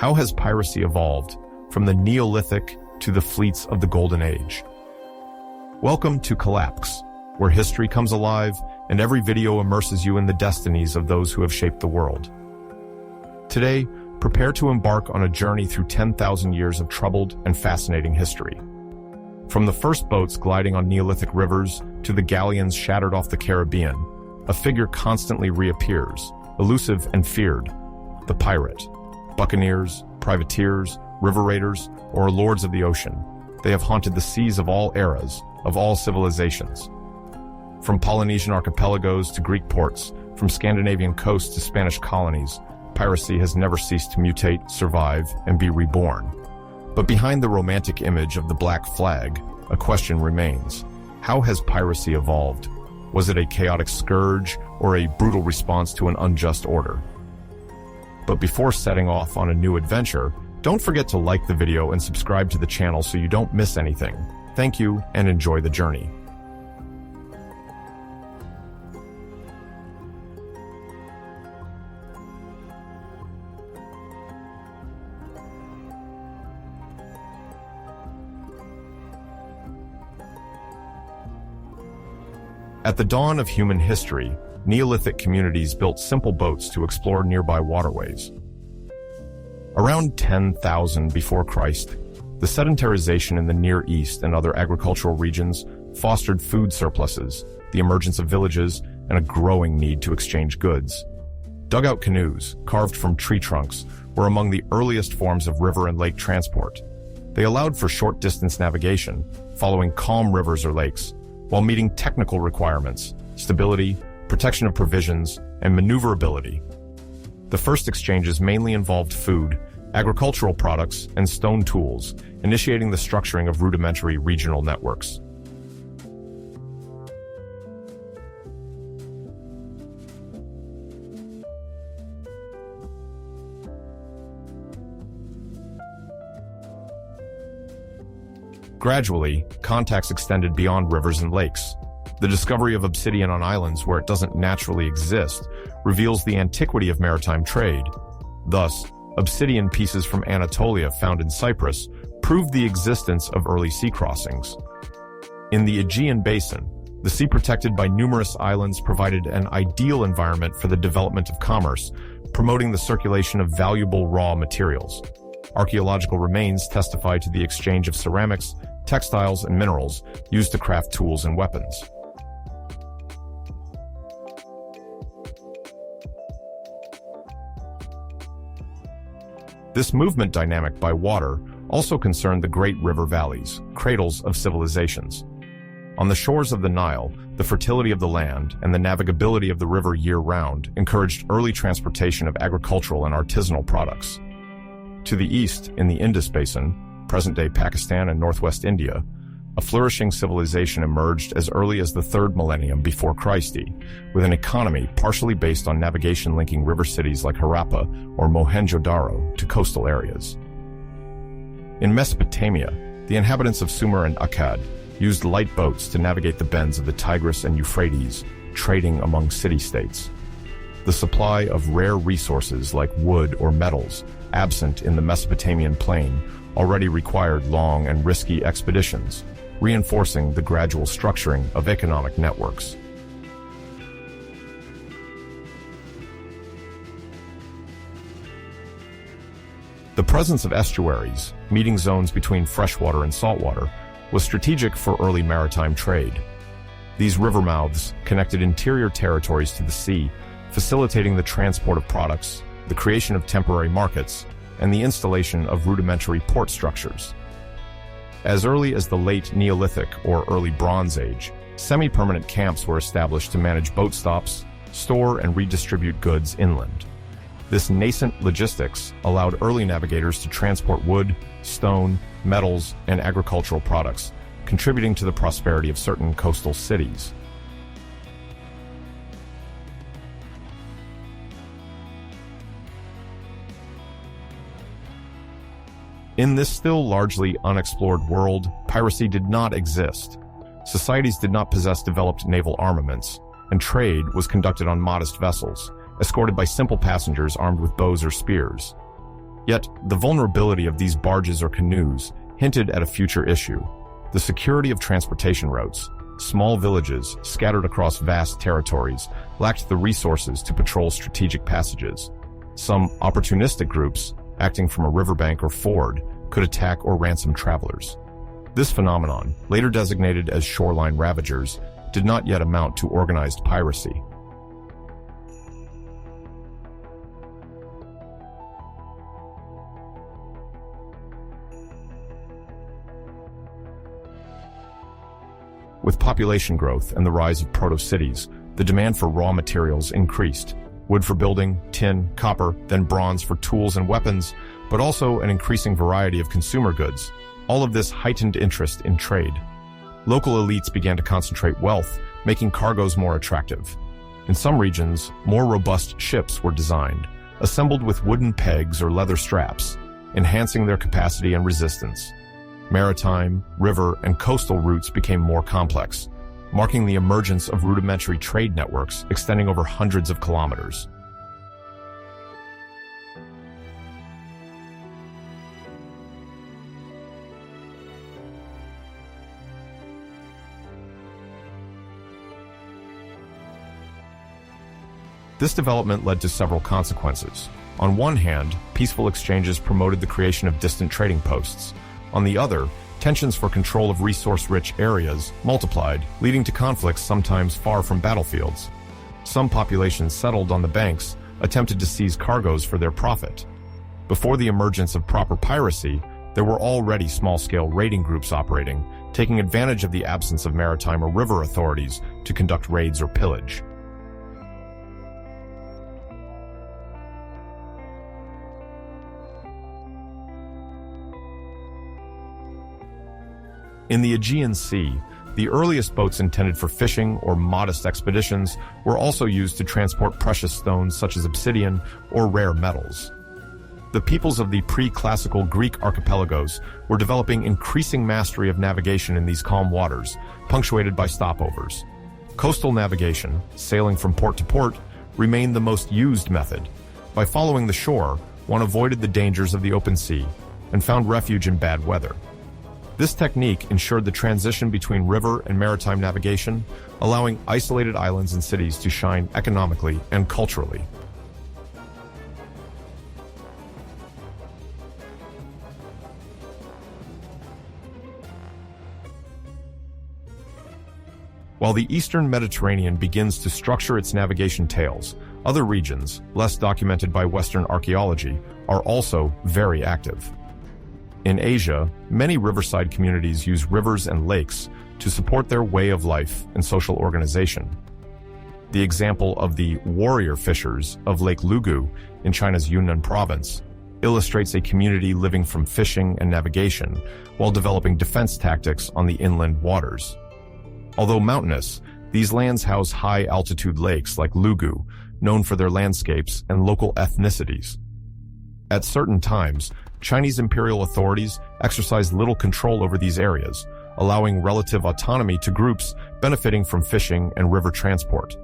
How has piracy evolved from the Neolithic to the fleets of the Golden Age? Welcome to Collapse, where history comes alive and every video immerses you in the destinies of those who have shaped the world. Today, prepare to embark on a journey through 10,000 years of troubled and fascinating history. From the first boats gliding on Neolithic rivers to the galleons shattered off the Caribbean, a figure constantly reappears, elusive and feared: the pirate. Buccaneers, privateers, river raiders, or lords of the ocean, they have haunted the seas of all eras, of all civilizations. From Polynesian archipelagos to Greek ports, from Scandinavian coasts to Spanish colonies, piracy has never ceased to mutate, survive, and be reborn. But behind the romantic image of the black flag, a question remains. How has piracy evolved? Was it a chaotic scourge or a brutal response to an unjust order? But before setting off on a new adventure, don't forget to like the video and subscribe to the channel so you don't miss anything. Thank you and enjoy the journey. At the dawn of human history, Neolithic communities built simple boats to explore nearby waterways. Around 10,000 before Christ, the sedentarization in the Near East and other agricultural regions fostered food surpluses, the emergence of villages, and a growing need to exchange goods. Dugout canoes, carved from tree trunks, were among the earliest forms of river and lake transport. They allowed for short-distance navigation, following calm rivers or lakes, while meeting technical requirements: stability, protection of provisions, and maneuverability. The first exchanges mainly involved food, agricultural products, and stone tools, initiating the structuring of rudimentary regional networks. Gradually, contacts extended beyond rivers and lakes. The discovery of obsidian on islands where it doesn't naturally exist reveals the antiquity of maritime trade. Thus, obsidian pieces from Anatolia found in Cyprus proved the existence of early sea crossings. In the Aegean basin, the sea protected by numerous islands provided an ideal environment for the development of commerce, promoting the circulation of valuable raw materials. Archaeological remains testify to the exchange of ceramics, textiles, and minerals used to craft tools and weapons. This movement dynamic by water also concerned the great river valleys, cradles of civilizations. On the shores of the Nile, the fertility of the land and the navigability of the river year-round encouraged early transportation of agricultural and artisanal products. To the east, in the Indus Basin, present-day Pakistan and northwest India, a flourishing civilization emerged as early as the 3rd millennium before Christ, with an economy partially based on navigation linking river cities like Harappa or Mohenjo-Daro to coastal areas. In Mesopotamia, the inhabitants of Sumer and Akkad used light boats to navigate the bends of the Tigris and Euphrates, trading among city-states. The supply of rare resources like wood or metals, absent in the Mesopotamian plain, already required long and risky expeditions, reinforcing the gradual structuring of economic networks. The presence of estuaries, meeting zones between freshwater and saltwater, was strategic for early maritime trade. These river mouths connected interior territories to the sea, facilitating the transport of products, the creation of temporary markets, and the installation of rudimentary port structures. As early as the late Neolithic or early Bronze Age, semi-permanent camps were established to manage boat stops, store and redistribute goods inland. This nascent logistics allowed early navigators to transport wood, stone, metals, and agricultural products, contributing to the prosperity of certain coastal cities. In this still largely unexplored world, piracy did not exist. Societies did not possess developed naval armaments, and trade was conducted on modest vessels, escorted by simple passengers armed with bows or spears. Yet, the vulnerability of these barges or canoes hinted at a future issue: the security of transportation routes. Small villages, scattered across vast territories, lacked the resources to patrol strategic passages. Some opportunistic groups, acting from a riverbank or ford, could attack or ransom travelers. This phenomenon, later designated as shoreline ravagers, did not yet amount to organized piracy. With population growth and the rise of proto-cities, the demand for raw materials increased. Wood for building, tin, copper, then bronze for tools and weapons, but also an increasing variety of consumer goods. All of this heightened interest in trade. Local elites began to concentrate wealth, making cargoes more attractive. In some regions, more robust ships were designed, assembled with wooden pegs or leather straps, enhancing their capacity and resistance. Maritime, river, and coastal routes became more complex, marking the emergence of rudimentary trade networks extending over hundreds of kilometers. This development led to several consequences. On one hand, peaceful exchanges promoted the creation of distant trading posts. On the other, tensions for control of resource-rich areas multiplied, leading to conflicts sometimes far from battlefields. Some populations settled on the banks, attempted to seize cargoes for their profit. Before the emergence of proper piracy, there were already small-scale raiding groups operating, taking advantage of the absence of maritime or river authorities to conduct raids or pillage. In the Aegean Sea, the earliest boats intended for fishing or modest expeditions were also used to transport precious stones such as obsidian or rare metals. The peoples of the pre-classical Greek archipelagos were developing increasing mastery of navigation in these calm waters, punctuated by stopovers. Coastal navigation, sailing from port to port, remained the most used method. By following the shore, one avoided the dangers of the open sea and found refuge in bad weather. This technique ensured the transition between river and maritime navigation, allowing isolated islands and cities to shine economically and culturally. While the Eastern Mediterranean begins to structure its navigation tales, other regions, less documented by Western archaeology, are also very active. In Asia, many riverside communities use rivers and lakes to support their way of life and social organization. The example of the warrior fishers of Lake Lugu in China's Yunnan province illustrates a community living from fishing and navigation while developing defense tactics on the inland waters. Although mountainous, these lands house high-altitude lakes like Lugu, known for their landscapes and local ethnicities. At certain times, Chinese imperial authorities exercise little control over these areas, allowing relative autonomy to groups benefiting from fishing and river transport.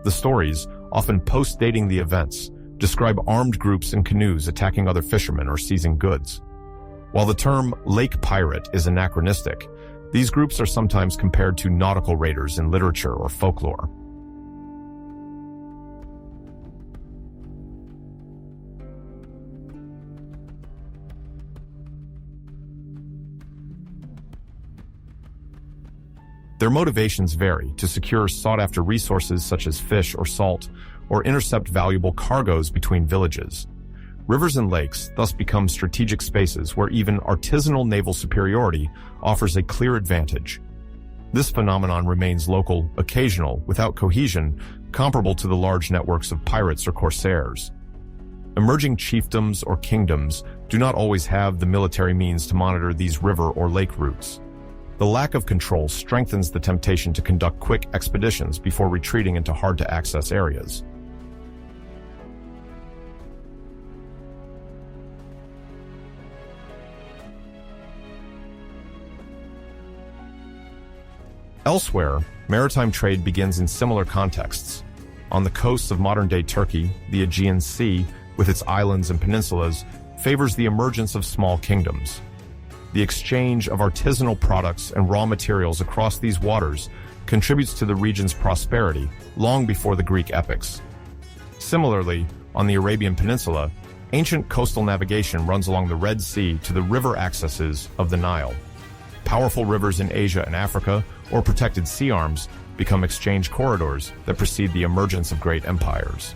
The stories, often post-dating the events, describe armed groups in canoes attacking other fishermen or seizing goods. While the term lake pirate is anachronistic, these groups are sometimes compared to nautical raiders in literature or folklore. Their motivations vary to secure sought-after resources such as fish or salt, or intercept valuable cargoes between villages. Rivers and lakes thus become strategic spaces where even artisanal naval superiority offers a clear advantage. This phenomenon remains local, occasional, without cohesion, comparable to the large networks of pirates or corsairs. Emerging chiefdoms or kingdoms do not always have the military means to monitor these river or lake routes. The lack of control strengthens the temptation to conduct quick expeditions before retreating into hard-to-access areas. Elsewhere, maritime trade begins in similar contexts. On the coasts of modern-day Turkey, the Aegean Sea, with its islands and peninsulas, favors the emergence of small kingdoms. The exchange of artisanal products and raw materials across these waters contributes to the region's prosperity long before the Greek epics. Similarly, on the Arabian Peninsula, ancient coastal navigation runs along the Red Sea to the river accesses of the Nile. Powerful rivers in Asia and Africa, or protected sea arms, become exchange corridors that precede the emergence of great empires.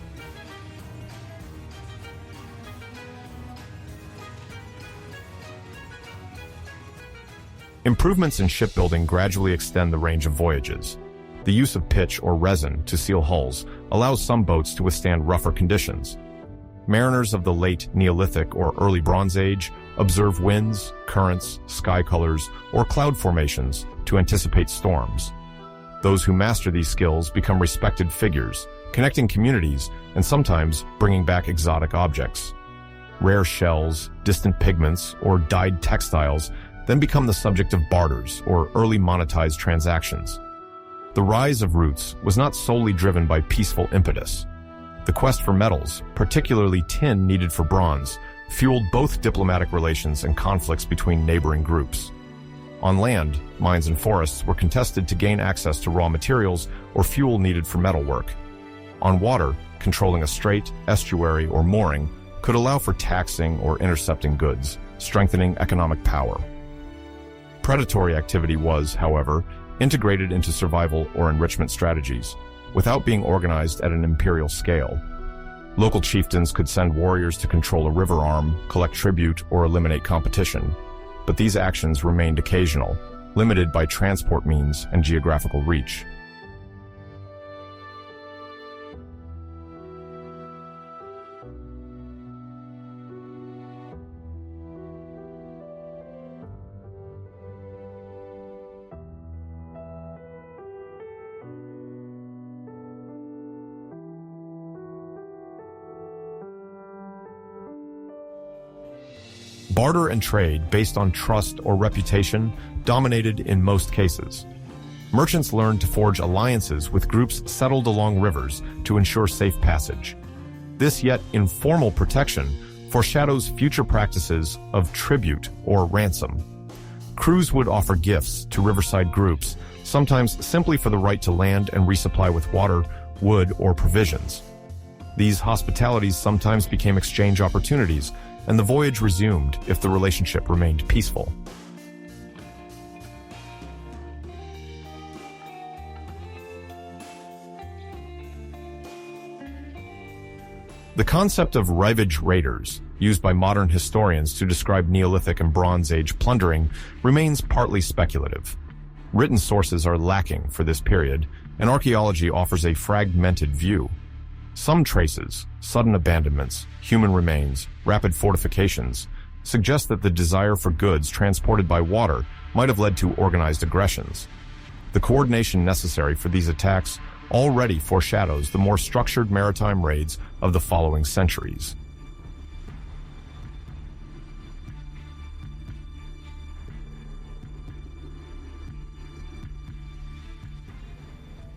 Improvements in shipbuilding gradually extend the range of voyages. The use of pitch or resin to seal hulls allows some boats to withstand rougher conditions. Mariners of the late Neolithic or early Bronze Age observe winds, currents, sky colors, or cloud formations to anticipate storms. Those who master these skills become respected figures, connecting communities and sometimes bringing back exotic objects. Rare shells, distant pigments, or dyed textiles then become the subject of barters or early monetized transactions. The rise of roots was not solely driven by peaceful impetus. The quest for metals, particularly tin needed for bronze, fueled both diplomatic relations and conflicts between neighboring groups. On land, mines and forests were contested to gain access to raw materials or fuel needed for metalwork. On water, controlling a strait, estuary, or mooring could allow for taxing or intercepting goods, strengthening economic power. Predatory activity was, however, integrated into survival or enrichment strategies, without being organized at an imperial scale. Local chieftains could send warriors to control a river arm, collect tribute, or eliminate competition, but these actions remained occasional, limited by transport means and geographical reach. Barter and trade based on trust or reputation dominated in most cases. Merchants learned to forge alliances with groups settled along rivers to ensure safe passage. This yet informal protection foreshadows future practices of tribute or ransom. Crews would offer gifts to riverside groups, sometimes simply for the right to land and resupply with water, wood, or provisions. These hospitalities sometimes became exchange opportunities, and the voyage resumed if the relationship remained peaceful. The concept of rivage raiders, used by modern historians to describe Neolithic and Bronze Age plundering, remains partly speculative. Written sources are lacking for this period, and archaeology offers a fragmented view. Some traces, sudden abandonments, human remains, rapid fortifications, suggest that the desire for goods transported by water might have led to organized aggressions. The coordination necessary for these attacks already foreshadows the more structured maritime raids of the following centuries.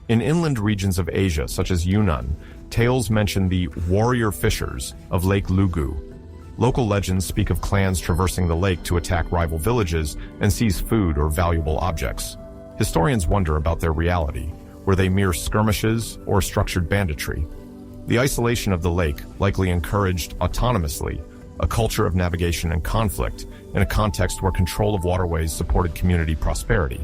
In inland regions of Asia, such as Yunnan, tales mention the warrior fishers of Lake Lugu. Local legends speak of clans traversing the lake to attack rival villages and seize food or valuable objects. Historians wonder about their reality. Were they mere skirmishes or structured banditry? The isolation of the lake likely encouraged autonomously a culture of navigation and conflict in a context where control of waterways supported community prosperity.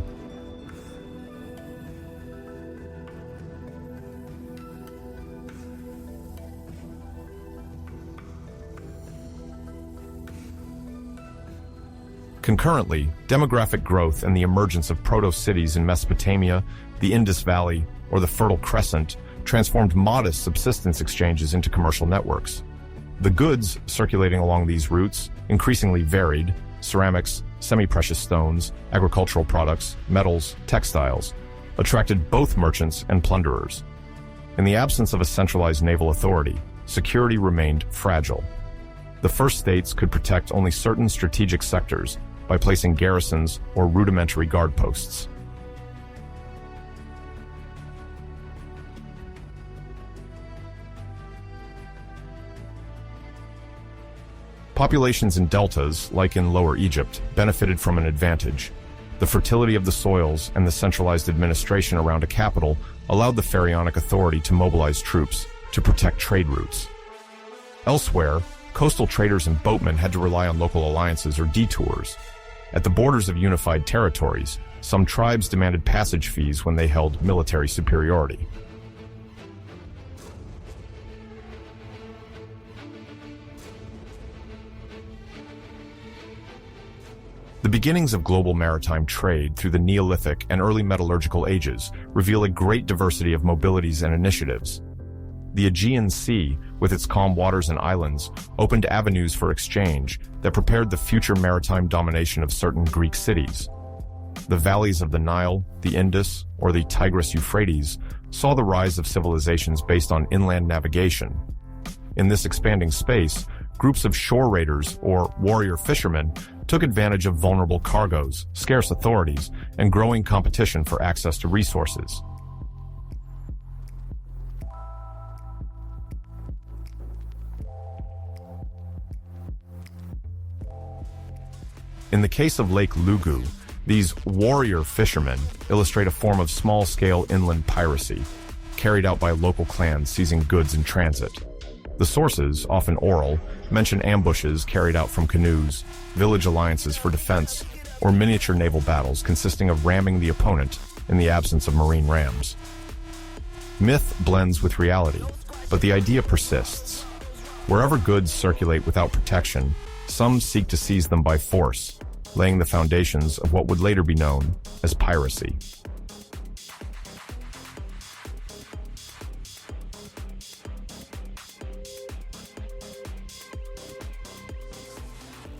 Concurrently, demographic growth and the emergence of proto-cities in Mesopotamia, the Indus Valley, or the Fertile Crescent transformed modest subsistence exchanges into commercial networks. The goods circulating along these routes increasingly varied: ceramics, semi-precious stones, agricultural products, metals, textiles, attracted both merchants and plunderers. In the absence of a centralized naval authority, security remained fragile. The first states could protect only certain strategic sectors by placing garrisons or rudimentary guard posts. Populations in deltas, like in Lower Egypt, benefited from an advantage. The fertility of the soils and the centralized administration around a capital allowed the pharaonic authority to mobilize troops to protect trade routes. Elsewhere, coastal traders and boatmen had to rely on local alliances or detours. At the borders of unified territories, some tribes demanded passage fees when they held military superiority. The beginnings of global maritime trade through the Neolithic and early metallurgical ages reveal a great diversity of mobilities and initiatives. The Aegean Sea, with its calm waters and islands, opened avenues for exchange that prepared the future maritime domination of certain Greek cities. The valleys of the Nile, the Indus, or the Tigris-Euphrates saw the rise of civilizations based on inland navigation. In this expanding space, groups of shore raiders, or warrior fishermen, took advantage of vulnerable cargoes, scarce authorities, and growing competition for access to resources. In the case of Lake Lugu, these warrior fishermen illustrate a form of small-scale inland piracy, carried out by local clans seizing goods in transit. The sources, often oral, mention ambushes carried out from canoes, village alliances for defense, or miniature naval battles consisting of ramming the opponent in the absence of marine rams. Myth blends with reality, but the idea persists. Wherever goods circulate without protection, some seek to seize them by force, laying the foundations of what would later be known as piracy.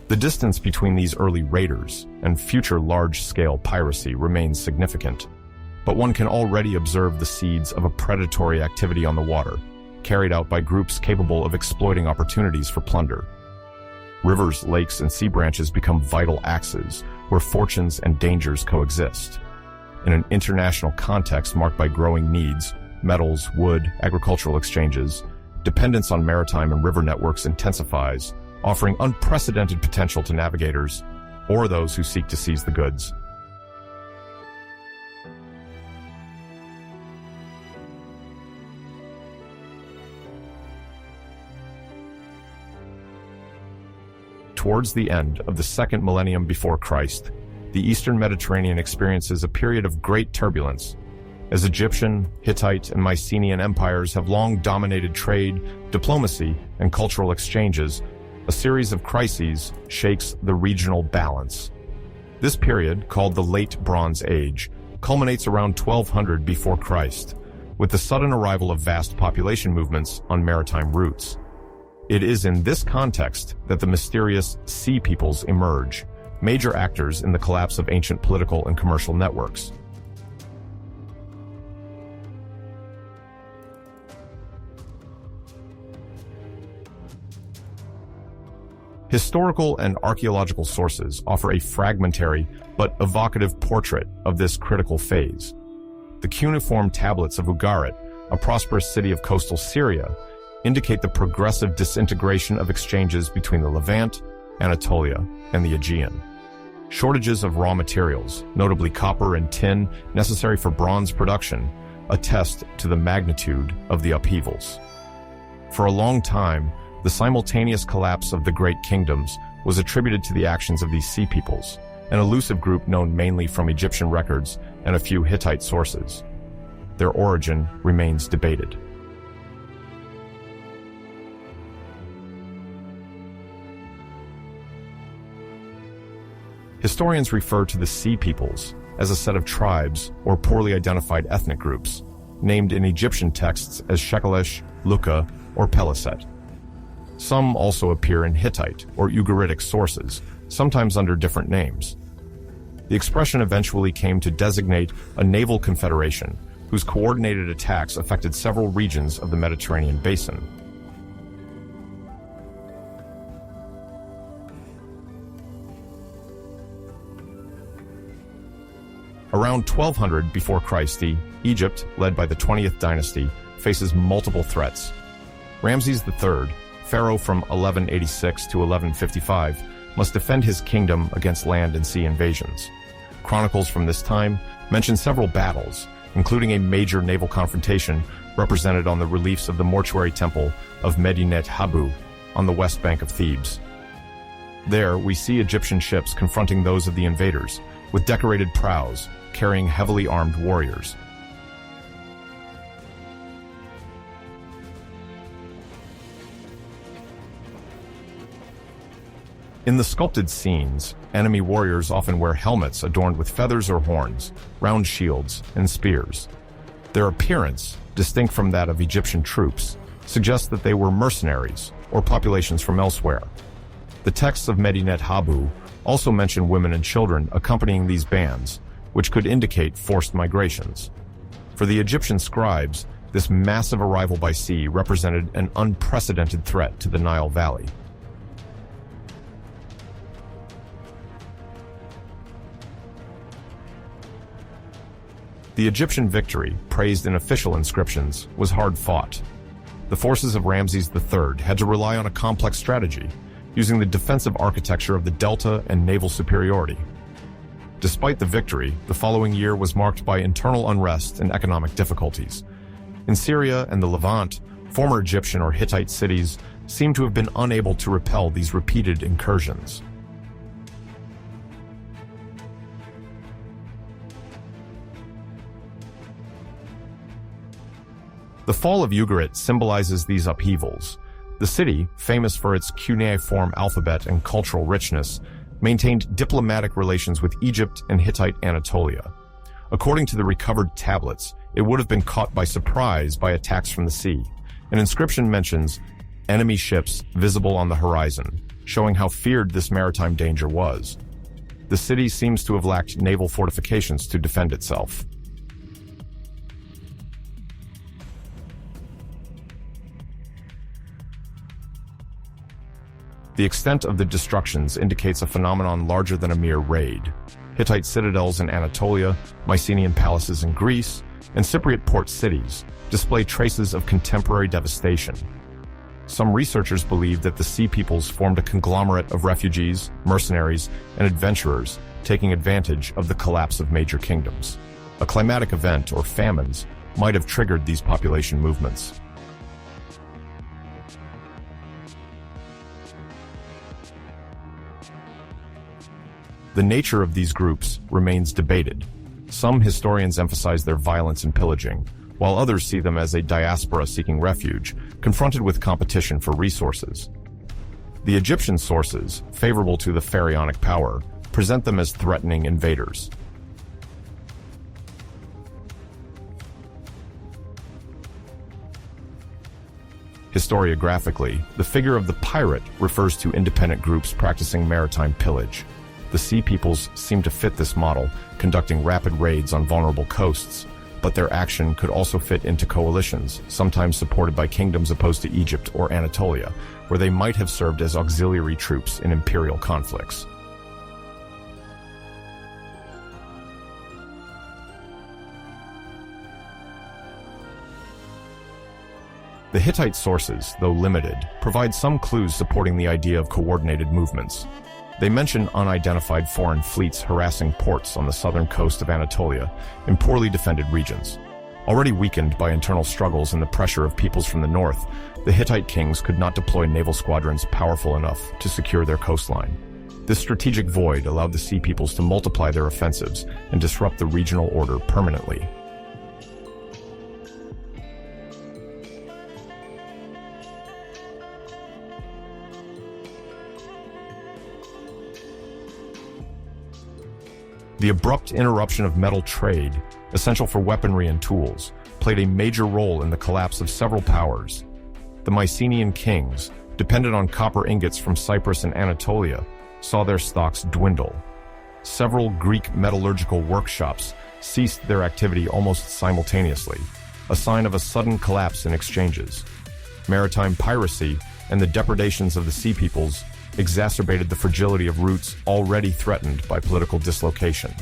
The distance between these early raiders and future large-scale piracy remains significant, but one can already observe the seeds of a predatory activity on the water, carried out by groups capable of exploiting opportunities for plunder. Rivers, lakes, and sea branches become vital axes where fortunes and dangers coexist. In an international context marked by growing needs, metals, wood, agricultural exchanges, dependence on maritime and river networks intensifies, offering unprecedented potential to navigators or those who seek to seize the goods. Towards the end of the second millennium before Christ, the Eastern Mediterranean experiences a period of great turbulence. As Egyptian, Hittite, and Mycenaean empires have long dominated trade, diplomacy, and cultural exchanges, a series of crises shakes the regional balance. This period, called the Late Bronze Age, culminates around 1200 before Christ, with the sudden arrival of vast population movements on maritime routes. It is in this context that the mysterious Sea Peoples emerge, major actors in the collapse of ancient political and commercial networks. Historical and archaeological sources offer a fragmentary but evocative portrait of this critical phase. The cuneiform tablets of Ugarit, a prosperous city of coastal Syria, indicate the progressive disintegration of exchanges between the Levant, Anatolia, and the Aegean. Shortages of raw materials, notably copper and tin necessary for bronze production, attest to the magnitude of the upheavals. For a long time, the simultaneous collapse of the great kingdoms was attributed to the actions of these Sea Peoples, an elusive group known mainly from Egyptian records and a few Hittite sources. Their origin remains debated. Historians refer to the Sea Peoples as a set of tribes or poorly identified ethnic groups, named in Egyptian texts as Shekelesh, Luka, or Peliset. Some also appear in Hittite or Ugaritic sources, sometimes under different names. The expression eventually came to designate a naval confederation whose coordinated attacks affected several regions of the Mediterranean basin. Around 1200 before Christ, Egypt, led by the 20th dynasty, faces multiple threats. Ramses III, Pharaoh from 1186 to 1155, must defend his kingdom against land and sea invasions. Chronicles from this time mention several battles, including a major naval confrontation represented on the reliefs of the mortuary temple of Medinet Habu on the west bank of Thebes. There, we see Egyptian ships confronting those of the invaders, with decorated prows carrying heavily armed warriors. In the sculpted scenes, enemy warriors often wear helmets adorned with feathers or horns, round shields, and spears. Their appearance, distinct from that of Egyptian troops, suggests that they were mercenaries or populations from elsewhere. The texts of Medinet Habu also mention women and children accompanying these bands, which could indicate forced migrations. For the Egyptian scribes, this massive arrival by sea represented an unprecedented threat to the Nile Valley. The Egyptian victory, praised in official inscriptions, was hard-fought. The forces of Ramses III had to rely on a complex strategy, using the defensive architecture of the delta and naval superiority. Despite the victory, the following year was marked by internal unrest and economic difficulties. In Syria and the Levant, former Egyptian or Hittite cities seem to have been unable to repel these repeated incursions. The fall of Ugarit symbolizes these upheavals. The city, famous for its cuneiform alphabet and cultural richness, maintained diplomatic relations with Egypt and Hittite Anatolia. According to the recovered tablets, it would have been caught by surprise by attacks from the sea. An inscription mentions enemy ships visible on the horizon, showing how feared this maritime danger was. The city seems to have lacked naval fortifications to defend itself. The extent of the destructions indicates a phenomenon larger than a mere raid. Hittite citadels in Anatolia, Mycenaean palaces in Greece, and Cypriot port cities display traces of contemporary devastation. Some researchers believe that the Sea Peoples formed a conglomerate of refugees, mercenaries, and adventurers taking advantage of the collapse of major kingdoms. A climatic event or famines might have triggered these population movements. The nature of these groups remains debated. Some historians emphasize their violence and pillaging, while others see them as a diaspora seeking refuge, confronted with competition for resources. The Egyptian sources, favorable to the pharaonic power, present them as threatening invaders. Historiographically, the figure of the pirate refers to independent groups practicing maritime pillage. The Sea Peoples seem to fit this model, conducting rapid raids on vulnerable coasts, but their action could also fit into coalitions, sometimes supported by kingdoms opposed to Egypt or Anatolia, where they might have served as auxiliary troops in imperial conflicts. The Hittite sources, though limited, provide some clues supporting the idea of coordinated movements. They mention unidentified foreign fleets harassing ports on the southern coast of Anatolia in poorly defended regions. Already weakened by internal struggles and the pressure of peoples from the north, the Hittite kings could not deploy naval squadrons powerful enough to secure their coastline. This strategic void allowed the Sea Peoples to multiply their offensives and disrupt the regional order permanently. The abrupt interruption of metal trade, essential for weaponry and tools, played a major role in the collapse of several powers. The Mycenaean kings, dependent on copper ingots from Cyprus and Anatolia, saw their stocks dwindle. Several Greek metallurgical workshops ceased their activity almost simultaneously, a sign of a sudden collapse in exchanges. Maritime piracy and the depredations of the Sea Peoples exacerbated the fragility of routes already threatened by political dislocation.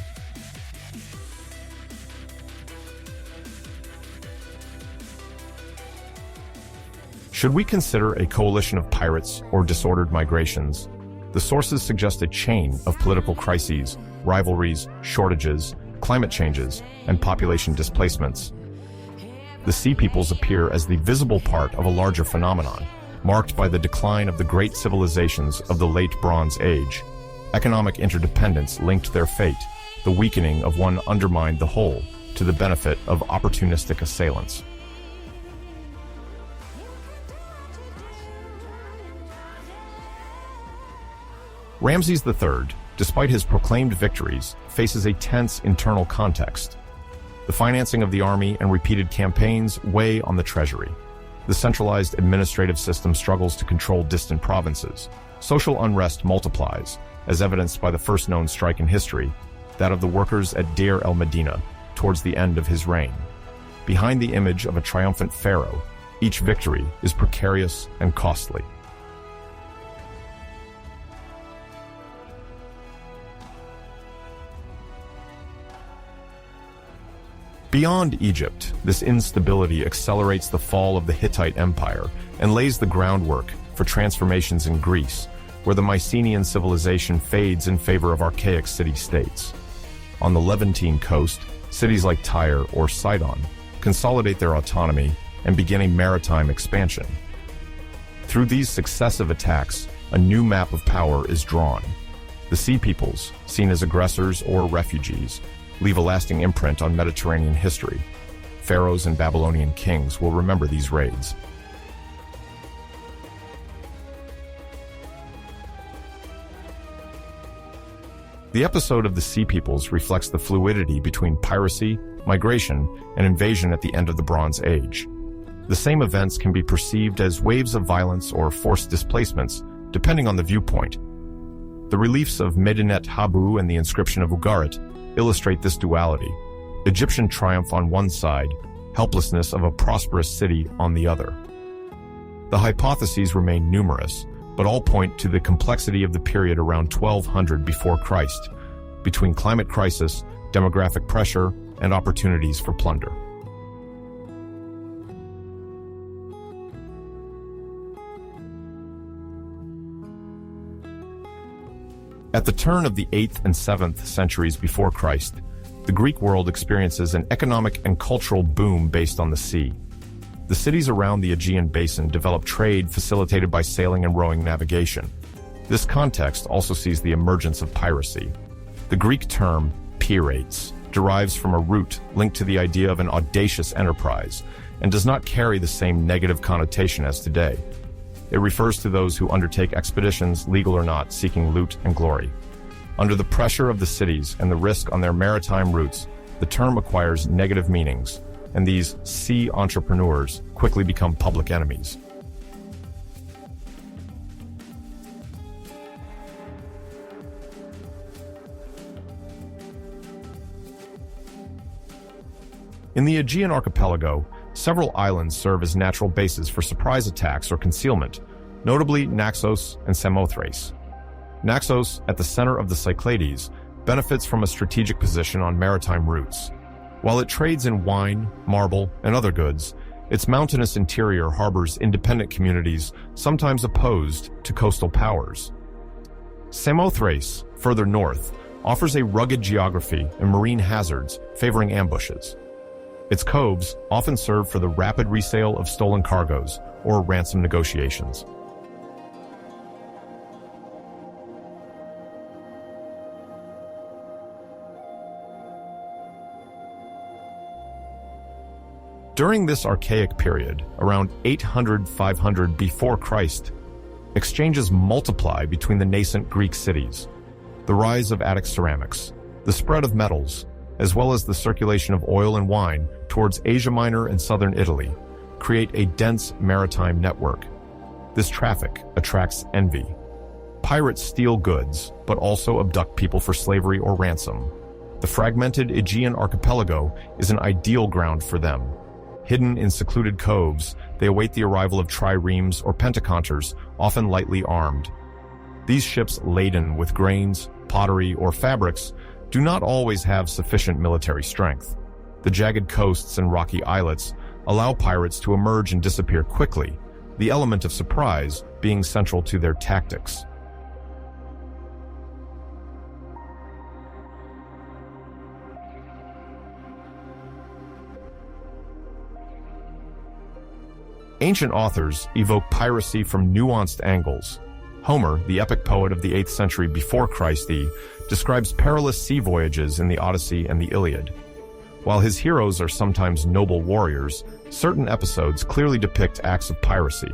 Should we consider a coalition of pirates or disordered migrations? The sources suggest a chain of political crises, rivalries, shortages, climate changes, and population displacements. The Sea Peoples appear as the visible part of a larger phenomenon, marked by the decline of the great civilizations of the late Bronze Age. Economic interdependence linked their fate. The weakening of one undermined the whole, to the benefit of opportunistic assailants. Ramses III, despite his proclaimed victories, faces a tense internal context. The financing of the army and repeated campaigns weigh on the treasury. The centralized administrative system struggles to control distant provinces. Social unrest multiplies, as evidenced by the first known strike in history, that of the workers at Deir el-Medina, towards the end of his reign. Behind the image of a triumphant pharaoh, each victory is precarious and costly. Beyond Egypt, this instability accelerates the fall of the Hittite Empire and lays the groundwork for transformations in Greece, where the Mycenaean civilization fades in favor of archaic city-states. On the Levantine coast, cities like Tyre or Sidon consolidate their autonomy and begin a maritime expansion. Through these successive attacks, a new map of power is drawn. The Sea Peoples, seen as aggressors or refugees, leave a lasting imprint on Mediterranean history. Pharaohs and Babylonian kings will remember these raids. The episode of the Sea Peoples reflects the fluidity between piracy, migration, and invasion at the end of the Bronze Age. The same events can be perceived as waves of violence or forced displacements, depending on the viewpoint. The reliefs of Medinet Habu and the inscription of Ugarit illustrate this duality: Egyptian triumph on one side, helplessness of a prosperous city on the other. The hypotheses remain numerous, but all point to the complexity of the period around 1200 before Christ, between climate crisis, demographic pressure, and opportunities for plunder. At the turn of the 8th and 7th centuries before Christ, the Greek world experiences an economic and cultural boom based on the sea. The cities around the Aegean basin develop trade facilitated by sailing and rowing navigation. This context also sees the emergence of piracy. The Greek term pirates derives from a root linked to the idea of an audacious enterprise and does not carry the same negative connotation as today. It refers to those who undertake expeditions, legal or not, seeking loot and glory. Under the pressure of the cities and the risk on their maritime routes, the term acquires negative meanings, and these sea entrepreneurs quickly become public enemies. In the Aegean archipelago, several islands serve as natural bases for surprise attacks or concealment, notably Naxos and Samothrace. Naxos, at the center of the Cyclades, benefits from a strategic position on maritime routes. While it trades in wine, marble, and other goods, its mountainous interior harbors independent communities sometimes opposed to coastal powers. Samothrace, further north, offers a rugged geography and marine hazards favoring ambushes. Its coves often serve for the rapid resale of stolen cargoes or ransom negotiations. During this archaic period, around 800–500 before Christ, exchanges multiply between the nascent Greek cities. The rise of Attic ceramics, the spread of metals, as well as the circulation of oil and wine towards Asia Minor and southern Italy, create a dense maritime network. This traffic attracts envy. Pirates steal goods, but also abduct people for slavery or ransom. The fragmented Aegean archipelago is an ideal ground for them. Hidden in secluded coves, they await the arrival of triremes or pentaconters, often lightly armed. These ships, laden with grains, pottery, or fabrics, do not always have sufficient military strength. The jagged coasts and rocky islets allow pirates to emerge and disappear quickly, the element of surprise being central to their tactics. Ancient authors evoke piracy from nuanced angles. Homer, the epic poet of the 8th century before Christ, describes perilous sea voyages in the Odyssey and the Iliad. While his heroes are sometimes noble warriors, certain episodes clearly depict acts of piracy,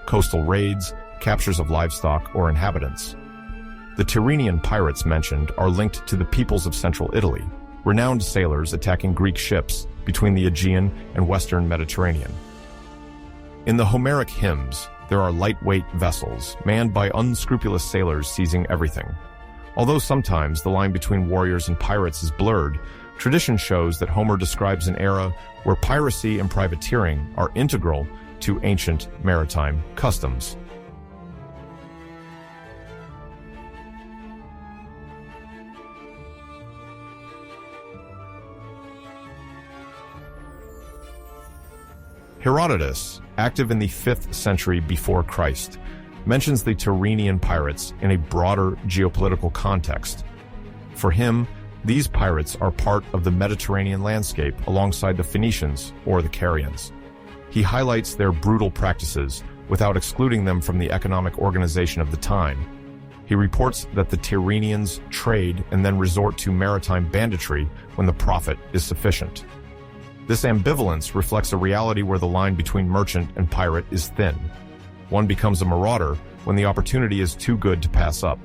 coastal raids, captures of livestock or inhabitants. The Tyrrhenian pirates mentioned are linked to the peoples of central Italy, renowned sailors attacking Greek ships between the Aegean and Western Mediterranean. In the Homeric hymns, there are lightweight vessels manned by unscrupulous sailors seizing everything. Although sometimes the line between warriors and pirates is blurred, tradition shows that Homer describes an era where piracy and privateering are integral to ancient maritime customs. Herodotus, active in the 5th century before Christ, mentions the Tyrrhenian pirates in a broader geopolitical context. For him, these pirates are part of the Mediterranean landscape alongside the Phoenicians or the Carians. He highlights their brutal practices without excluding them from the economic organization of the time. He reports that the Tyrrhenians trade and then resort to maritime banditry when the profit is sufficient. This ambivalence reflects a reality where the line between merchant and pirate is thin. One becomes a marauder when the opportunity is too good to pass up.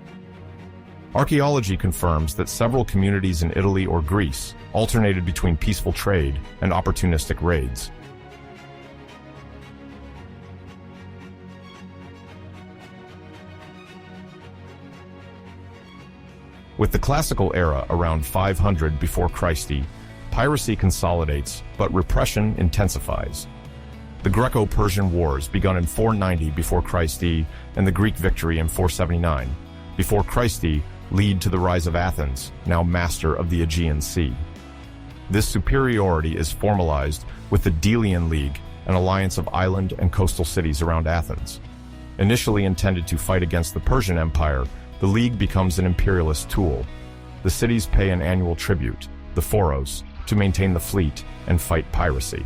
Archaeology confirms that several communities in Italy or Greece alternated between peaceful trade and opportunistic raids. With the classical era around 500 before Christ, piracy consolidates, but repression intensifies. The Greco-Persian Wars, begun in 490 before Christ and the Greek victory in 479 before Christ, lead to the rise of Athens, now master of the Aegean Sea. This superiority is formalized with the Delian League, an alliance of island and coastal cities around Athens. Initially intended to fight against the Persian Empire, the League becomes an imperialist tool. The cities pay an annual tribute, the phoros, to maintain the fleet and fight piracy.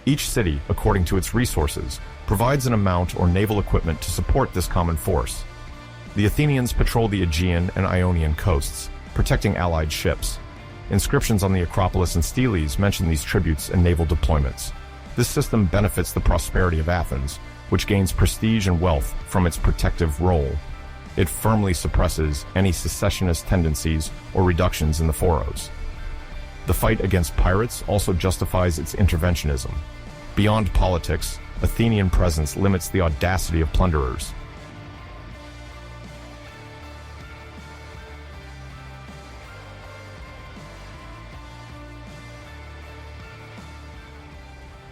Each city, according to its resources, provides an amount or naval equipment to support this common force. The Athenians patrol the Aegean and Ionian coasts, protecting allied ships. Inscriptions on the Acropolis and steles mention these tributes and naval deployments. This system benefits the prosperity of Athens, which gains prestige and wealth from its protective role. It firmly suppresses any secessionist tendencies or reductions in the phoros. The fight against pirates also justifies its interventionism. Beyond politics, Athenian presence limits the audacity of plunderers.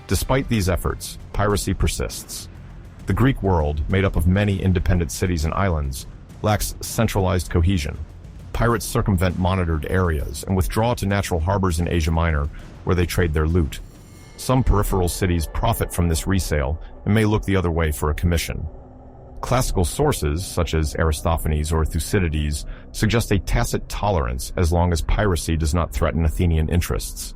Despite these efforts, piracy persists. The Greek world, made up of many independent cities and islands, lacks centralized cohesion. Pirates circumvent monitored areas and withdraw to natural harbors in Asia Minor, where they trade their loot. Some peripheral cities profit from this resale and may look the other way for a commission. Classical sources, such as Aristophanes or Thucydides, suggest a tacit tolerance as long as piracy does not threaten Athenian interests.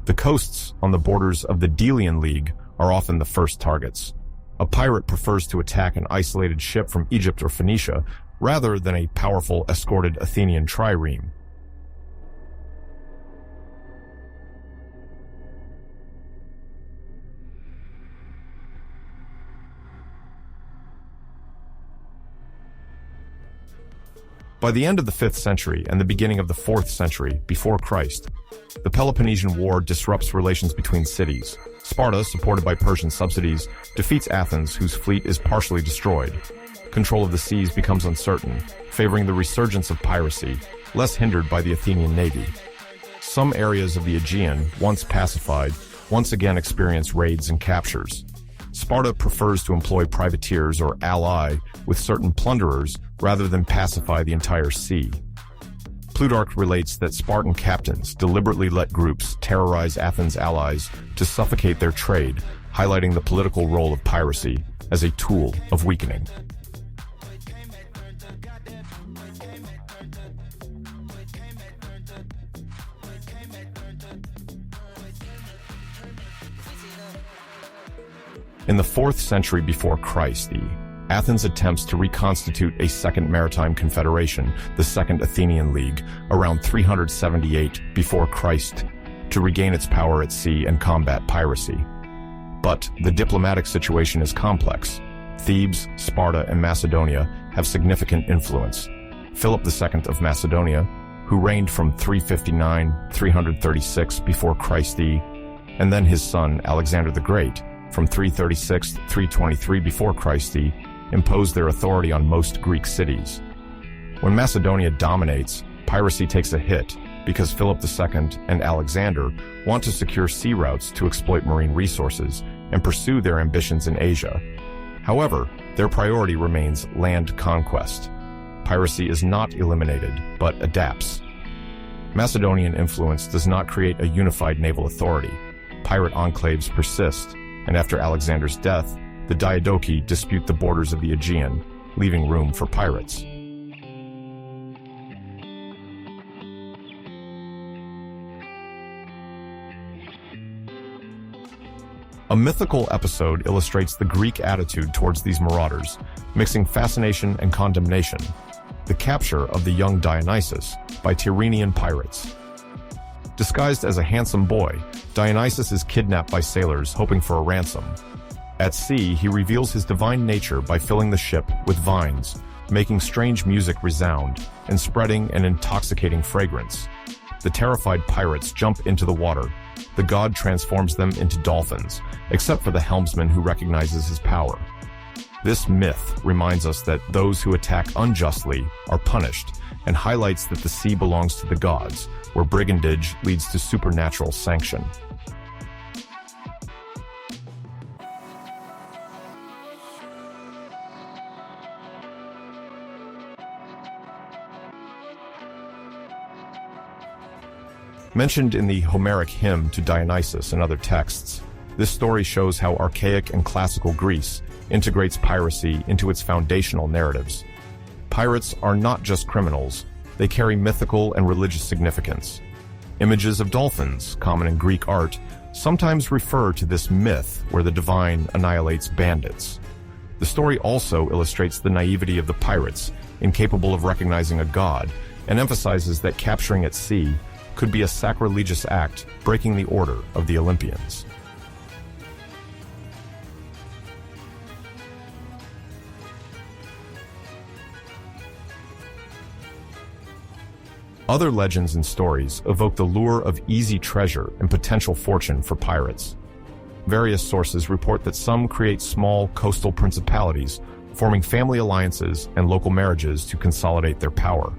The coasts on the borders of the Delian League are often the first targets. A pirate prefers to attack an isolated ship from Egypt or Phoenicia rather than a powerful escorted Athenian trireme. By the end of the 5th century and the beginning of the 4th century before Christ, the Peloponnesian War disrupts relations between cities. Sparta, supported by Persian subsidies, defeats Athens, whose fleet is partially destroyed. Control of the seas becomes uncertain, favoring the resurgence of piracy, less hindered by the Athenian navy. Some areas of the Aegean, once pacified, once again experience raids and captures. Sparta prefers to employ privateers or ally with certain plunderers rather than pacify the entire sea. Plutarch relates that Spartan captains deliberately let groups terrorize Athens' allies to suffocate their trade, highlighting the political role of piracy as a tool of weakening. In the 4th century before Christ, Athens attempts to reconstitute a second maritime confederation, the Second Athenian League, around 378 before Christ, to regain its power at sea and combat piracy. But the diplomatic situation is complex. Thebes, Sparta, and Macedonia have significant influence. Philip II of Macedonia, who reigned from 359-336 before Christ, and then his son Alexander the Great, from 336-323 before Christ, imposed their authority on most Greek cities. When Macedonia dominates, piracy takes a hit because Philip II and Alexander want to secure sea routes to exploit marine resources and pursue their ambitions in Asia. However, their priority remains land conquest. Piracy is not eliminated, but adapts. Macedonian influence does not create a unified naval authority. Pirate enclaves persist, and after Alexander's death, the Diadochi dispute the borders of the Aegean, leaving room for pirates. A mythical episode illustrates the Greek attitude towards these marauders, mixing fascination and condemnation: the capture of the young Dionysus by Tyrrhenian pirates. Disguised as a handsome boy, Dionysus is kidnapped by sailors hoping for a ransom. At sea, he reveals his divine nature by filling the ship with vines, making strange music resound, and spreading an intoxicating fragrance. The terrified pirates jump into the water. The god transforms them into dolphins, except for the helmsman who recognizes his power. This myth reminds us that those who attack unjustly are punished, and highlights that the sea belongs to the gods, where brigandage leads to supernatural sanction. Mentioned in the Homeric hymn to Dionysus and other texts, this story shows how archaic and classical Greece integrates piracy into its foundational narratives. Pirates are not just criminals, they carry mythical and religious significance. Images of dolphins, common in Greek art, sometimes refer to this myth where the divine annihilates bandits. The story also illustrates the naivety of the pirates, incapable of recognizing a god, and emphasizes that capturing at sea could be a sacrilegious act, breaking the order of the Olympians. Other legends and stories evoke the lure of easy treasure and potential fortune for pirates. Various sources report that some create small coastal principalities, forming family alliances and local marriages to consolidate their power.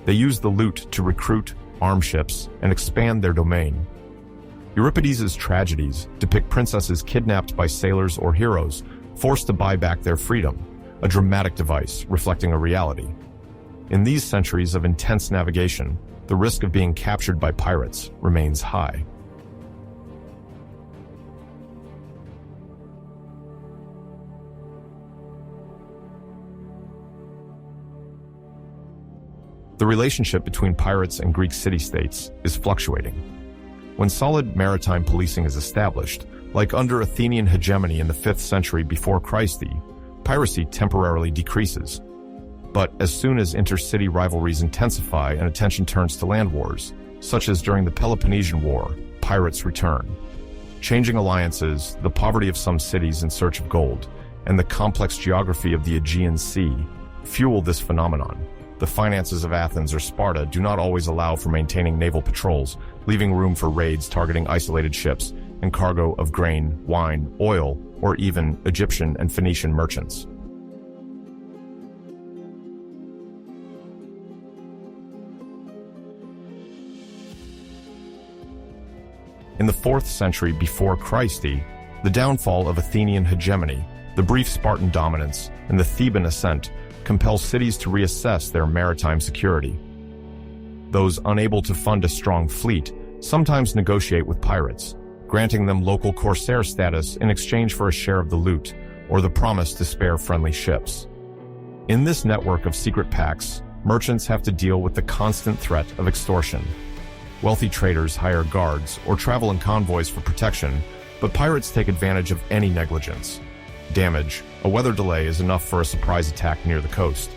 They use the loot to recruit, arm ships, and expand their domain. Euripides' tragedies depict princesses kidnapped by sailors or heroes, forced to buy back their freedom, a dramatic device reflecting a reality. In these centuries of intense navigation, the risk of being captured by pirates remains high. The relationship between pirates and Greek city-states is fluctuating. When solid maritime policing is established, like under Athenian hegemony in the 5th century before Christ, piracy temporarily decreases. But as soon as intercity rivalries intensify and attention turns to land wars, such as during the Peloponnesian War, pirates return. Changing alliances, the poverty of some cities in search of gold, and the complex geography of the Aegean Sea fuel this phenomenon. The finances of Athens or Sparta do not always allow for maintaining naval patrols, leaving room for raids targeting isolated ships and cargo of grain, wine, oil, or even Egyptian and Phoenician merchants. In the 4th century before Christ, the downfall of Athenian hegemony, the brief Spartan dominance, and the Theban ascent compel cities to reassess their maritime security. Those unable to fund a strong fleet sometimes negotiate with pirates, granting them local corsair status in exchange for a share of the loot or the promise to spare friendly ships. In this network of secret pacts, merchants have to deal with the constant threat of extortion. Wealthy traders hire guards or travel in convoys for protection, but pirates take advantage of any negligence. Damage, a weather delay is enough for a surprise attack near the coast.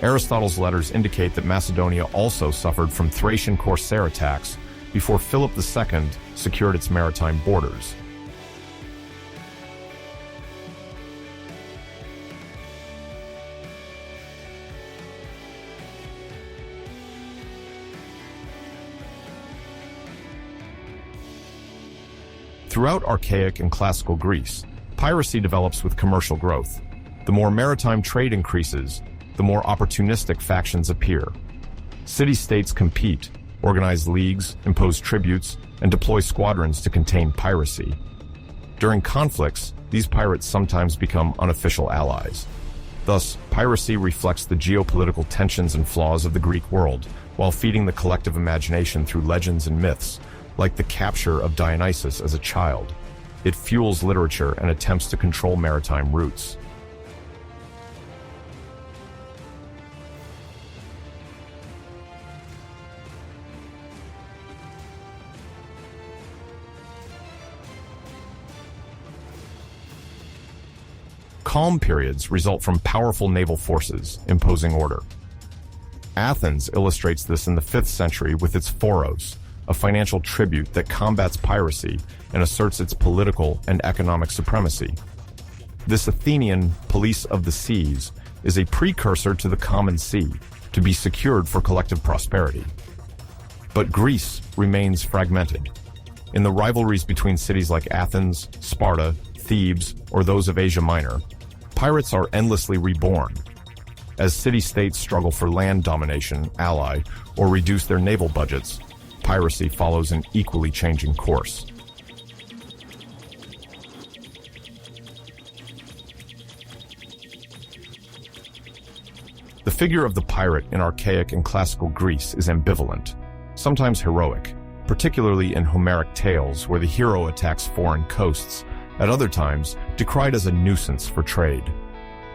Aristotle's letters indicate that Macedonia also suffered from Thracian corsair attacks before Philip II secured its maritime borders. Throughout archaic and classical Greece, piracy develops with commercial growth. The more maritime trade increases, the more opportunistic factions appear. City-states compete, organize leagues, impose tributes, and deploy squadrons to contain piracy. During conflicts, these pirates sometimes become unofficial allies. Thus, piracy reflects the geopolitical tensions and flaws of the Greek world, while feeding the collective imagination through legends and myths, like the capture of Dionysus as a child. It fuels literature and attempts to control maritime routes. Calm periods result from powerful naval forces imposing order. Athens illustrates this in the 5th century with its phoros, a financial tribute that combats piracy and asserts its political and economic supremacy. This Athenian police of the seas is a precursor to the common sea, to be secured for collective prosperity. But Greece remains fragmented. In the rivalries between cities like Athens, Sparta, Thebes, or those of Asia Minor, pirates are endlessly reborn. As city-states struggle for land domination, ally, or reduce their naval budgets, piracy follows an equally changing course. The figure of the pirate in archaic and classical Greece is ambivalent, sometimes heroic, particularly in Homeric tales where the hero attacks foreign coasts, at other times decried as a nuisance for trade.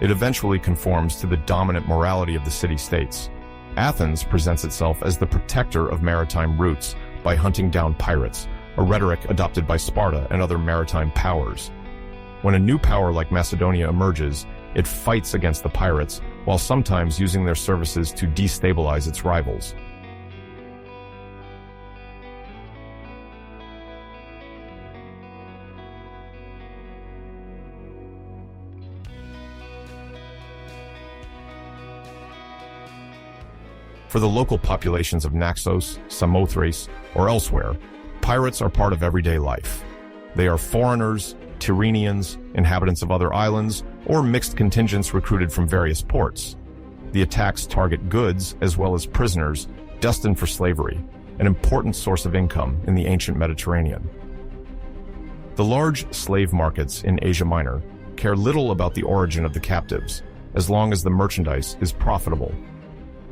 It eventually conforms to the dominant morality of the city-states. Athens presents itself as the protector of maritime routes by hunting down pirates, a rhetoric adopted by Sparta and other maritime powers. When a new power like Macedonia emerges, it fights against the pirates, while sometimes using their services to destabilize its rivals. For the local populations of Naxos, Samothrace, or elsewhere, pirates are part of everyday life. They are foreigners, Tyrrhenians, inhabitants of other islands, or mixed contingents recruited from various ports. The attacks target goods as well as prisoners destined for slavery, an important source of income in the ancient Mediterranean. The large slave markets in Asia Minor care little about the origin of the captives, as long as the merchandise is profitable.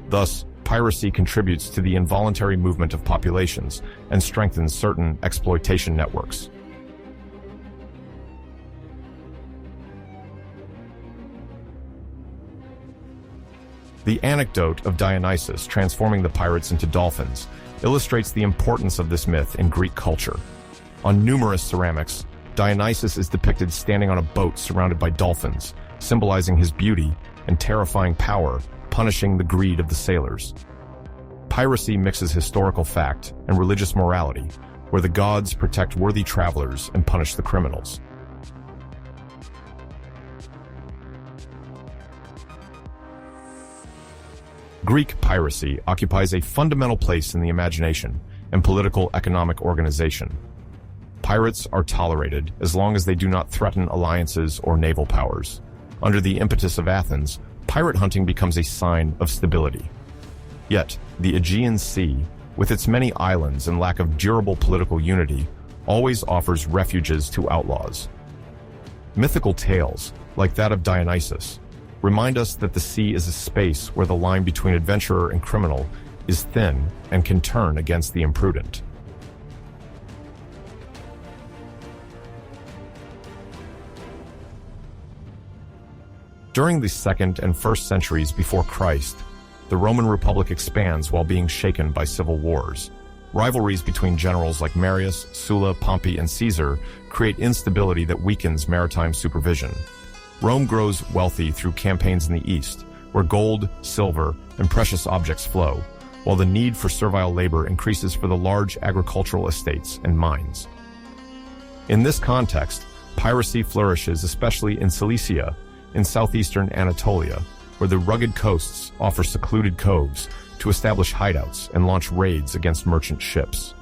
Thus, piracy contributes to the involuntary movement of populations and strengthens certain exploitation networks. The anecdote of Dionysus transforming the pirates into dolphins illustrates the importance of this myth in Greek culture. On numerous ceramics, Dionysus is depicted standing on a boat surrounded by dolphins, symbolizing his beauty and terrifying power, punishing the greed of the sailors. Piracy mixes historical fact and religious morality, where the gods protect worthy travelers and punish the criminals. Greek piracy occupies a fundamental place in the imagination and political economic organization. Pirates are tolerated as long as they do not threaten alliances or naval powers. Under the impetus of Athens, pirate hunting becomes a sign of stability. Yet, the Aegean Sea, with its many islands and lack of durable political unity, always offers refuges to outlaws. Mythical tales, like that of Dionysus, remind us that the sea is a space where the line between adventurer and criminal is thin and can turn against the imprudent. During the 2nd and 1st centuries before Christ, the Roman Republic expands while being shaken by civil wars. Rivalries between generals like Marius, Sulla, Pompey, and Caesar create instability that weakens maritime supervision. Rome grows wealthy through campaigns in the east, where gold, silver, and precious objects flow, while the need for servile labor increases for the large agricultural estates and mines. In this context, piracy flourishes especially in Cilicia, in southeastern Anatolia, where the rugged coasts offer secluded coves to establish hideouts and launch raids against merchant ships.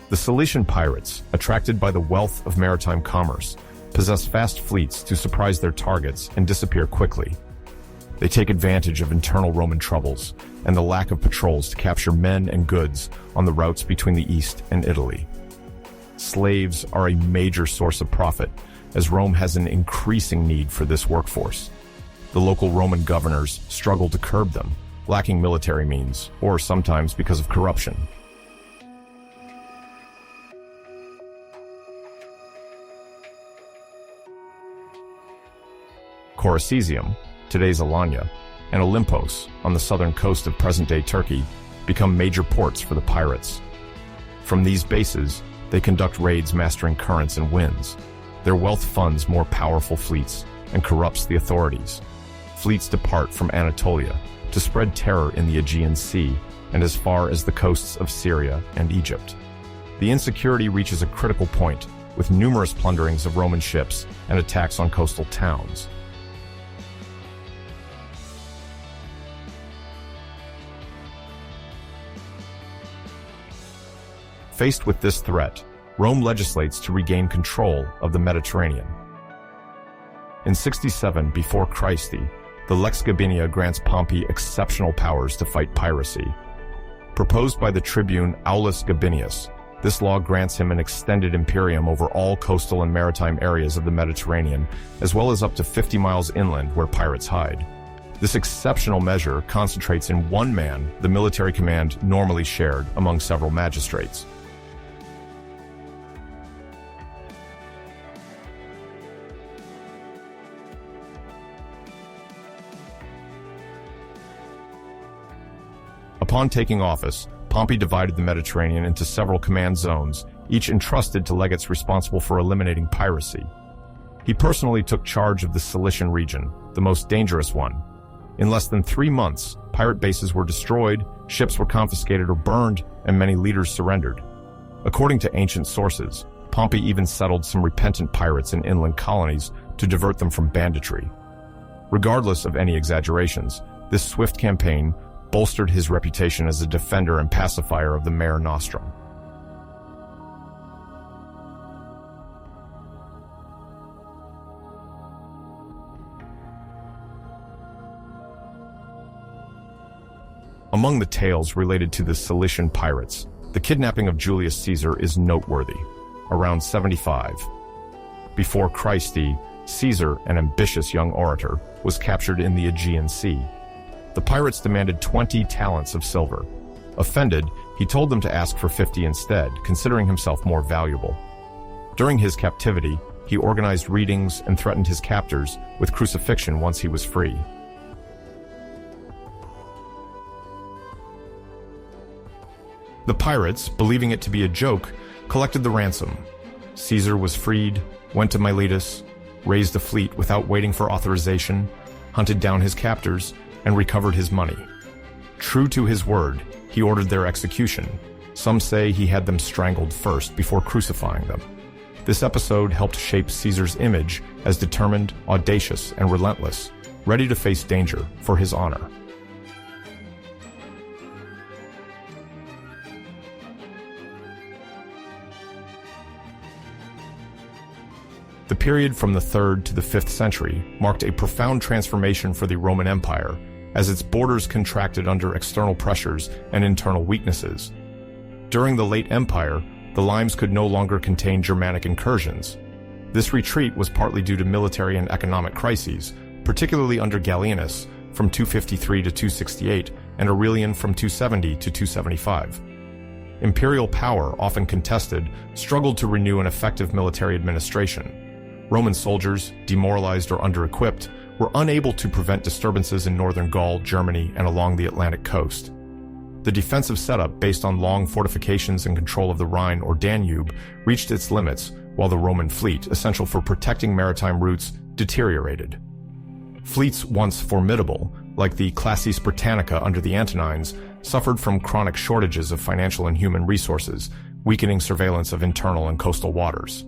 The Cilician pirates, attracted by the wealth of maritime commerce, possess fast fleets to surprise their targets and disappear quickly. They take advantage of internal Roman troubles and the lack of patrols to capture men and goods on the routes between the East and Italy. Slaves are a major source of profit, as Rome has an increasing need for this workforce. The local Roman governors struggle to curb them, lacking military means, or sometimes because of corruption. Coracesium, today's Alanya, and Olympos, on the southern coast of present-day Turkey, become major ports for the pirates. From these bases, they conduct raids mastering currents and winds. Their wealth funds more powerful fleets and corrupts the authorities. Fleets depart from Anatolia to spread terror in the Aegean Sea and as far as the coasts of Syria and Egypt. The insecurity reaches a critical point, with numerous plunderings of Roman ships and attacks on coastal towns. Faced with this threat, Rome legislates to regain control of the Mediterranean. In 67 before Christ, the Lex Gabinia grants Pompey exceptional powers to fight piracy. Proposed by the tribune Aulus Gabinius, this law grants him an extended imperium over all coastal and maritime areas of the Mediterranean, as well as up to 50 miles inland where pirates hide. This exceptional measure concentrates in one man the military command normally shared among several magistrates. Upon taking office, Pompey divided the Mediterranean into several command zones, each entrusted to legates responsible for eliminating piracy. He personally took charge of the Cilician region, the most dangerous one. In less than 3 months, pirate bases were destroyed, ships were confiscated or burned, and many leaders surrendered. According to ancient sources, Pompey even settled some repentant pirates in inland colonies to divert them from banditry. Regardless of any exaggerations, this swift campaign bolstered his reputation as a defender and pacifier of the Mare Nostrum. Among the tales related to the Cilician pirates, the kidnapping of Julius Caesar is noteworthy. Around 75 before Christ, Caesar, an ambitious young orator, was captured in the Aegean Sea. The pirates demanded 20 talents of silver. Offended, he told them to ask for 50 instead, considering himself more valuable. During his captivity, he organized readings and threatened his captors with crucifixion once he was free. The pirates, believing it to be a joke, collected the ransom. Caesar was freed, went to Miletus, raised a fleet without waiting for authorization, hunted down his captors, and recovered his money. True to his word, he ordered their execution. Some say he had them strangled first before crucifying them. This episode helped shape Caesar's image as determined, audacious, and relentless, ready to face danger for his honor. The period from the 3rd to the 5th century marked a profound transformation for the Roman Empire, as its borders contracted under external pressures and internal weaknesses. During the late Empire, the limes could no longer contain Germanic incursions. This retreat was partly due to military and economic crises, particularly under Gallienus from 253 to 268 and Aurelian from 270 to 275. Imperial power, often contested, struggled to renew an effective military administration. Roman soldiers, demoralized or under-equipped, were unable to prevent disturbances in northern Gaul, Germany, and along the Atlantic coast. The defensive setup, based on long fortifications and control of the Rhine or Danube, reached its limits, while the Roman fleet, essential for protecting maritime routes, deteriorated. Fleets once formidable, like the Classis Britannica under the Antonines, suffered from chronic shortages of financial and human resources, weakening surveillance of internal and coastal waters.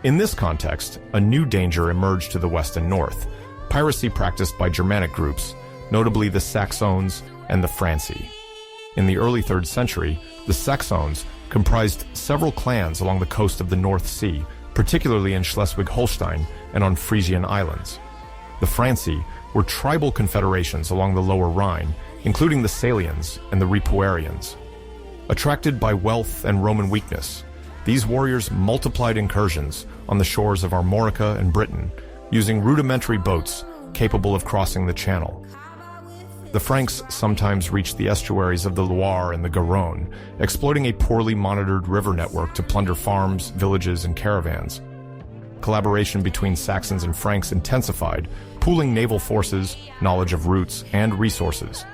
In this context, a new danger emerged to the west and north: piracy practiced by Germanic groups, notably the Saxons and the Franci. In the early 3rd century, the Saxons comprised several clans along the coast of the North Sea, particularly in Schleswig-Holstein and on Frisian islands. The Franci were tribal confederations along the lower Rhine, including the Salians and the Ripuarians. Attracted by wealth and Roman weakness, these warriors multiplied incursions on the shores of Armorica and Britain, using rudimentary boats capable of crossing the Channel. The Franks sometimes reached the estuaries of the Loire and the Garonne, exploiting a poorly monitored river network to plunder farms, villages, and caravans. Collaboration between Saxons and Franks intensified, pooling naval forces, knowledge of routes, and resources.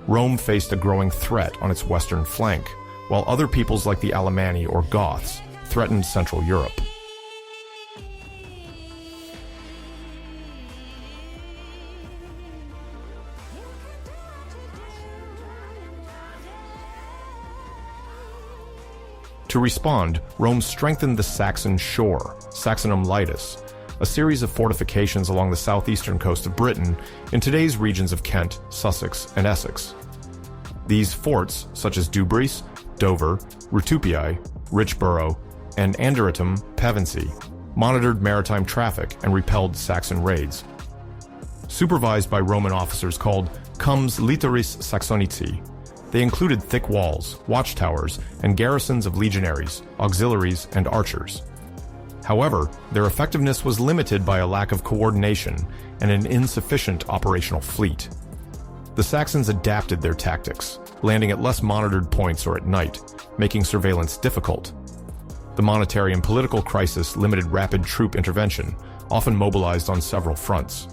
Rome faced a growing threat on its western flank, while other peoples like the Alemanni or Goths threatened Central Europe. To respond, Rome strengthened the Saxon shore, Saxonum Litus, a series of fortifications along the southeastern coast of Britain in today's regions of Kent, Sussex, and Essex. These forts, such as Dubris, Dover, Rutupii, Richborough, and Anderetum, Pevensey, monitored maritime traffic and repelled Saxon raids. Supervised by Roman officers called Comes Literis Saxonici, they included thick walls, watchtowers, and garrisons of legionaries, auxiliaries, and archers. However, their effectiveness was limited by a lack of coordination and an insufficient operational fleet. The Saxons adapted their tactics, landing at less monitored points or at night, making surveillance difficult. The monetary and political crisis limited rapid troop intervention, often mobilized on several fronts.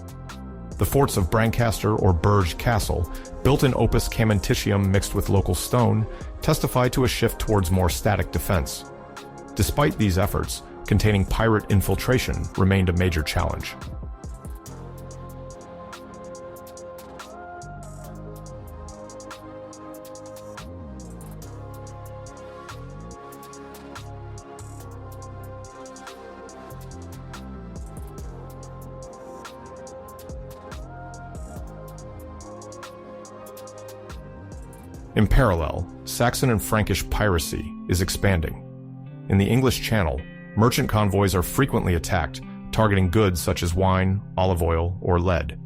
The forts of Brancaster or Burge Castle, built in opus caementitium mixed with local stone, testify to a shift towards more static defense. Despite these efforts, containing pirate infiltration remained a major challenge. In parallel, Saxon and Frankish piracy is expanding. In the English Channel, merchant convoys are frequently attacked, targeting goods such as wine, olive oil, or lead.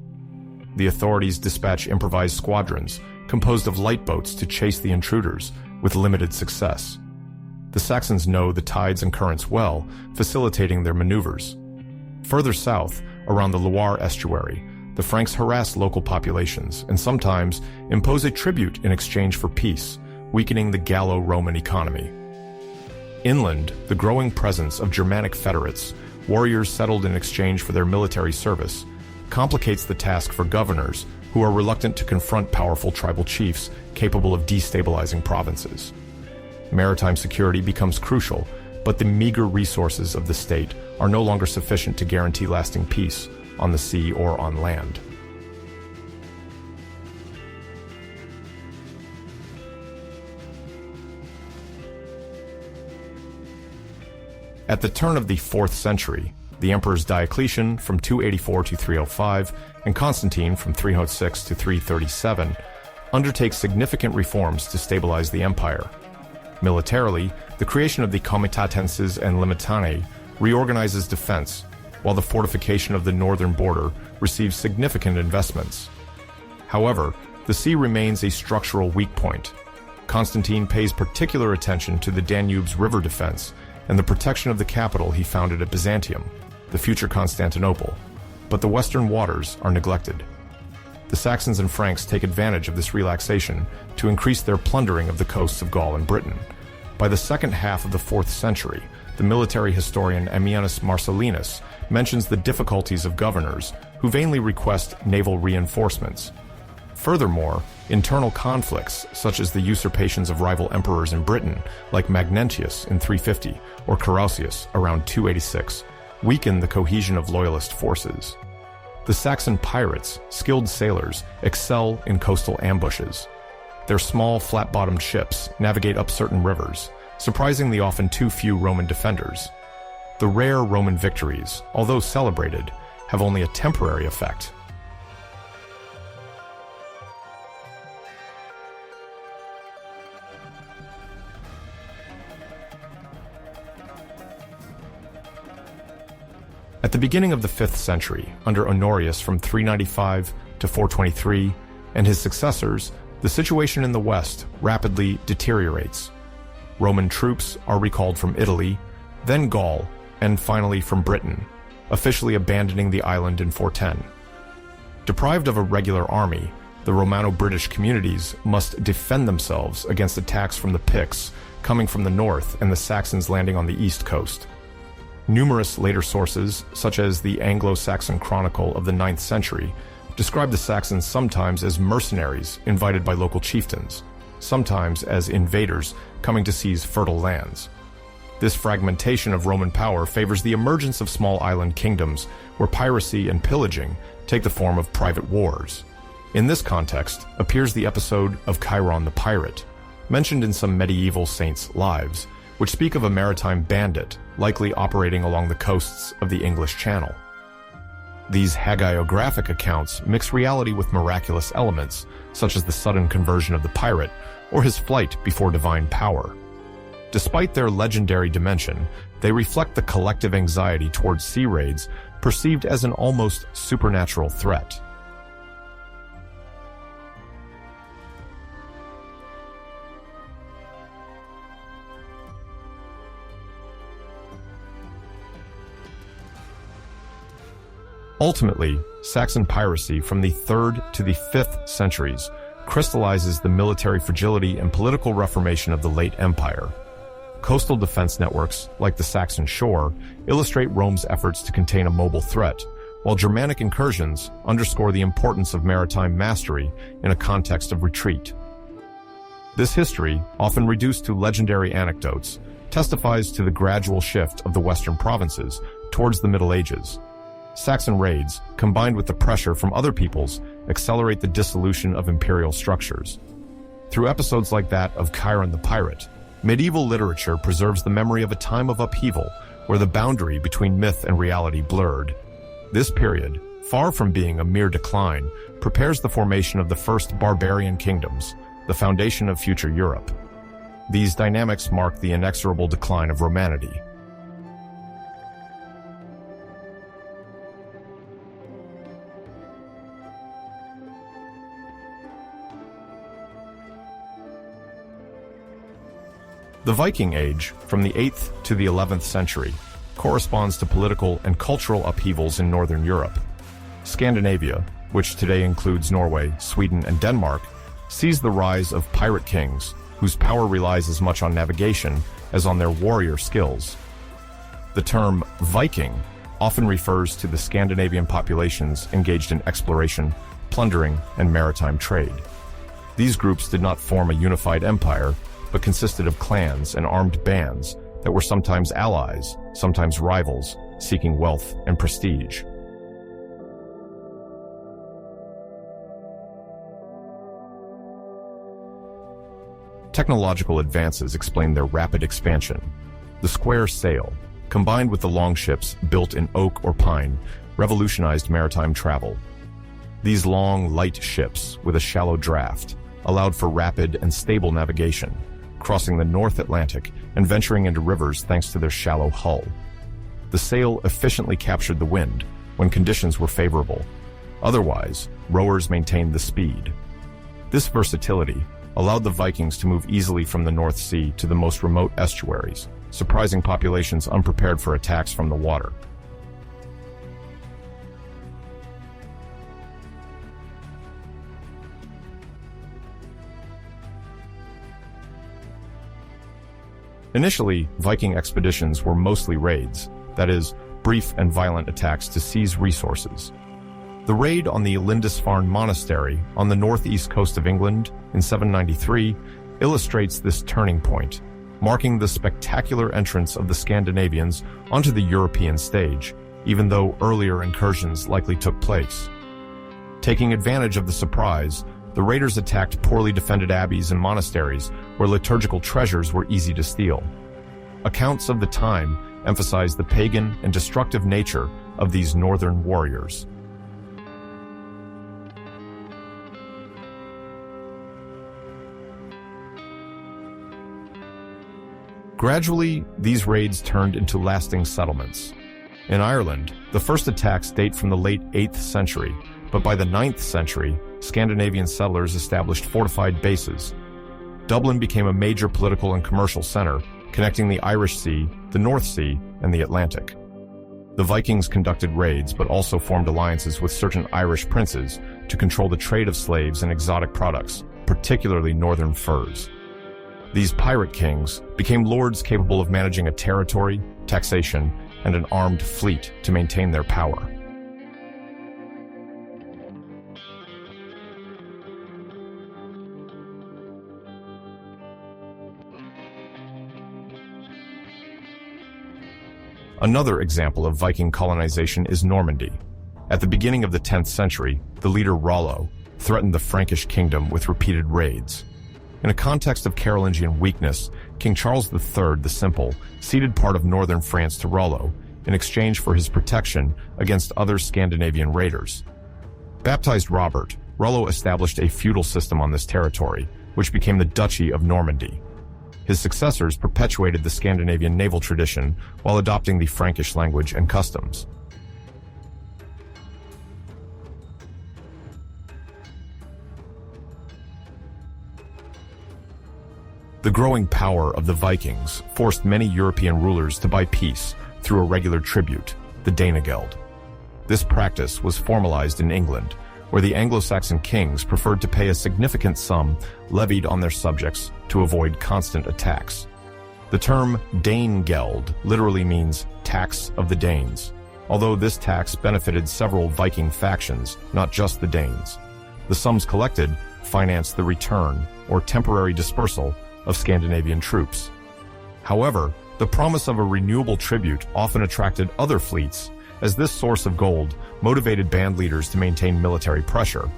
The authorities dispatch improvised squadrons, composed of light boats to chase the intruders, with limited success. The Saxons know the tides and currents well, facilitating their maneuvers. Further south, around the Loire estuary, the Franks harass local populations and sometimes impose a tribute in exchange for peace, weakening the Gallo-Roman economy. Inland, the growing presence of Germanic federates, warriors settled in exchange for their military service, complicates the task for governors who are reluctant to confront powerful tribal chiefs capable of destabilizing provinces. Maritime security becomes crucial, but the meager resources of the state are no longer sufficient to guarantee lasting peace on the sea or on land. At the turn of the 4th century, the emperors Diocletian from 284 to 305 and Constantine from 306 to 337 undertake significant reforms to stabilize the empire. Militarily, the creation of the comitatenses and limitane reorganizes defense, while the fortification of the northern border receives significant investments. However, the sea remains a structural weak point. Constantine pays particular attention to the Danube's river defense and the protection of the capital he founded at Byzantium, the future Constantinople, but the western waters are neglected. The Saxons and Franks take advantage of this relaxation to increase their plundering of the coasts of Gaul and Britain. By the second half of the 4th century, the military historian Ammianus Marcellinus mentions the difficulties of governors who vainly request naval reinforcements. Furthermore, internal conflicts, such as the usurpations of rival emperors in Britain, like Magnentius in 350 or Carausius around 286, weaken the cohesion of loyalist forces. The Saxon pirates, skilled sailors, excel in coastal ambushes. Their small, flat-bottomed ships navigate up certain rivers, surprising the often too few Roman defenders. The rare Roman victories, although celebrated, have only a temporary effect. At the beginning of the 5th century, under Honorius from 395 to 423, and his successors, the situation in the west rapidly deteriorates. Roman troops are recalled from Italy, then Gaul, and finally from Britain, officially abandoning the island in 410. Deprived of a regular army, the Romano-British communities must defend themselves against attacks from the Picts coming from the north and the Saxons landing on the east coast. Numerous later sources, such as the Anglo-Saxon Chronicle of the 9th century, describe the Saxons sometimes as mercenaries invited by local chieftains, sometimes as invaders coming to seize fertile lands. This fragmentation of Roman power favors the emergence of small island kingdoms where piracy and pillaging take the form of private wars. In this context appears the episode of Chiron the Pirate, mentioned in some medieval saints' lives, which speak of a maritime bandit likely operating along the coasts of the English Channel. These hagiographic accounts mix reality with miraculous elements, such as the sudden conversion of the pirate or his flight before divine power. Despite their legendary dimension, they reflect the collective anxiety towards sea raids perceived as an almost supernatural threat. Ultimately, Saxon piracy from the 3rd to the 5th centuries crystallizes the military fragility and political reformation of the late empire. Coastal defense networks, like the Saxon shore, illustrate Rome's efforts to contain a mobile threat, while Germanic incursions underscore the importance of maritime mastery in a context of retreat. This history, often reduced to legendary anecdotes, testifies to the gradual shift of the western provinces towards the Middle Ages. Saxon raids, combined with the pressure from other peoples, accelerate the dissolution of imperial structures. Through episodes like that of Chiron the Pirate, medieval literature preserves the memory of a time of upheaval where the boundary between myth and reality blurred. This period, far from being a mere decline, prepares the formation of the first barbarian kingdoms, the foundation of future Europe. These dynamics mark the inexorable decline of Romanity. The Viking Age, from the 8th to the 11th century, corresponds to political and cultural upheavals in Northern Europe. Scandinavia, which today includes Norway, Sweden, and Denmark, sees the rise of pirate kings, whose power relies as much on navigation as on their warrior skills. The term Viking often refers to the Scandinavian populations engaged in exploration, plundering, and maritime trade. These groups did not form a unified empire, but consisted of clans and armed bands that were sometimes allies, sometimes rivals, seeking wealth and prestige. Technological advances explain their rapid expansion. The square sail, combined with the longships built in oak or pine, revolutionized maritime travel. These long, light ships, with a shallow draft, allowed for rapid and stable navigation, crossing the North Atlantic and venturing into rivers thanks to their shallow hull. The sail efficiently captured the wind when conditions were favorable. Otherwise, rowers maintained the speed. This versatility allowed the Vikings to move easily from the North Sea to the most remote estuaries, surprising populations unprepared for attacks from the water. Initially, Viking expeditions were mostly raids, that is, brief and violent attacks to seize resources. The raid on the Lindisfarne Monastery on the northeast coast of England in 793 illustrates this turning point, marking the spectacular entrance of the Scandinavians onto the European stage, even though earlier incursions likely took place. Taking advantage of the surprise, the raiders attacked poorly defended abbeys and monasteries where liturgical treasures were easy to steal. Accounts of the time emphasize the pagan and destructive nature of these northern warriors. Gradually, these raids turned into lasting settlements. In Ireland, the first attacks date from the late 8th century, but by the 9th century, Scandinavian settlers established fortified bases. Dublin became a major political and commercial center, connecting the Irish Sea, the North Sea, and the Atlantic. The Vikings conducted raids but also formed alliances with certain Irish princes to control the trade of slaves and exotic products, particularly northern furs. These pirate kings became lords capable of managing a territory, taxation, and an armed fleet to maintain their power. Another example of Viking colonization is Normandy. At the beginning of the 10th century, the leader Rollo threatened the Frankish kingdom with repeated raids. In a context of Carolingian weakness, King Charles III the Simple ceded part of northern France to Rollo in exchange for his protection against other Scandinavian raiders. Baptized Robert, Rollo established a feudal system on this territory, which became the Duchy of Normandy. His successors perpetuated the Scandinavian naval tradition while adopting the Frankish language and customs. The growing power of the Vikings forced many European rulers to buy peace through a regular tribute, the Danegeld. This practice was formalized in England, where the Anglo-Saxon kings preferred to pay a significant sum levied on their subjects to avoid constant attacks. The term Danegeld literally means tax of the Danes, although this tax benefited several Viking factions, not just the Danes. The sums collected financed the return or temporary dispersal of Scandinavian troops. However, the promise of a renewable tribute often attracted other fleets, as this source of gold motivated band leaders to maintain military pressure.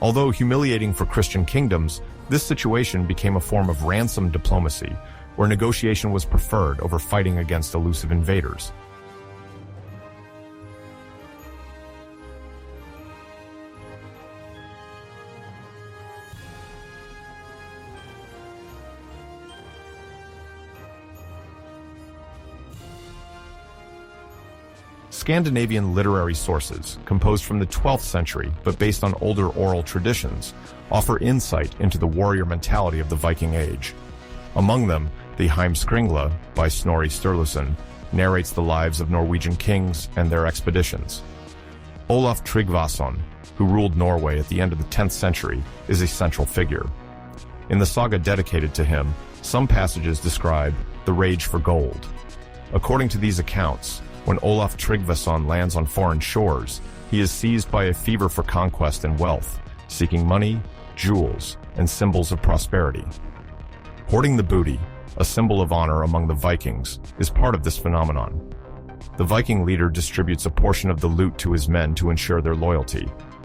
Although humiliating for Christian kingdoms, this situation became a form of ransom diplomacy, where negotiation was preferred over fighting against elusive invaders. Scandinavian literary sources, composed from the 12th century but based on older oral traditions, offer insight into the warrior mentality of the Viking Age. Among them, the Heimskringla by Snorri Sturluson narrates the lives of Norwegian kings and their expeditions. Olaf Tryggvason, who ruled Norway at the end of the 10th century, is a central figure. In the saga dedicated to him, some passages describe the rage for gold. According to these accounts, when Olaf Tryggvason lands on foreign shores, he is seized by a fever for conquest and wealth, seeking money, jewels, and symbols of prosperity. Hoarding the booty, a symbol of honor among the Vikings, is part of this phenomenon. The Viking leader distributes a portion of the loot to his men to ensure their loyalty,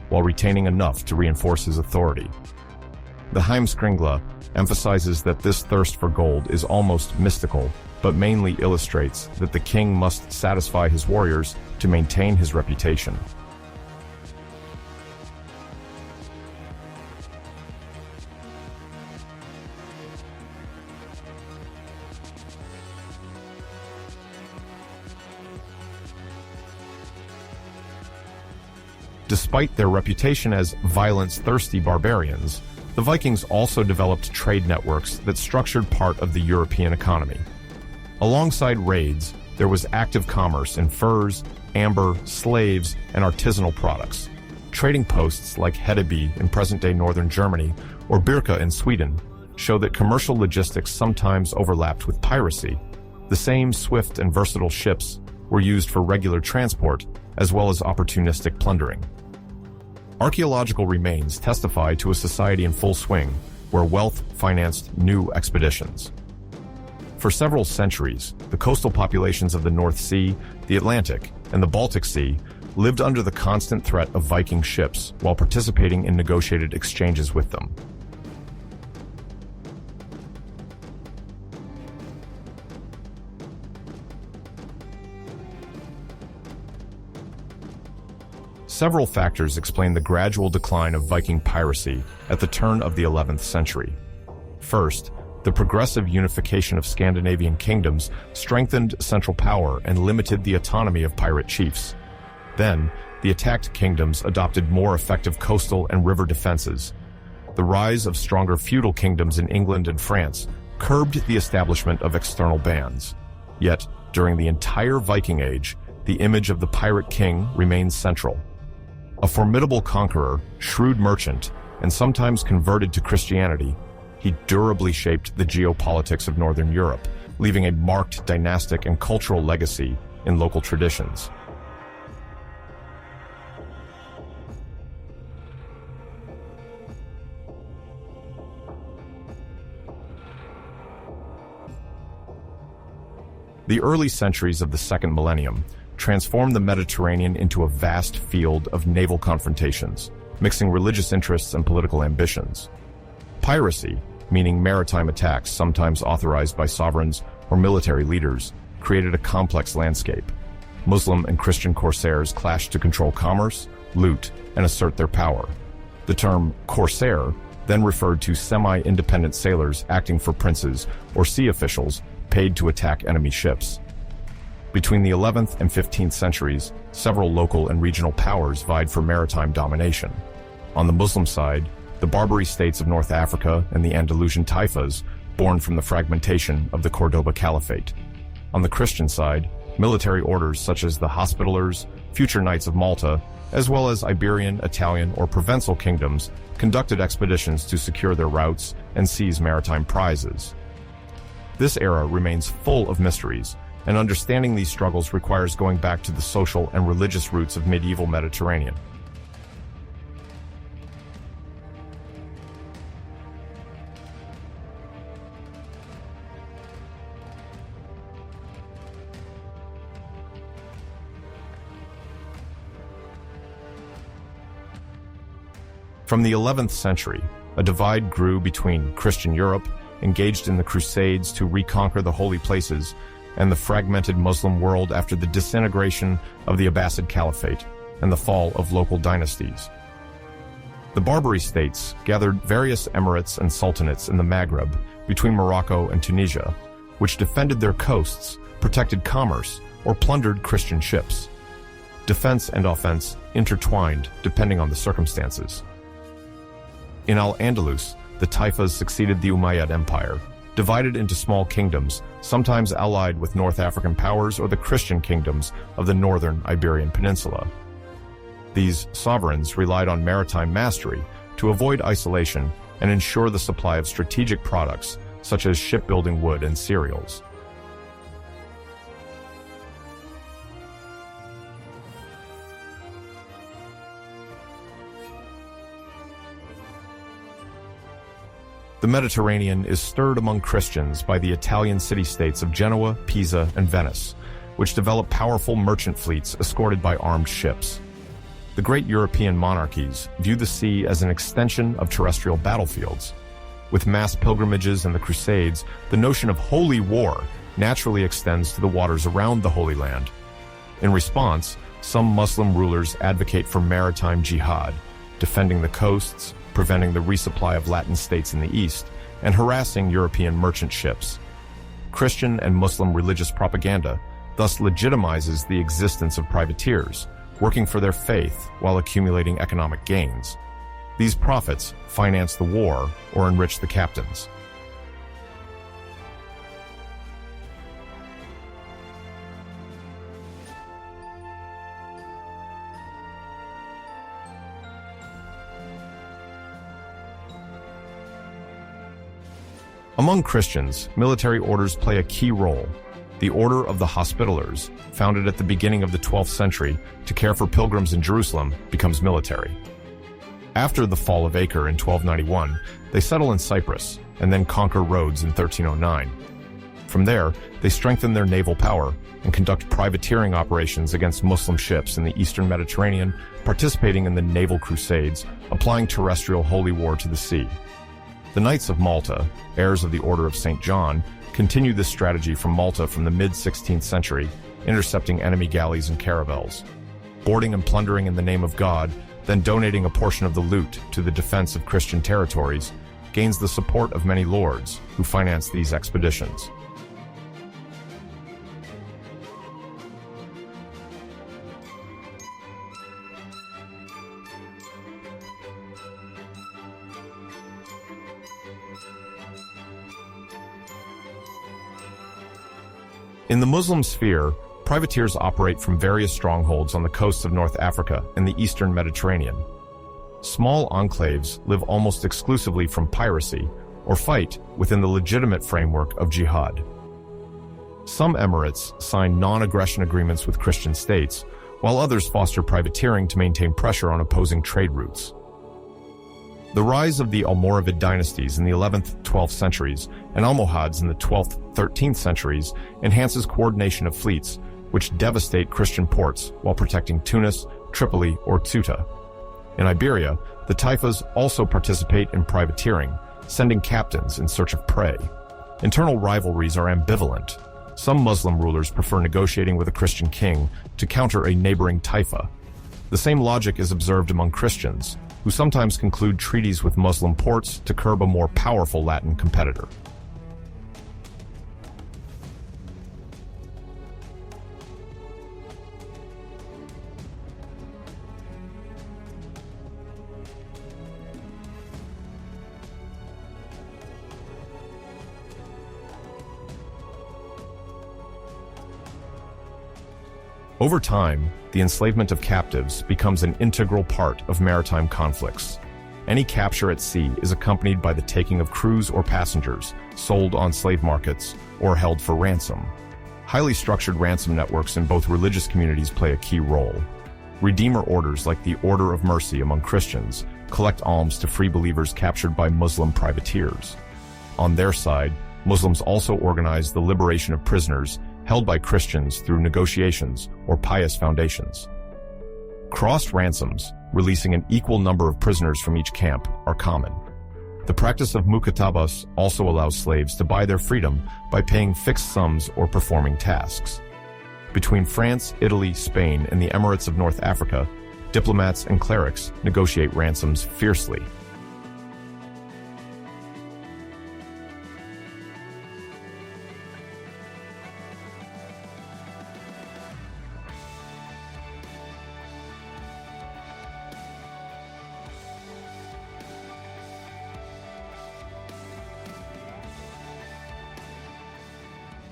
while retaining enough to reinforce his authority. The Heimskringla emphasizes that this thirst for gold is almost mystical, but mainly illustrates that the king must satisfy his warriors to maintain his reputation. Despite their reputation as violence-thirsty barbarians, the Vikings also developed trade networks that structured part of the European economy. Alongside raids, there was active commerce in furs, amber, slaves, and artisanal products. Trading posts like Hedeby in present-day northern Germany or Birka in Sweden show that commercial logistics sometimes overlapped with piracy. The same swift and versatile ships were used for regular transport as well as opportunistic plundering. Archaeological remains testify to a society in full swing where wealth financed new expeditions. For several centuries, the coastal populations of the North Sea, the Atlantic, and the Baltic Sea lived under the constant threat of Viking ships while participating in negotiated exchanges with them. Several factors explain the gradual decline of Viking piracy at the turn of the 11th century. First, the progressive unification of Scandinavian kingdoms strengthened central power and limited the autonomy of pirate chiefs. Then, the attacked kingdoms adopted more effective coastal and river defenses. The rise of stronger feudal kingdoms in England and France curbed the establishment of external bans. Yet, during the entire Viking Age, the image of the pirate king remains central. A formidable conqueror, shrewd merchant, and sometimes converted to Christianity, he durably shaped the geopolitics of Northern Europe, leaving a marked dynastic and cultural legacy in local traditions. The early centuries of the second millennium transformed the Mediterranean into a vast field of naval confrontations, mixing religious interests and political ambitions. Piracy, meaning maritime attacks sometimes authorized by sovereigns or military leaders, created a complex landscape. Muslim and Christian corsairs clashed to control commerce, loot, and assert their power. The term corsair then referred to semi-independent sailors acting for princes or sea officials paid to attack enemy ships. Between the 11th and 15th centuries, several local and regional powers vied for maritime domination. On the Muslim side, the Barbary states of North Africa and the Andalusian taifas, born from the fragmentation of the Cordoba Caliphate. On the Christian side, military orders such as the Hospitallers, future Knights of Malta, as well as Iberian, Italian, or Provençal kingdoms, conducted expeditions to secure their routes and seize maritime prizes. This era remains full of mysteries, and understanding these struggles requires going back to the social and religious roots of medieval Mediterranean. From the 11th century, a divide grew between Christian Europe, engaged in the Crusades to reconquer the holy places, and the fragmented Muslim world after the disintegration of the Abbasid Caliphate and the fall of local dynasties. The Barbary states gathered various emirates and sultanates in the Maghreb between Morocco and Tunisia, which defended their coasts, protected commerce, or plundered Christian ships. Defense and offense intertwined depending on the circumstances. In Al-Andalus, the Taifas succeeded the Umayyad Empire, divided into small kingdoms, sometimes allied with North African powers or the Christian kingdoms of the northern Iberian Peninsula. These sovereigns relied on maritime mastery to avoid isolation and ensure the supply of strategic products such as shipbuilding wood and cereals. The Mediterranean is stirred among Christians by the Italian city-states of Genoa, Pisa, and Venice, which develop powerful merchant fleets escorted by armed ships. The great European monarchies view the sea as an extension of terrestrial battlefields. With mass pilgrimages and the Crusades, the notion of holy war naturally extends to the waters around the Holy Land. In response, some Muslim rulers advocate for maritime jihad, defending the coasts, preventing the resupply of Latin states in the east, and harassing European merchant ships. Christian and Muslim religious propaganda thus legitimizes the existence of privateers, working for their faith while accumulating economic gains. These profits finance the war or enrich the captains. Among Christians, military orders play a key role. The Order of the Hospitallers, founded at the beginning of the 12th century to care for pilgrims in Jerusalem, becomes military. After the fall of Acre in 1291, they settle in Cyprus and then conquer Rhodes in 1309. From there, they strengthen their naval power and conduct privateering operations against Muslim ships in the eastern Mediterranean, participating in the naval crusades, applying terrestrial holy war to the sea. The Knights of Malta, heirs of the Order of St. John, continued this strategy from Malta from the mid-16th century, intercepting enemy galleys and caravels, boarding and plundering in the name of God, then donating a portion of the loot to the defense of Christian territories, gains the support of many lords who finance these expeditions. In the Muslim sphere, privateers operate from various strongholds on the coasts of North Africa and the eastern Mediterranean. Small enclaves live almost exclusively from piracy or fight within the legitimate framework of jihad. Some emirates sign non-aggression agreements with Christian states, while others foster privateering to maintain pressure on opposing trade routes. The rise of the Almoravid dynasties in the 11th, 12th centuries and Almohads in the 12th, 13th centuries enhances coordination of fleets, which devastate Christian ports while protecting Tunis, Tripoli, or Ceuta. In Iberia, the Taifas also participate in privateering, sending captains in search of prey. Internal rivalries are ambivalent. Some Muslim rulers prefer negotiating with a Christian king to counter a neighboring Taifa. The same logic is observed among Christians, who sometimes conclude treaties with Muslim ports to curb a more powerful Latin competitor. Over time, the enslavement of captives becomes an integral part of maritime conflicts. Any capture at sea is accompanied by the taking of crews or passengers, sold on slave markets, or held for ransom. Highly structured ransom networks in both religious communities play a key role. Redeemer orders like the Order of Mercy among Christians collect alms to free believers captured by Muslim privateers. On their side, Muslims also organize the liberation of prisoners held by Christians through negotiations or pious foundations. Crossed ransoms, releasing an equal number of prisoners from each camp, are common. The practice of mukatabas also allows slaves to buy their freedom by paying fixed sums or performing tasks. Between France, Italy, Spain, and the Emirates of North Africa, diplomats and clerics negotiate ransoms fiercely.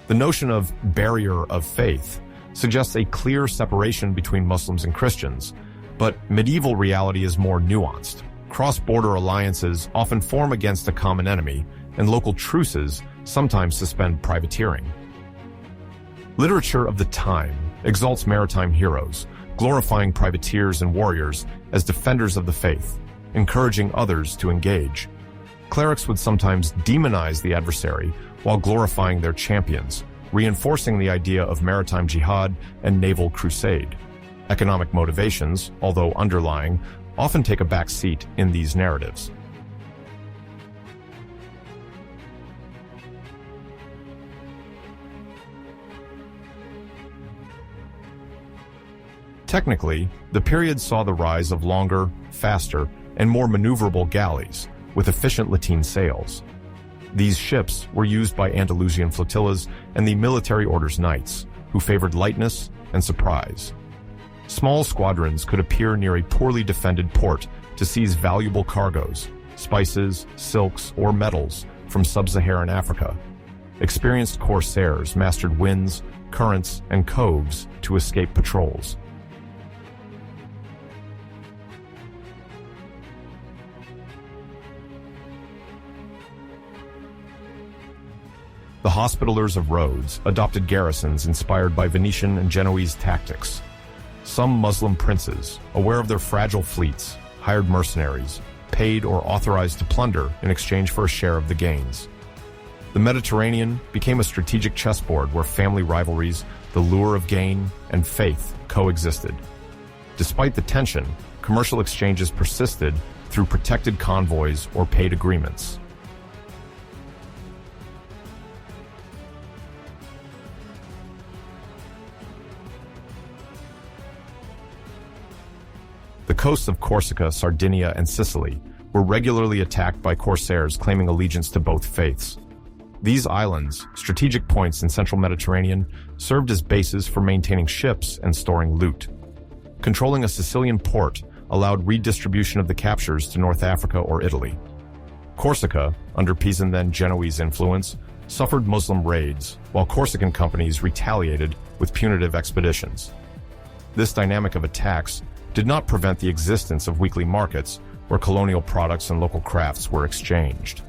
The notion of barrier of faith suggests a clear separation between Muslims and Christians, but medieval reality is more nuanced. Cross-border alliances often form against a common enemy, and local truces sometimes suspend privateering. Literature of the time exalts maritime heroes, glorifying privateers and warriors as defenders of the faith, encouraging others to engage. Clerics would sometimes demonize the adversary while glorifying their champions, reinforcing the idea of maritime jihad and naval crusade. Economic motivations, although underlying, often take a back seat in these narratives. Technically, the period saw the rise of longer, faster, and more maneuverable galleys with efficient lateen sails. These ships were used by Andalusian flotillas and the military order's knights, who favored lightness and surprise. Small squadrons could appear near a poorly defended port to seize valuable cargoes, spices, silks, or metals from sub-Saharan Africa. Experienced corsairs mastered winds, currents, and coves to escape patrols. The Hospitallers of Rhodes adopted garrisons inspired by Venetian and Genoese tactics. Some Muslim princes, aware of their fragile fleets, hired mercenaries, paid or authorized to plunder in exchange for a share of the gains. The Mediterranean became a strategic chessboard where family rivalries, the lure of gain, and faith coexisted. Despite the tension, commercial exchanges persisted through protected convoys or paid agreements. The coasts of Corsica, Sardinia, and Sicily were regularly attacked by corsairs claiming allegiance to both faiths. These islands, strategic points in central Mediterranean, served as bases for maintaining ships and storing loot. Controlling a Sicilian port allowed redistribution of the captures to North Africa or Italy. Corsica, under Pisan then Genoese influence, suffered Muslim raids, while Corsican companies retaliated with punitive expeditions. This dynamic of attacks did not prevent the existence of weekly markets where colonial products and local crafts were exchanged.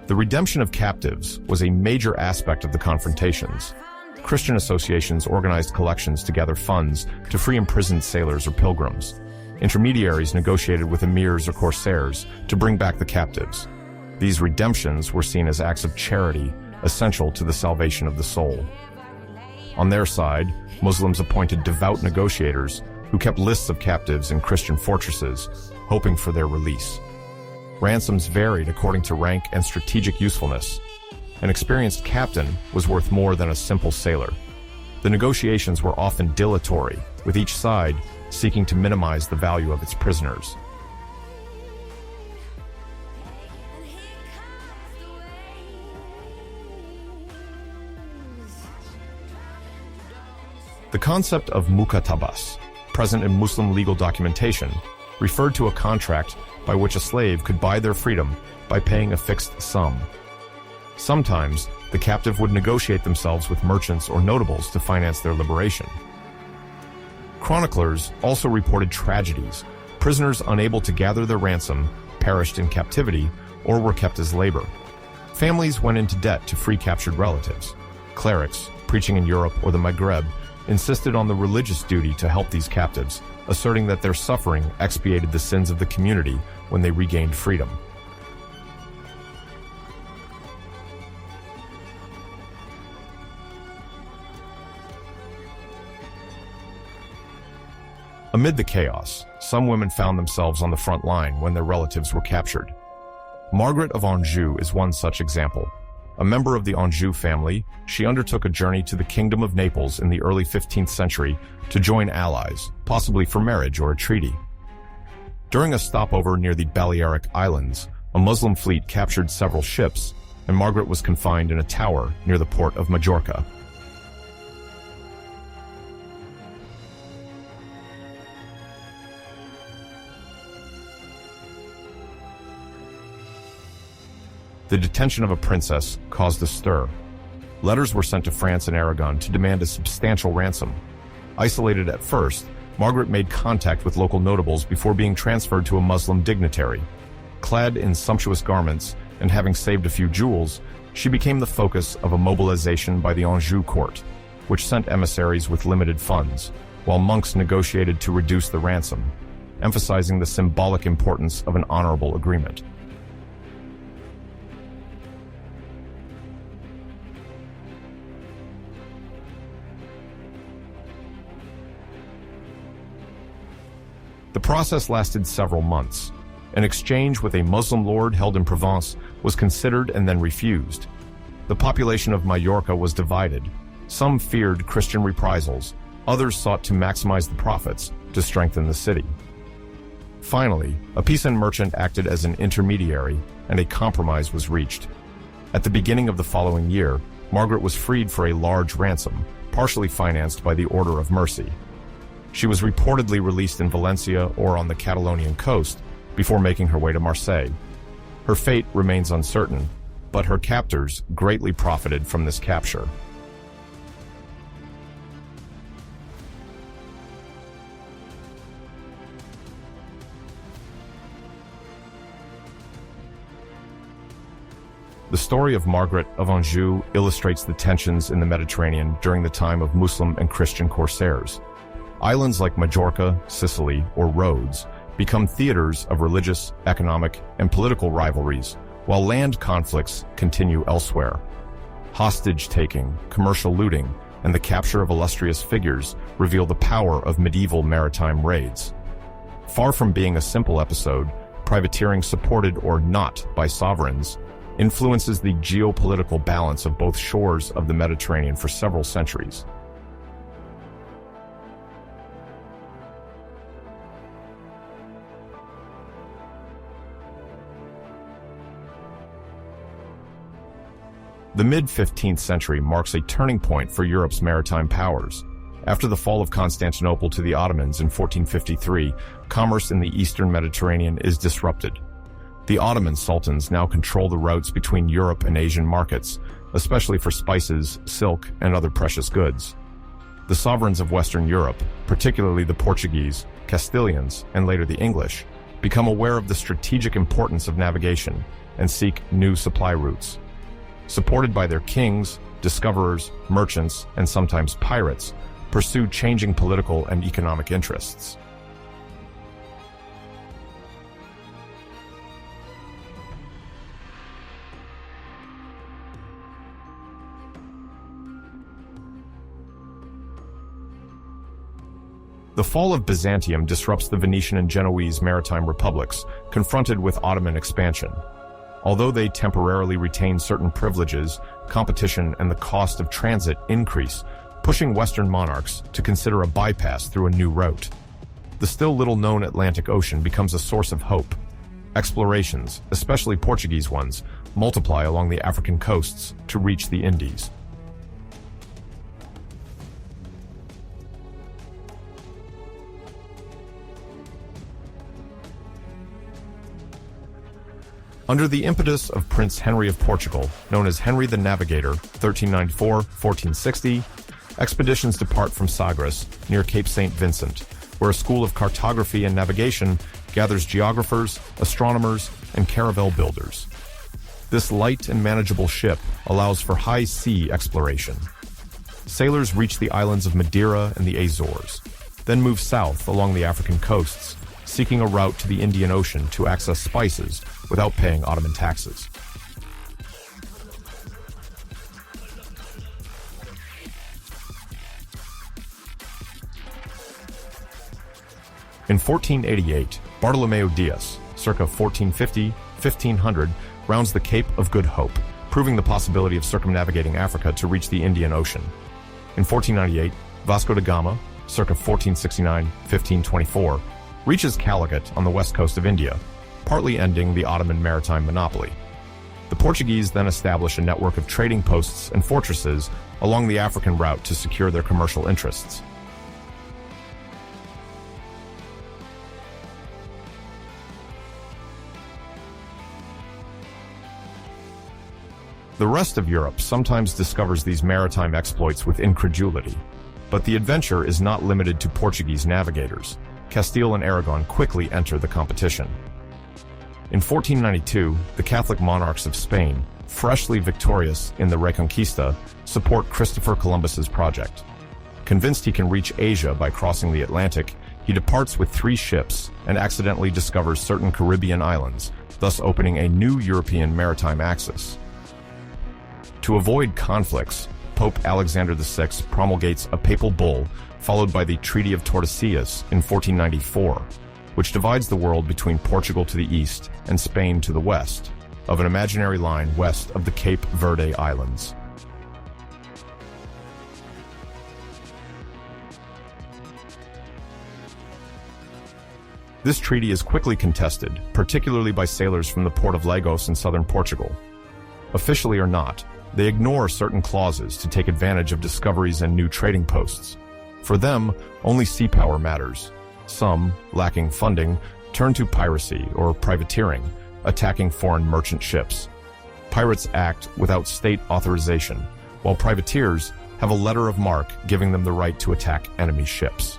The redemption of captives was a major aspect of the confrontations. Christian associations organized collections to gather funds to free imprisoned sailors or pilgrims. Intermediaries negotiated with emirs or corsairs to bring back the captives. These redemptions were seen as acts of charity essential to the salvation of the soul. On their side, Muslims appointed devout negotiators who kept lists of captives in Christian fortresses, hoping for their release. Ransoms varied according to rank and strategic usefulness. An experienced captain was worth more than a simple sailor. The negotiations were often dilatory, with each side seeking to minimize the value of its prisoners. The concept of mukatabas, present in Muslim legal documentation, referred to a contract by which a slave could buy their freedom by paying a fixed sum. Sometimes, the captive would negotiate themselves with merchants or notables to finance their liberation. Chroniclers also reported tragedies. Prisoners unable to gather their ransom perished in captivity or were kept as labor. Families went into debt to free captured relatives. Clerics, preaching in Europe or the Maghreb, insisted on the religious duty to help these captives, asserting that their suffering expiated the sins of the community when they regained freedom. Amid the chaos, some women found themselves on the front line when their relatives were captured. Margaret of Anjou is one such example. A member of the Anjou family, she undertook a journey to the Kingdom of Naples in the early 15th century to join allies, possibly for marriage or a treaty. During a stopover near the Balearic Islands, a Muslim fleet captured several ships, and Margaret was confined in a tower near the port of Majorca. The detention of a princess caused a stir. Letters were sent to France and Aragon to demand a substantial ransom. Isolated at first, Margaret made contact with local notables before being transferred to a Muslim dignitary. Clad in sumptuous garments and having saved a few jewels, she became the focus of a mobilization by the Anjou court, which sent emissaries with limited funds, while monks negotiated to reduce the ransom, emphasizing the symbolic importance of an honorable agreement. The process lasted several months. An exchange with a Muslim lord held in Provence was considered and then refused. The population of Majorca was divided. Some feared Christian reprisals, others sought to maximize the profits to strengthen the city. Finally, a peasant merchant acted as an intermediary, and a compromise was reached. At the beginning of the following year, Margaret was freed for a large ransom, partially financed by the Order of Mercy. She was reportedly released in Valencia or on the Catalonian coast before making her way to Marseille. Her fate remains uncertain, but her captors greatly profited from this capture. The story of Margaret of Anjou illustrates the tensions in the Mediterranean during the time of Muslim and Christian corsairs. Islands like Majorca, Sicily, or Rhodes become theaters of religious, economic, and political rivalries, while land conflicts continue elsewhere. Hostage-taking, commercial looting, and the capture of illustrious figures reveal the power of medieval maritime raids. Far from being a simple episode, privateering supported or not by sovereigns influences the geopolitical balance of both shores of the Mediterranean for several centuries. The mid-15th century marks a turning point for Europe's maritime powers. After the fall of Constantinople to the Ottomans in 1453, commerce in the eastern Mediterranean is disrupted. The Ottoman sultans now control the routes between Europe and Asian markets, especially for spices, silk, and other precious goods. The sovereigns of Western Europe, particularly the Portuguese, Castilians, and later the English, become aware of the strategic importance of navigation and seek new supply routes. Supported by their kings, discoverers, merchants, and sometimes pirates, pursue changing political and economic interests. The fall of Byzantium disrupts the Venetian and Genoese maritime republics, confronted with Ottoman expansion. Although they temporarily retain certain privileges, competition and the cost of transit increase, pushing Western monarchs to consider a bypass through a new route. The still little-known Atlantic Ocean becomes a source of hope. Explorations, especially Portuguese ones, multiply along the African coasts to reach the Indies. Under the impetus of Prince Henry of Portugal, known as Henry the Navigator, 1394-1460, expeditions depart from Sagres, near Cape St. Vincent, where a school of cartography and navigation gathers geographers, astronomers, and caravel builders. This light and manageable ship allows for high-sea exploration. Sailors reach the islands of Madeira and the Azores, then move south along the African coasts, seeking a route to the Indian Ocean to access spices without paying Ottoman taxes. In 1488, Bartolomeo Diaz, circa 1450-1500, rounds the Cape of Good Hope, proving the possibility of circumnavigating Africa to reach the Indian Ocean. In 1498, Vasco da Gama, circa 1469-1524, reaches Calicut on the west coast of India, partly ending the Ottoman maritime monopoly. The Portuguese then establish a network of trading posts and fortresses along the African route to secure their commercial interests. The rest of Europe sometimes discovers these maritime exploits with incredulity, but the adventure is not limited to Portuguese navigators. Castile and Aragon quickly enter the competition. In 1492, the Catholic monarchs of Spain, freshly victorious in the Reconquista, support Christopher Columbus's project. Convinced he can reach Asia by crossing the Atlantic, he departs with 3 ships and accidentally discovers certain Caribbean islands, thus opening a new European maritime axis. To avoid conflicts, Pope Alexander VI promulgates a papal bull, followed by the Treaty of Tordesillas in 1494, which divides the world between Portugal to the east and Spain to the west, of an imaginary line west of the Cape Verde Islands. This treaty is quickly contested, particularly by sailors from the port of Lagos in southern Portugal. Officially or not, they ignore certain clauses to take advantage of discoveries and new trading posts. For them, only sea power matters. Some, lacking funding, turn to piracy or privateering, attacking foreign merchant ships. Pirates act without state authorization, while privateers have a letter of marque giving them the right to attack enemy ships.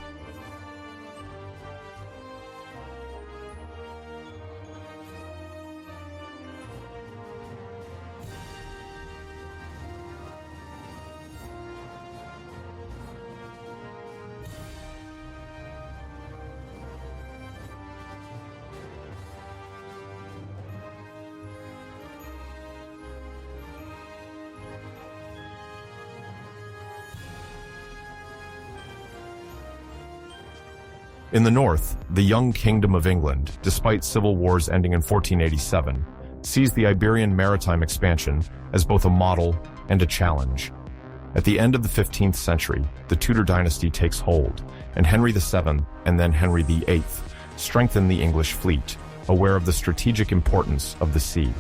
In the north, the young Kingdom of England, despite civil wars ending in 1487, sees the Iberian maritime expansion as both a model and a challenge. At the end of the 15th century, the Tudor dynasty takes hold, and Henry VII and then Henry VIII strengthen the English fleet, aware of the strategic importance of the sea.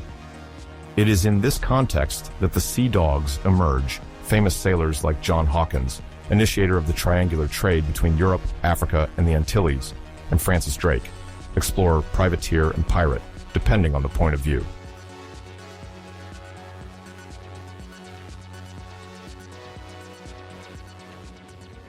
It is in this context that the sea dogs emerge, famous sailors like John Hawkins, initiator of the triangular trade between Europe, Africa, and the Antilles, and Francis Drake, explorer, privateer, and pirate, depending on the point of view.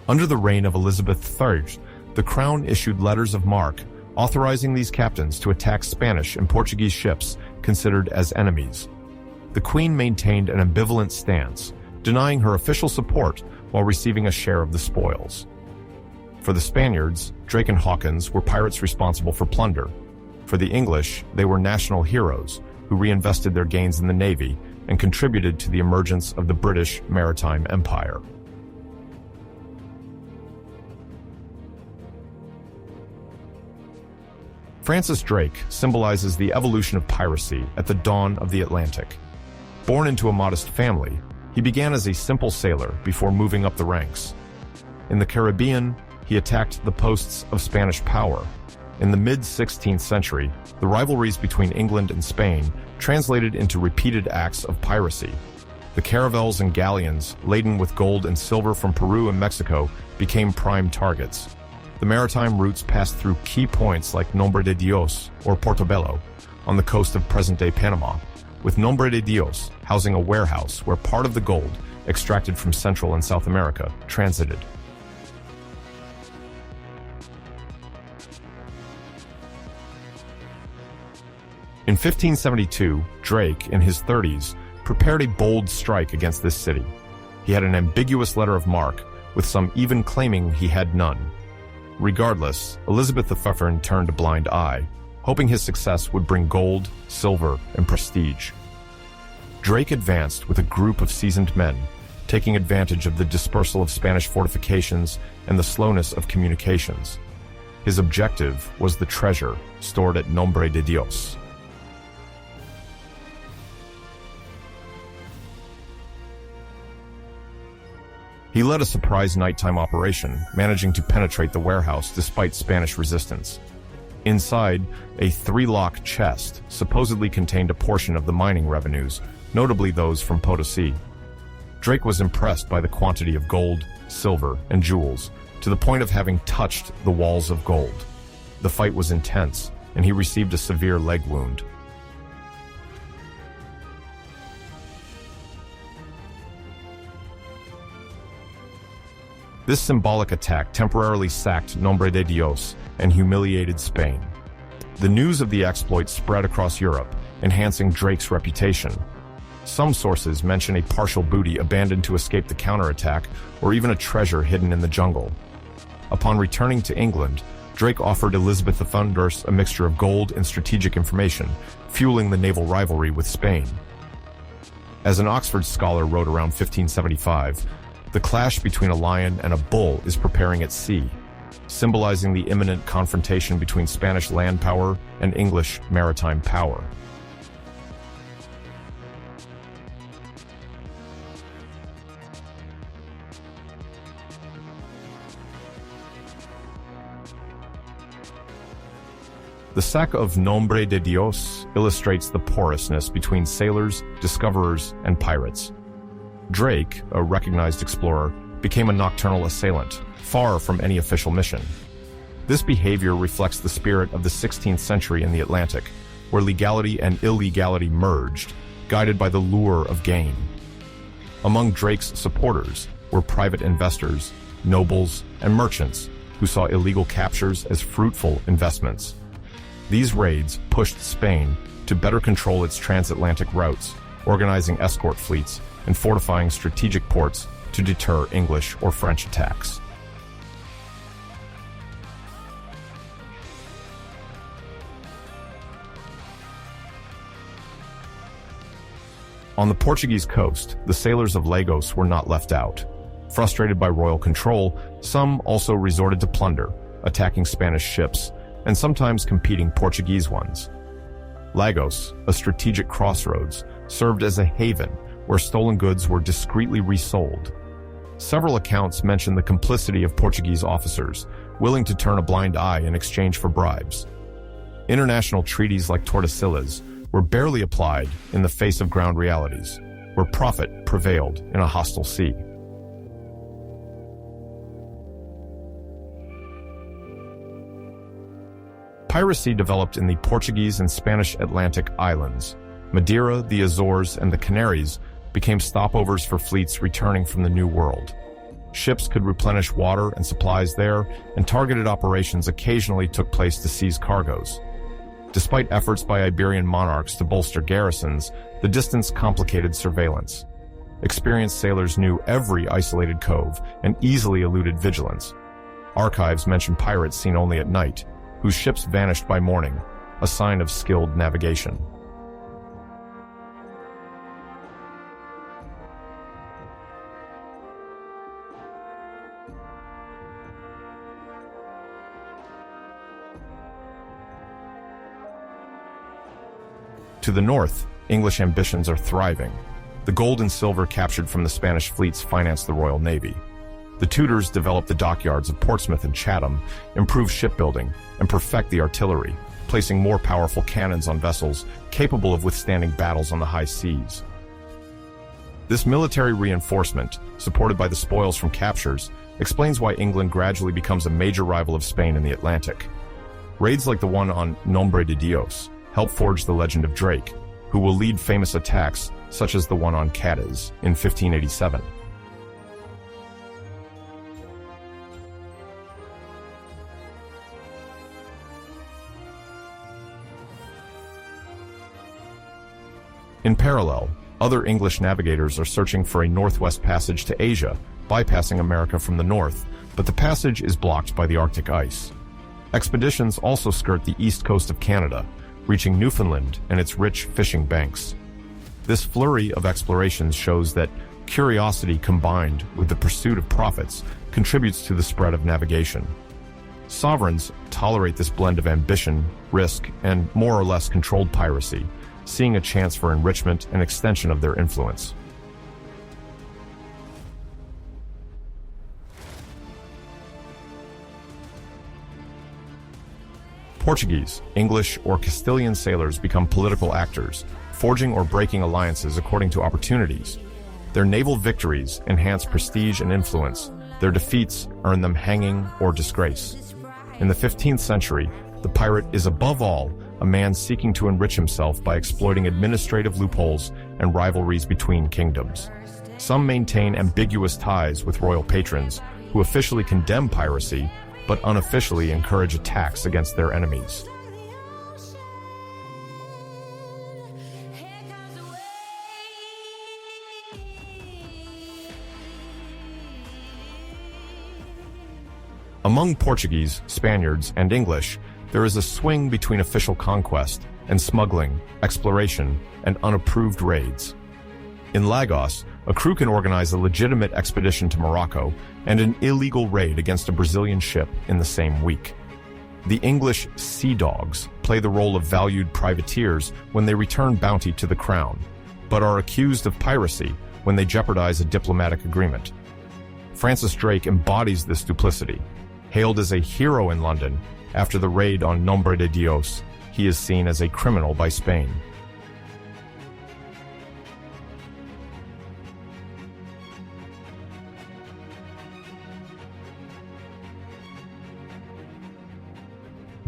Under the reign of Elizabeth III, the Crown issued letters of marque authorizing these captains to attack Spanish and Portuguese ships considered as enemies. The Queen maintained an ambivalent stance, denying her official support while receiving a share of the spoils. For the Spaniards, Drake and Hawkins were pirates responsible for plunder. For the English, they were national heroes who reinvested their gains in the Navy and contributed to the emergence of the British Maritime Empire. Francis Drake symbolizes the evolution of piracy at the dawn of the Atlantic. Born into a modest family, he began as a simple sailor before moving up the ranks. In the Caribbean, he attacked the posts of Spanish power. In the mid-16th century, the rivalries between England and Spain translated into repeated acts of piracy. The caravels and galleons, laden with gold and silver from Peru and Mexico, became prime targets. The maritime routes passed through key points like Nombre de Dios or Portobello on the coast of present-day Panama, with Nombre de Dios housing a warehouse where part of the gold, extracted from Central and South America, transited. In 1572, Drake, in his 30s, prepared a bold strike against this city. He had an ambiguous letter of marque, with some even claiming he had none. Regardless, Elizabeth I turned a blind eye, hoping his success would bring gold, silver, and prestige. Drake advanced with a group of seasoned men, taking advantage of the dispersal of Spanish fortifications and the slowness of communications. His objective was the treasure stored at Nombre de Dios. He led a surprise nighttime operation, managing to penetrate the warehouse despite Spanish resistance. Inside, a 3-lock chest supposedly contained a portion of the mining revenues, notably those from Potosi. Drake was impressed by the quantity of gold, silver, and jewels, to the point of having touched the walls of gold. The fight was intense, and he received a severe leg wound. This symbolic attack temporarily sacked Nombre de Dios and humiliated Spain. The news of the exploit spread across Europe, enhancing Drake's reputation. Some sources mention a partial booty abandoned to escape the counterattack, or even a treasure hidden in the jungle. Upon returning to England, Drake offered Elizabeth I a mixture of gold and strategic information, fueling the naval rivalry with Spain. As an Oxford scholar wrote around 1575, the clash between a lion and a bull is preparing at sea, symbolizing the imminent confrontation between Spanish land power and English maritime power. The sack of Nombre de Dios illustrates the porousness between sailors, discoverers, and pirates. Drake, a recognized explorer, became a nocturnal assailant, far from any official mission. This behavior reflects the spirit of the 16th century in the Atlantic, where legality and illegality merged, guided by the lure of gain. Among Drake's supporters were private investors, nobles, and merchants who saw illegal captures as fruitful investments. These raids pushed Spain to better control its transatlantic routes, organizing escort fleets and fortifying strategic ports to deter English or French attacks. On the Portuguese coast, the sailors of Lagos were not left out. Frustrated by royal control, some also resorted to plunder, attacking Spanish ships, and sometimes competing Portuguese ones. Lagos, a strategic crossroads, served as a haven where stolen goods were discreetly resold. Several accounts mention the complicity of Portuguese officers, willing to turn a blind eye in exchange for bribes. International treaties like Tordesillas were barely applied in the face of ground realities, where profit prevailed in a hostile sea. Piracy developed in the Portuguese and Spanish Atlantic islands. Madeira, the Azores, and the Canaries became stopovers for fleets returning from the New World. Ships could replenish water and supplies there, and targeted operations occasionally took place to seize cargoes. Despite efforts by Iberian monarchs to bolster garrisons, the distance complicated surveillance. Experienced sailors knew every isolated cove and easily eluded vigilance. Archives mention pirates seen only at night, whose ships vanished by morning, a sign of skilled navigation. To the north, English ambitions are thriving. The gold and silver captured from the Spanish fleets financed the Royal Navy. The Tudors developed the dockyards of Portsmouth and Chatham, improve shipbuilding, and perfect the artillery, placing more powerful cannons on vessels capable of withstanding battles on the high seas. This military reinforcement, supported by the spoils from captures, explains why England gradually becomes a major rival of Spain in the Atlantic. Raids like the one on Nombre de Dios help forge the legend of Drake, who will lead famous attacks such as the one on Cadiz in 1587. In parallel, other English navigators are searching for a northwest passage to Asia, bypassing America from the north, but the passage is blocked by the Arctic ice. Expeditions also skirt the east coast of Canada, reaching Newfoundland and its rich fishing banks. This flurry of explorations shows that curiosity combined with the pursuit of profits contributes to the spread of navigation. Sovereigns tolerate this blend of ambition, risk, and more or less controlled piracy, seeing a chance for enrichment and extension of their influence. Portuguese, English, or Castilian sailors become political actors, forging or breaking alliances according to opportunities. Their naval victories enhance prestige and influence. Their defeats earn them hanging or disgrace. In the 15th century, the pirate is above all a man seeking to enrich himself by exploiting administrative loopholes and rivalries between kingdoms. Some maintain ambiguous ties with royal patrons who officially condemn piracy but unofficially encourage attacks against their enemies. Among Portuguese, Spaniards, and English, there is a swing between official conquest and smuggling, exploration, and unapproved raids. In Lagos, a crew can organize a legitimate expedition to Morocco and an illegal raid against a Brazilian ship in the same week. The English sea dogs play the role of valued privateers when they return bounty to the crown, but are accused of piracy when they jeopardize a diplomatic agreement. Francis Drake embodies this duplicity. Hailed as a hero in London after the raid on Nombre de Dios, he is seen as a criminal by Spain.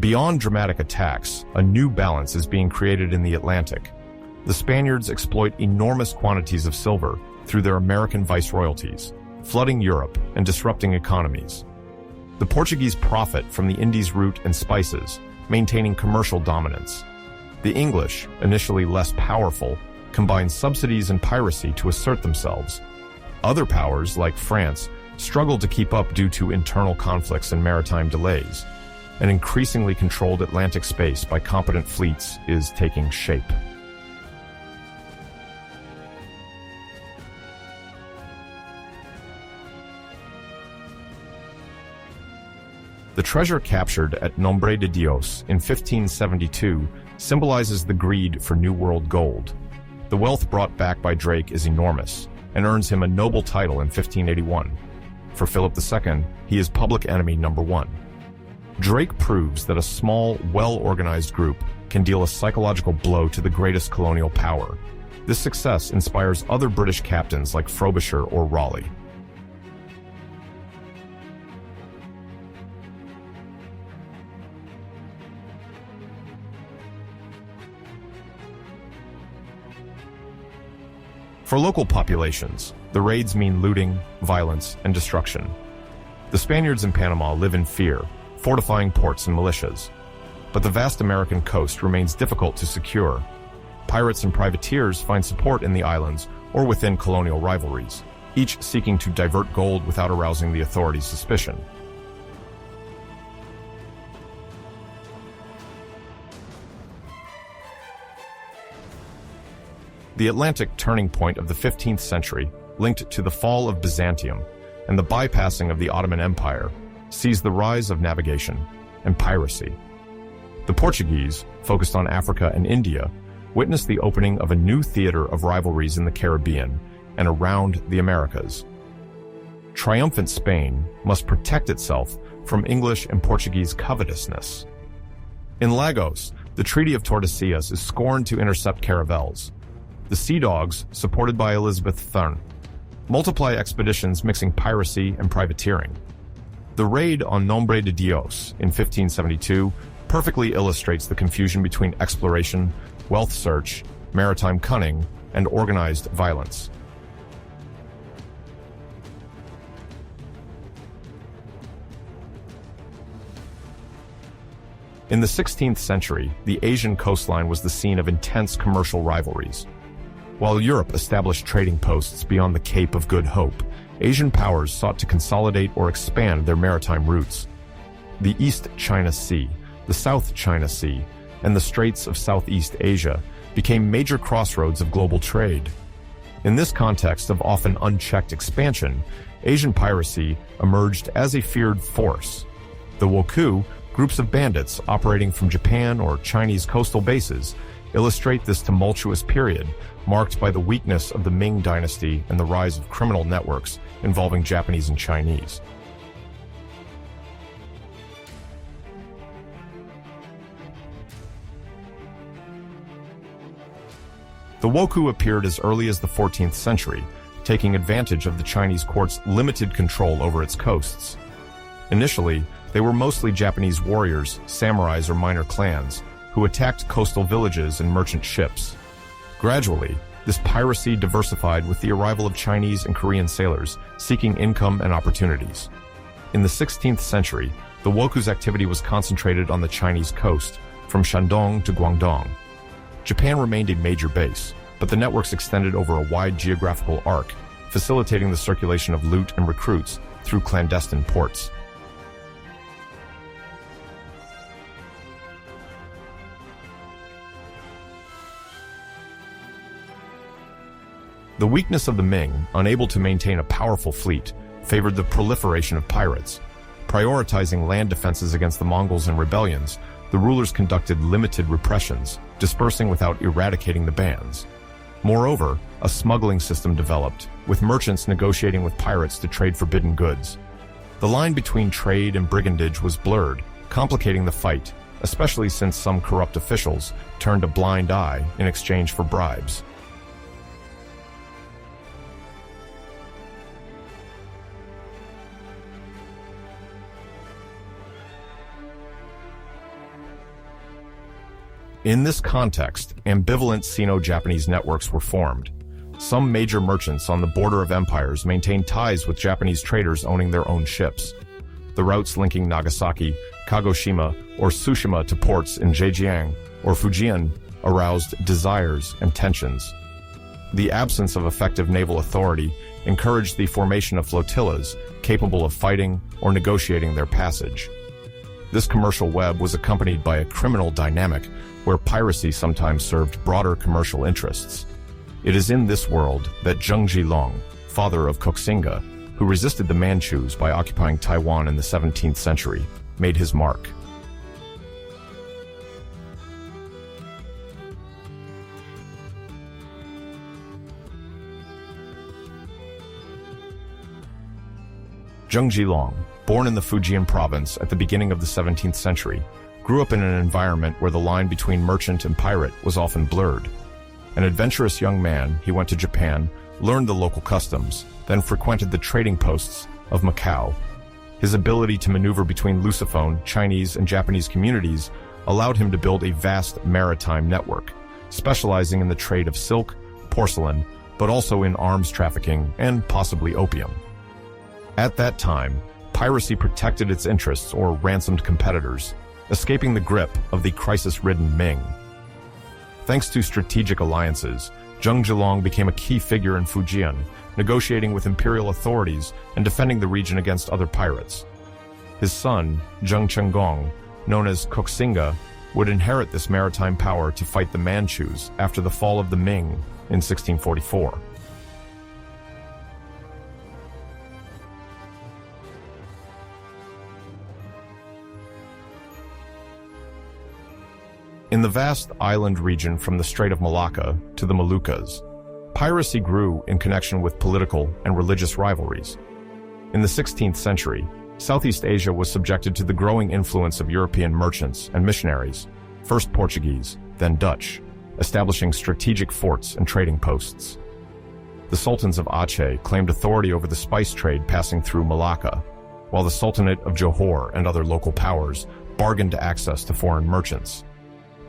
Beyond dramatic attacks, a new balance is being created in the Atlantic. The Spaniards exploit enormous quantities of silver through their American viceroyalties, flooding Europe and disrupting economies. The Portuguese profit from the Indies route and spices, maintaining commercial dominance. The English, initially less powerful, combine subsidies and piracy to assert themselves. Other powers, like France, struggle to keep up due to internal conflicts and maritime delays. An increasingly controlled Atlantic space by competent fleets is taking shape. The treasure captured at Nombre de Dios in 1572 symbolizes the greed for New World gold. The wealth brought back by Drake is enormous and earns him a noble title in 1581. For Philip II, he is public enemy number one. Drake proves that a small, well-organized group can deal a psychological blow to the greatest colonial power. This success inspires other British captains like Frobisher or Raleigh. For local populations, the raids mean looting, violence, and destruction. The Spaniards in Panama live in fear, fortifying ports and militias. But the vast American coast remains difficult to secure. Pirates and privateers find support in the islands or within colonial rivalries, each seeking to divert gold without arousing the authorities' suspicion. The Atlantic turning point of the 15th century, linked to the fall of Byzantium and the bypassing of the Ottoman Empire, sees the rise of navigation and piracy. The Portuguese, focused on Africa and India, witnessed the opening of a new theater of rivalries in the Caribbean and around the Americas. Triumphant Spain must protect itself from English and Portuguese covetousness. In Lagos, the Treaty of Tordesillas is scorned to intercept caravels. The Sea Dogs, supported by Elizabeth Thurn, multiply expeditions mixing piracy and privateering. The raid on Nombre de Dios in 1572 perfectly illustrates the confusion between exploration, wealth search, maritime cunning, and organized violence. In the 16th century, the Asian coastline was the scene of intense commercial rivalries. While Europe established trading posts beyond the Cape of Good Hope, Asian powers sought to consolidate or expand their maritime routes. The East China Sea, the South China Sea, and the Straits of Southeast Asia became major crossroads of global trade. In this context of often unchecked expansion, Asian piracy emerged as a feared force. The Wokou, groups of bandits operating from Japan or Chinese coastal bases, illustrate this tumultuous period marked by the weakness of the Ming dynasty and the rise of criminal networks involving Japanese and Chinese. The Wokou appeared as early as the 14th century, taking advantage of the Chinese court's limited control over its coasts. Initially, they were mostly Japanese warriors, samurais, or minor clans who attacked coastal villages and merchant ships. Gradually, this piracy diversified with the arrival of Chinese and Korean sailors seeking income and opportunities. In the 16th century, the Wokou's activity was concentrated on the Chinese coast, from Shandong to Guangdong. Japan remained a major base, but the networks extended over a wide geographical arc, facilitating the circulation of loot and recruits through clandestine ports. The weakness of the Ming, unable to maintain a powerful fleet, favored the proliferation of pirates. Prioritizing land defenses against the Mongols and rebellions, the rulers conducted limited repressions, dispersing without eradicating the bands. Moreover, a smuggling system developed, with merchants negotiating with pirates to trade forbidden goods. The line between trade and brigandage was blurred, complicating the fight especially since some corrupt officials turned a blind eye in exchange for bribes. In this context, ambivalent Sino-Japanese networks were formed. Some major merchants on the border of empires maintained ties with Japanese traders owning their own ships. The routes linking Nagasaki, Kagoshima, or Tsushima to ports in Zhejiang or Fujian aroused desires and tensions. The absence of effective naval authority encouraged the formation of flotillas capable of fighting or negotiating their passage. This commercial web was accompanied by a criminal dynamic where piracy sometimes served broader commercial interests. It is in this world that Zheng Zhilong, father of Koxinga, who resisted the Manchus by occupying Taiwan in the 17th century, made his mark. Zheng Zhilong, born in the Fujian province at the beginning of the 17th century, grew up in an environment where the line between merchant and pirate was often blurred. An adventurous young man, he went to Japan, learned the local customs, then frequented the trading posts of Macau. His ability to maneuver between Lusophone, Chinese, and Japanese communities allowed him to build a vast maritime network, specializing in the trade of silk, porcelain, but also in arms trafficking and possibly opium. At that time, piracy protected its interests or ransomed competitors, escaping the grip of the crisis-ridden Ming. Thanks to strategic alliances, Zheng Zhilong became a key figure in Fujian, negotiating with imperial authorities and defending the region against other pirates. His son, Zheng Chenggong, known as Koxinga, would inherit this maritime power to fight the Manchus after the fall of the Ming in 1644. In the vast island region from the Strait of Malacca to the Moluccas, piracy grew in connection with political and religious rivalries. In the 16th century, Southeast Asia was subjected to the growing influence of European merchants and missionaries, first Portuguese, then Dutch, establishing strategic forts and trading posts. The sultans of Aceh claimed authority over the spice trade passing through Malacca, while the Sultanate of Johor and other local powers bargained access to foreign merchants.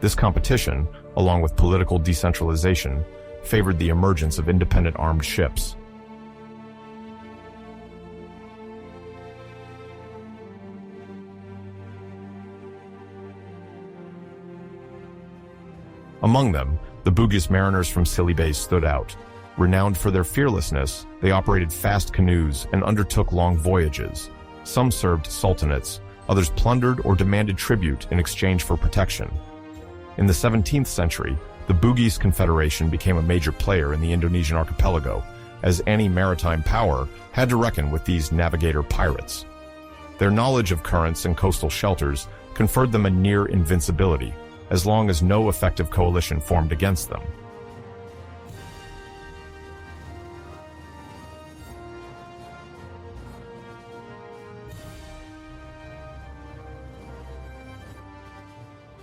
This competition, along with political decentralization, favored the emergence of independent armed ships. Among them, the Bugis mariners from Scilly Bay stood out. Renowned for their fearlessness, they operated fast canoes and undertook long voyages. Some served sultanates, others plundered or demanded tribute in exchange for protection. In the 17th century, the Bugis Confederation became a major player in the Indonesian archipelago, as any maritime power had to reckon with these navigator pirates. Their knowledge of currents and coastal shelters conferred them a near invincibility, as long as no effective coalition formed against them.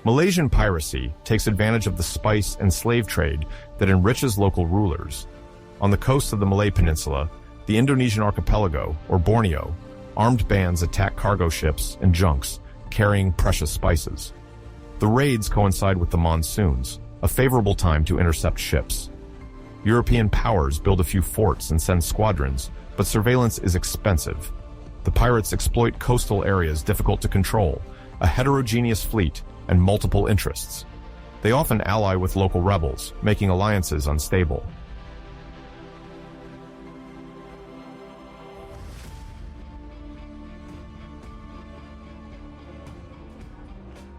Malaysian piracy takes advantage of the spice and slave trade that enriches local rulers. On the coast of the Malay Peninsula, the Indonesian archipelago, or Borneo, armed bands attack cargo ships and junks carrying precious spices. The raids coincide with the monsoons, a favorable time to intercept ships. European powers build a few forts and send squadrons, but surveillance is expensive. The pirates exploit coastal areas difficult to control, a heterogeneous fleet, and multiple interests. They often ally with local rebels, making alliances unstable.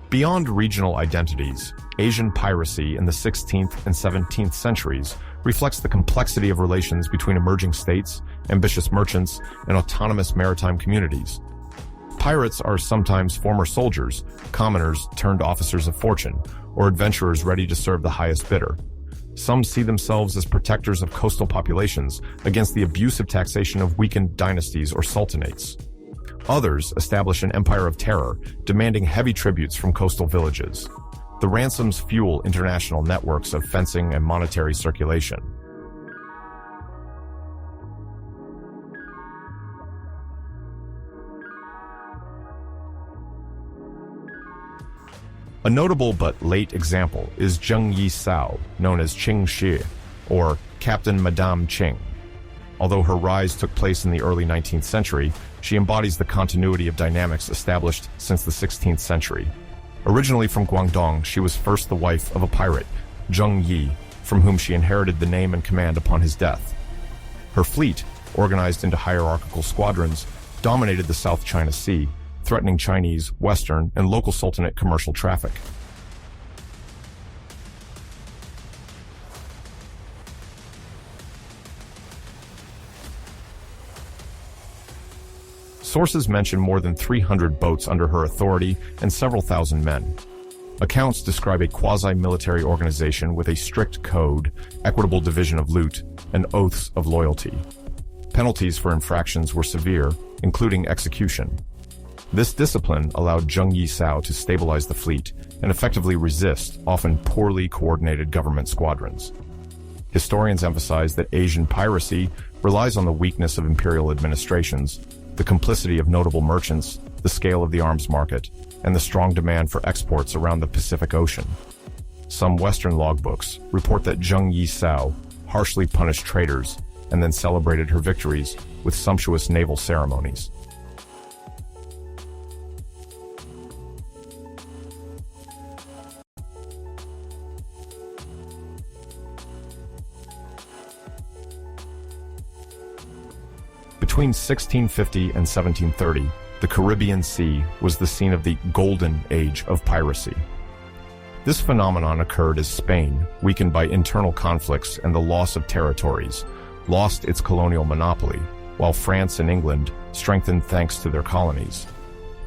Beyond regional identities, Asian piracy in the 16th and 17th centuries reflects the complexity of relations between emerging states, ambitious merchants, and autonomous maritime communities. Pirates are sometimes former soldiers, commoners turned officers of fortune, or adventurers ready to serve the highest bidder. Some see themselves as protectors of coastal populations against the abusive taxation of weakened dynasties or sultanates. Others establish an empire of terror, demanding heavy tributes from coastal villages. The ransoms fuel international networks of fencing and monetary circulation. A notable but late example is Zheng Yi Sao, known as Qing Shi, or Captain Madame Qing. Although her rise took place in the early 19th century, she embodies the continuity of dynamics established since the 16th century. Originally from Guangdong, she was first the wife of a pirate, Zheng Yi, from whom she inherited the name and command upon his death. Her fleet, organized into hierarchical squadrons, dominated the South China Sea, threatening Chinese, Western, and local Sultanate commercial traffic. Sources mention more than 300 boats under her authority and several thousand men. Accounts describe a quasi-military organization with a strict code, equitable division of loot, and oaths of loyalty. Penalties for infractions were severe, including execution. This discipline allowed Zheng Yi Sao to stabilize the fleet and effectively resist often poorly coordinated government squadrons. Historians emphasize that Asian piracy relies on the weakness of imperial administrations, the complicity of notable merchants, the scale of the arms market, and the strong demand for exports around the Pacific Ocean. Some Western logbooks report that Zheng Yi Sao harshly punished traitors and then celebrated her victories with sumptuous naval ceremonies. Between 1650 and 1730, the Caribbean Sea was the scene of the golden age of piracy. This phenomenon occurred as Spain, weakened by internal conflicts and the loss of territories, lost its colonial monopoly, while France and England strengthened thanks to their colonies.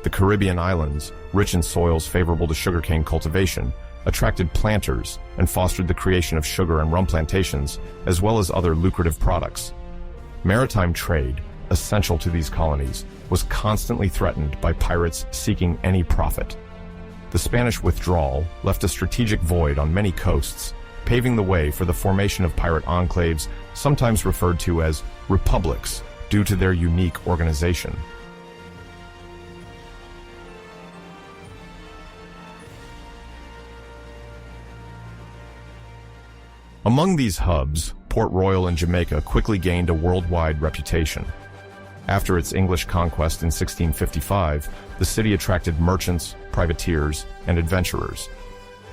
The Caribbean islands, rich in soils favorable to sugarcane cultivation, attracted planters and fostered the creation of sugar and rum plantations, as well as other lucrative products. Maritime trade, essential to these colonies, was constantly threatened by pirates seeking any profit. The Spanish withdrawal left a strategic void on many coasts, paving the way for the formation of pirate enclaves, sometimes referred to as republics, due to their unique organization. Among these hubs, Port Royal in Jamaica quickly gained a worldwide reputation. After its English conquest in 1655, the city attracted merchants, privateers, and adventurers.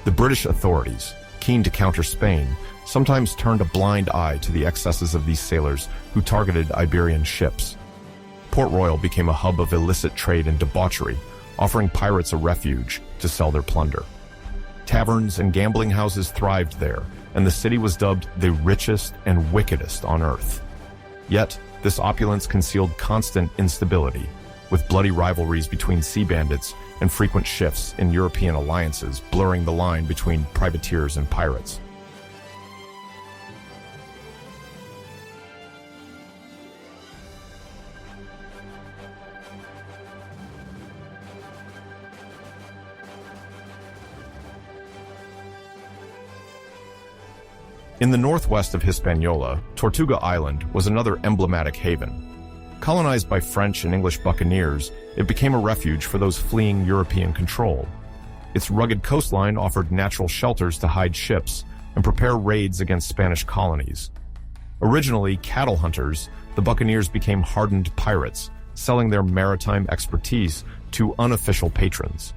The British authorities, keen to counter Spain, sometimes turned a blind eye to the excesses of these sailors who targeted Iberian ships. Port Royal became a hub of illicit trade and debauchery, offering pirates a refuge to sell their plunder. Taverns and gambling houses thrived there, and the city was dubbed the richest and wickedest on earth. Yet, this opulence concealed constant instability, with bloody rivalries between sea bandits and frequent shifts in European alliances blurring the line between privateers and pirates. In the northwest of Hispaniola, Tortuga Island was another emblematic haven. Colonized by French and English buccaneers, it became a refuge for those fleeing European control. Its rugged coastline offered natural shelters to hide ships and prepare raids against Spanish colonies. Originally cattle hunters, the buccaneers became hardened pirates, selling their maritime expertise to unofficial patrons.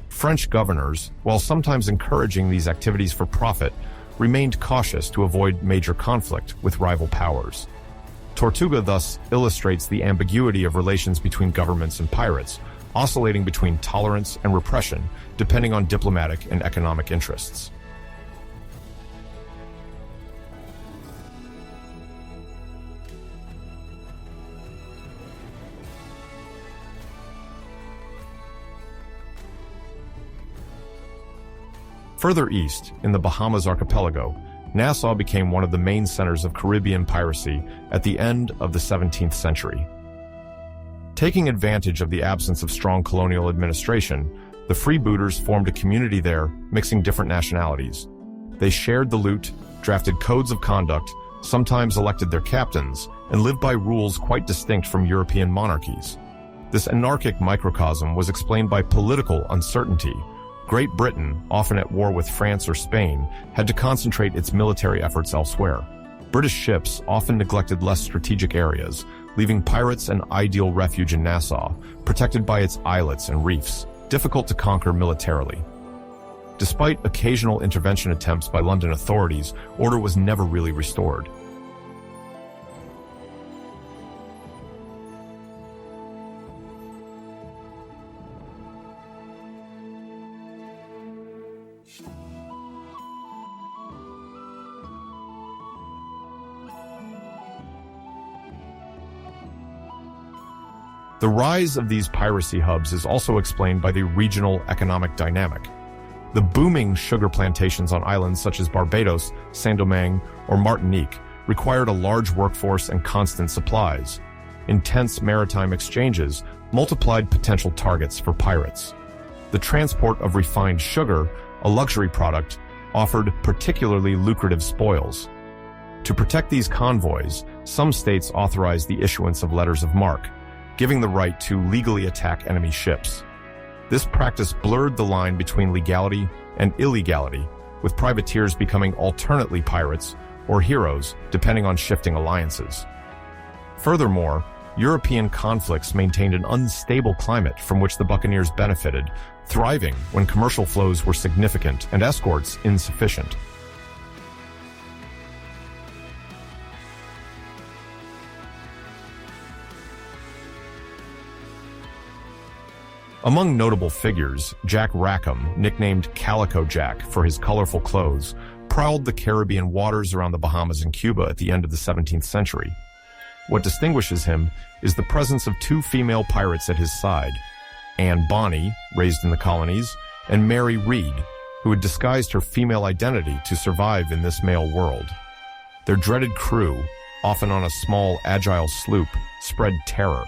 French governors, while sometimes encouraging these activities for profit, remained cautious to avoid major conflict with rival powers. Tortuga thus illustrates the ambiguity of relations between governments and pirates, oscillating between tolerance and repression depending on diplomatic and economic interests. Further east, in the Bahamas archipelago, Nassau became one of the main centers of Caribbean piracy at the end of the 17th century. Taking advantage of the absence of strong colonial administration, the freebooters formed a community there, mixing different nationalities. They shared the loot, drafted codes of conduct, sometimes elected their captains, and lived by rules quite distinct from European monarchies. This anarchic microcosm was explained by political uncertainty. Great Britain, often at war with France or Spain, had to concentrate its military efforts elsewhere. British ships often neglected less strategic areas, leaving pirates an ideal refuge in Nassau, protected by its islets and reefs, difficult to conquer militarily. Despite occasional intervention attempts by London authorities, order was never really restored. The rise of these piracy hubs is also explained by the regional economic dynamic. The booming sugar plantations on islands such as Barbados, Saint-Domingue, or Martinique required a large workforce and constant supplies. Intense maritime exchanges multiplied potential targets for pirates. The transport of refined sugar, a luxury product, offered particularly lucrative spoils. To protect these convoys, some states authorized the issuance of letters of marque, giving the right to legally attack enemy ships. This practice blurred the line between legality and illegality, with privateers becoming alternately pirates or heroes, depending on shifting alliances. Furthermore, European conflicts maintained an unstable climate from which the buccaneers benefited, thriving when commercial flows were significant and escorts insufficient. Among notable figures, Jack Rackham, nicknamed Calico Jack for his colorful clothes, prowled the Caribbean waters around the Bahamas and Cuba at the end of the 17th century. What distinguishes him is the presence of two female pirates at his side, Anne Bonny, raised in the colonies, and Mary Read, who had disguised her female identity to survive in this male world. Their dreaded crew, often on a small, agile sloop, spread terror.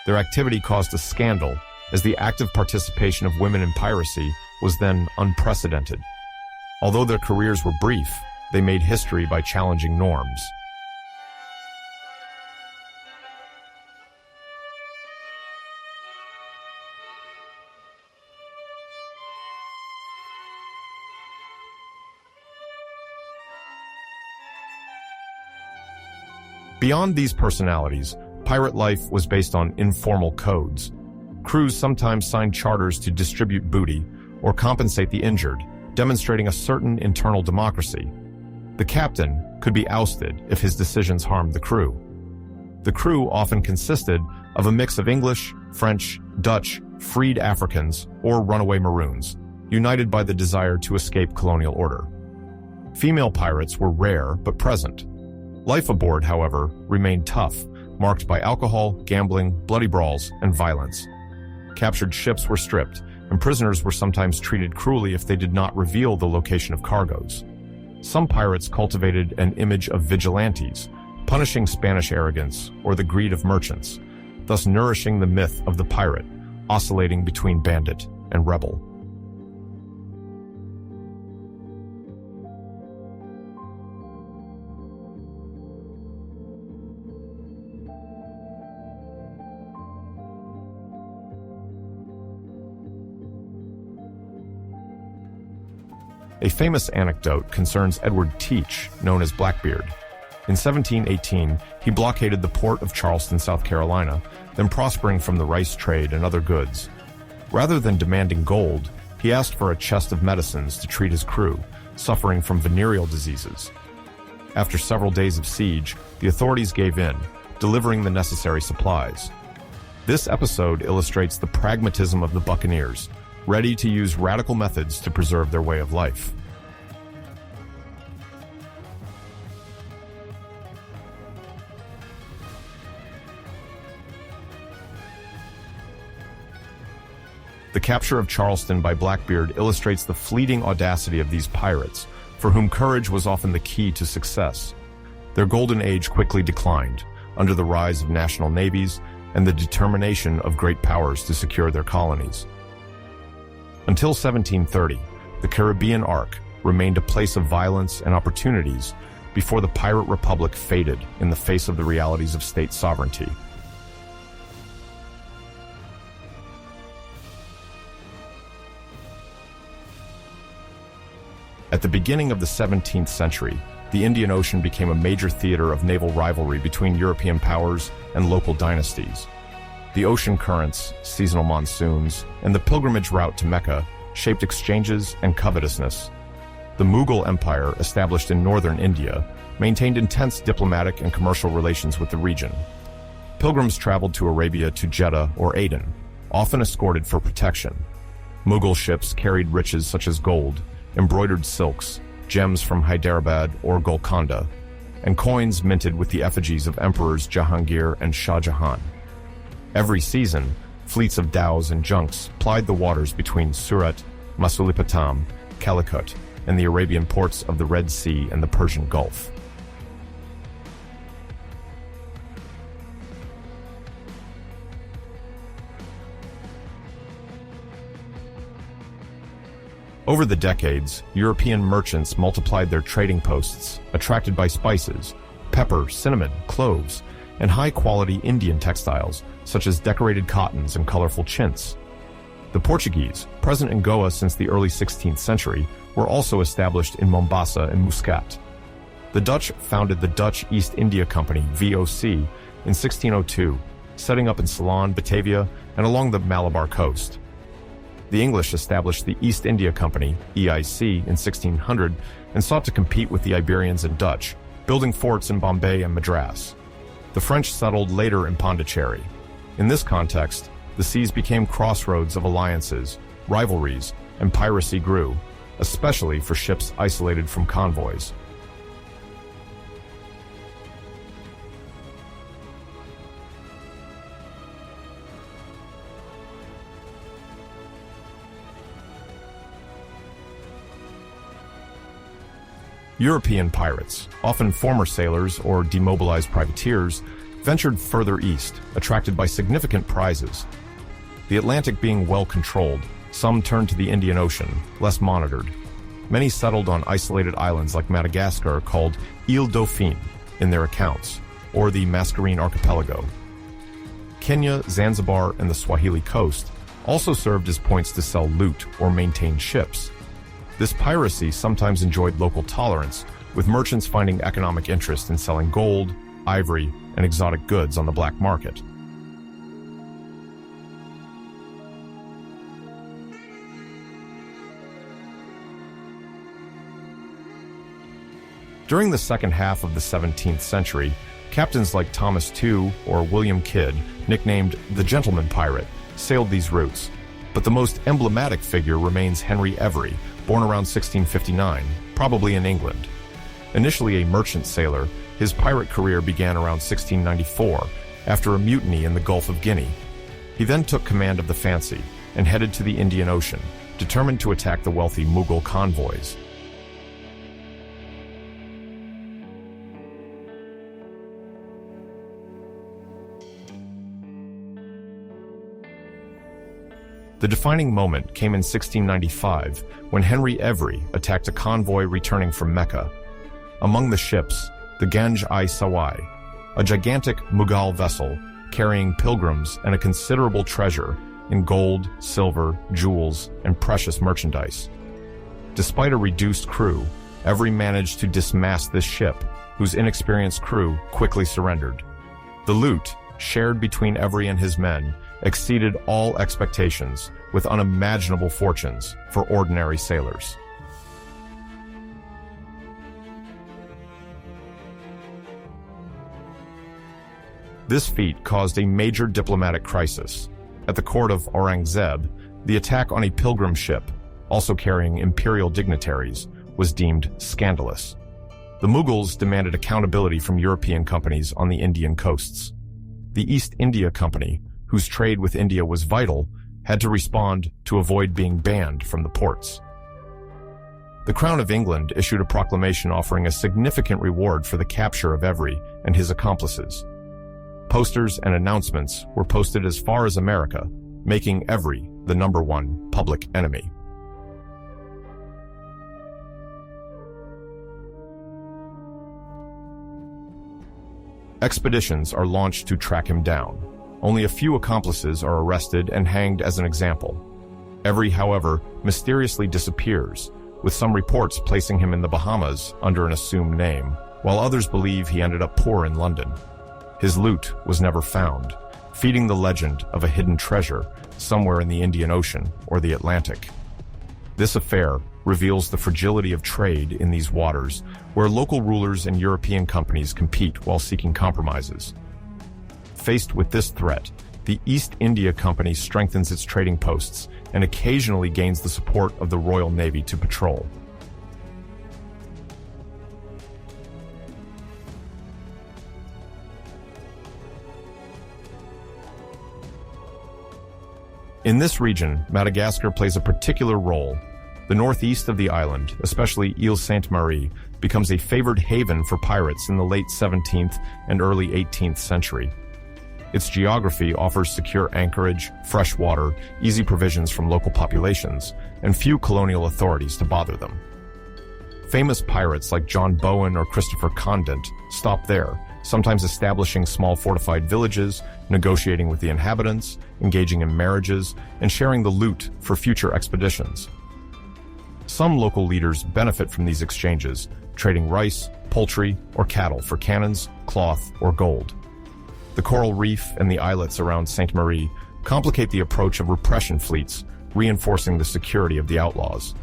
Their activity caused a scandal, as the active participation of women in piracy was then unprecedented. Although their careers were brief, they made history by challenging norms. Beyond these personalities, pirate life was based on informal codes. Crews sometimes signed charters to distribute booty or compensate the injured, demonstrating a certain internal democracy. The captain could be ousted if his decisions harmed the crew. The crew often consisted of a mix of English, French, Dutch, freed Africans, or runaway Maroons, united by the desire to escape colonial order. Female pirates were rare but present. Life aboard, however, remained tough, marked by alcohol, gambling, bloody brawls, and violence. Captured ships were stripped, and prisoners were sometimes treated cruelly if they did not reveal the location of cargoes. Some pirates cultivated an image of vigilantes, punishing Spanish arrogance or the greed of merchants, thus nourishing the myth of the pirate, oscillating between bandit and rebel. A famous anecdote concerns Edward Teach, known as Blackbeard. In 1718, he blockaded the port of Charleston, South Carolina, then prospering from the rice trade and other goods. Rather than demanding gold, he asked for a chest of medicines to treat his crew, suffering from venereal diseases. After several days of siege, the authorities gave in, delivering the necessary supplies. This episode illustrates the pragmatism of the buccaneers, ready to use radical methods to preserve their way of life. The capture of Charleston by Blackbeard illustrates the fleeting audacity of these pirates, for whom courage was often the key to success. Their golden age quickly declined, under the rise of national navies and the determination of great powers to secure their colonies. Until 1730, the Caribbean arc remained a place of violence and opportunities before the pirate republic faded in the face of the realities of state sovereignty. At the beginning of the 17th century, the Indian Ocean became a major theater of naval rivalry between European powers and local dynasties. The ocean currents, seasonal monsoons, and the pilgrimage route to Mecca shaped exchanges and covetousness. The Mughal Empire, established in northern India, maintained intense diplomatic and commercial relations with the region. Pilgrims traveled to Arabia to Jeddah or Aden, often escorted for protection. Mughal ships carried riches such as gold, embroidered silks, gems from Hyderabad or Golconda, and coins minted with the effigies of emperors Jahangir and Shah Jahan. Every season, fleets of dhows and junks plied the waters between Surat, Masulipatam, Calicut, and the Arabian ports of the Red Sea and the Persian Gulf. Over the decades, European merchants multiplied their trading posts, attracted by spices, pepper, cinnamon, cloves, and high-quality Indian textiles, such as decorated cottons and colorful chintz. The Portuguese, present in Goa since the early 16th century, were also established in Mombasa and Muscat. The Dutch founded the Dutch East India Company, VOC, in 1602, setting up in Ceylon, Batavia, and along the Malabar coast. The English established the East India Company, EIC, in 1600 and sought to compete with the Iberians and Dutch, building forts in Bombay and Madras. The French settled later in Pondicherry. In this context, the seas became crossroads of alliances, rivalries, and piracy grew, especially for ships isolated from convoys. European pirates, often former sailors or demobilized privateers, ventured further east, attracted by significant prizes. The Atlantic being well controlled, some turned to the Indian Ocean, less monitored. Many settled on isolated islands like Madagascar called Ile Dauphine in their accounts, or the Mascarene Archipelago. Kenya, Zanzibar, and the Swahili coast also served as points to sell loot or maintain ships. This piracy sometimes enjoyed local tolerance, with merchants finding economic interest in selling gold, ivory, and exotic goods on the black market. During the second half of the 17th century, captains like Thomas Tew or William Kidd, nicknamed the Gentleman Pirate, sailed these routes. But the most emblematic figure remains Henry Every, born around 1659, probably in England. Initially a merchant sailor, his pirate career began around 1694, after a mutiny in the Gulf of Guinea. He then took command of the Fancy and headed to the Indian Ocean, determined to attack the wealthy Mughal convoys. The defining moment came in 1695 when Henry Every attacked a convoy returning from Mecca. Among the ships, the Ganj-i-Sawai, a gigantic Mughal vessel carrying pilgrims and a considerable treasure in gold, silver, jewels, and precious merchandise. Despite a reduced crew, Every managed to dismast this ship, whose inexperienced crew quickly surrendered. The loot, shared between Every and his men, exceeded all expectations, with unimaginable fortunes for ordinary sailors. This feat caused a major diplomatic crisis. At the court of Aurangzeb, the attack on a pilgrim ship, also carrying imperial dignitaries, was deemed scandalous. The Mughals demanded accountability from European companies on the Indian coasts. The East India Company, whose trade with India was vital, had to respond to avoid being banned from the ports. The Crown of England issued a proclamation offering a significant reward for the capture of Every and his accomplices. Posters and announcements were posted as far as America, making every the #1 public enemy. Expeditions are launched to track him down. Only a few accomplices are arrested and hanged as an example. Every, however, mysteriously disappears, with some reports placing him in the Bahamas under an assumed name, while others believe he ended up poor in London. His loot was never found, feeding the legend of a hidden treasure somewhere in the Indian Ocean or the Atlantic. This affair reveals the fragility of trade in these waters, where local rulers and European companies compete while seeking compromises. Faced with this threat, the East India Company strengthens its trading posts and occasionally gains the support of the Royal Navy to patrol. In this region, Madagascar plays a particular role. The northeast of the island, especially Ile Sainte-Marie, becomes a favored haven for pirates in the late 17th and early 18th century. Its geography offers secure anchorage, fresh water, easy provisions from local populations, and few colonial authorities to bother them. Famous pirates like John Bowen or Christopher Condent stopped there, sometimes establishing small fortified villages, negotiating with the inhabitants, engaging in marriages, and sharing the loot for future expeditions. Some local leaders benefit from these exchanges, trading rice, poultry, or cattle for cannons, cloth, or gold. The coral reef and the islets around Sainte Marie complicate the approach of repression fleets, reinforcing the security of the outlaws.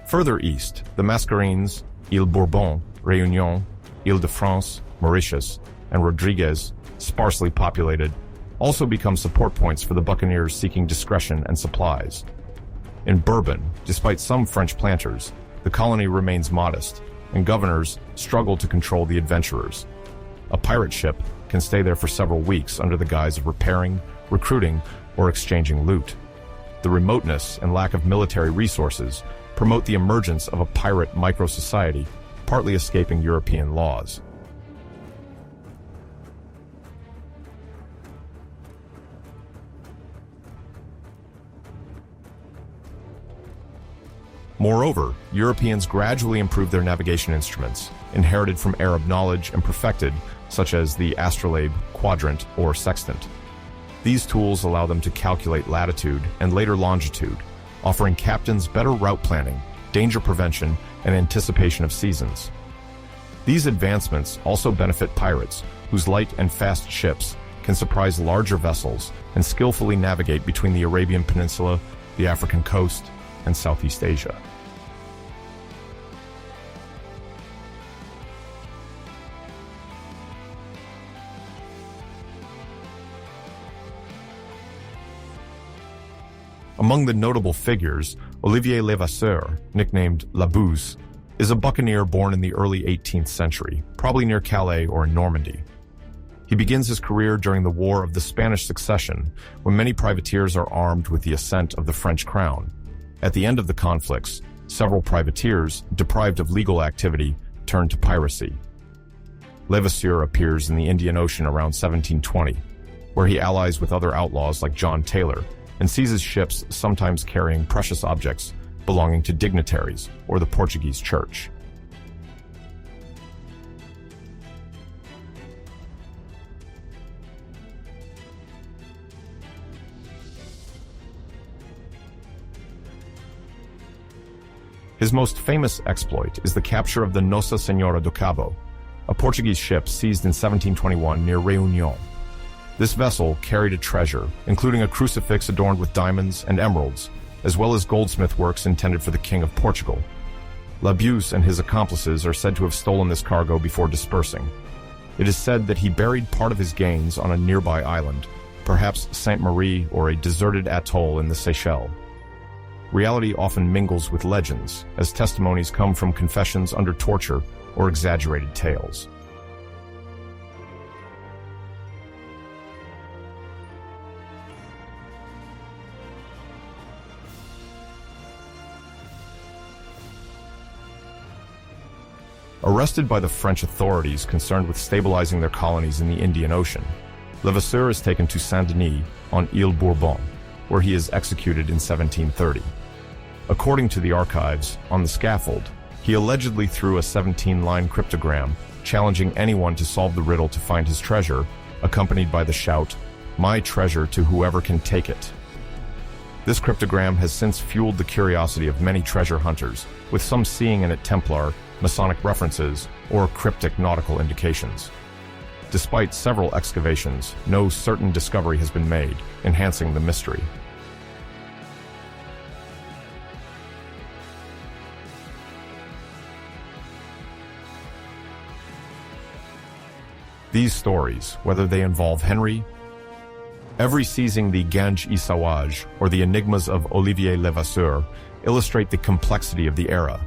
Further east, the Mascarenes, Ile Bourbon, Réunion, Ile-de-France, Mauritius, and Rodriguez, sparsely populated, also become support points for the buccaneers seeking discretion and supplies. In Bourbon, despite some French planters, the colony remains modest, and governors struggle to control the adventurers. A pirate ship can stay there for several weeks under the guise of repairing, recruiting, or exchanging loot. The remoteness and lack of military resources promote the emergence of a pirate micro-society, partly escaping European laws. Moreover, Europeans gradually improved their navigation instruments, inherited from Arab knowledge and perfected, such as the astrolabe, quadrant, or sextant. These tools allow them to calculate latitude and later longitude, offering captains better route planning, danger prevention, and anticipation of seasons. These advancements also benefit pirates, whose light and fast ships can surprise larger vessels and skillfully navigate between the Arabian Peninsula, the African coast, and Southeast Asia. Among the notable figures, Olivier Levasseur, nicknamed La Bouse, is a buccaneer born in the early 18th century, probably near Calais or in Normandy. He begins his career during the War of the Spanish Succession, when many privateers are armed with the assent of the French crown. At the end of the conflicts, several privateers, deprived of legal activity, turned to piracy. Levasseur appears in the Indian Ocean around 1720, where he allies with other outlaws like John Taylor, and seizes ships sometimes carrying precious objects belonging to dignitaries or the Portuguese church. His most famous exploit is the capture of the Nossa Senhora do Cabo, a Portuguese ship seized in 1721 near Réunion. This vessel carried a treasure, including a crucifix adorned with diamonds and emeralds, as well as goldsmith works intended for the King of Portugal. La Bouse and his accomplices are said to have stolen this cargo before dispersing. It is said that he buried part of his gains on a nearby island, perhaps Sainte Marie or a deserted atoll in the Seychelles. Reality often mingles with legends, as testimonies come from confessions under torture or exaggerated tales. Arrested by the French authorities concerned with stabilizing their colonies in the Indian Ocean, Levasseur is taken to Saint-Denis on Ile Bourbon, where he is executed in 1730. According to the archives, on the scaffold, he allegedly threw a 17-line cryptogram challenging anyone to solve the riddle to find his treasure, accompanied by the shout, "My treasure to whoever can take it." This cryptogram has since fueled the curiosity of many treasure hunters, with some seeing in it Templar, Masonic references, or cryptic nautical indications. Despite several excavations, no certain discovery has been made, enhancing the mystery. These stories, whether they involve Henry, every seizing the Gange et Sawage, or the enigmas of Olivier Levasseur, illustrate the complexity of the era.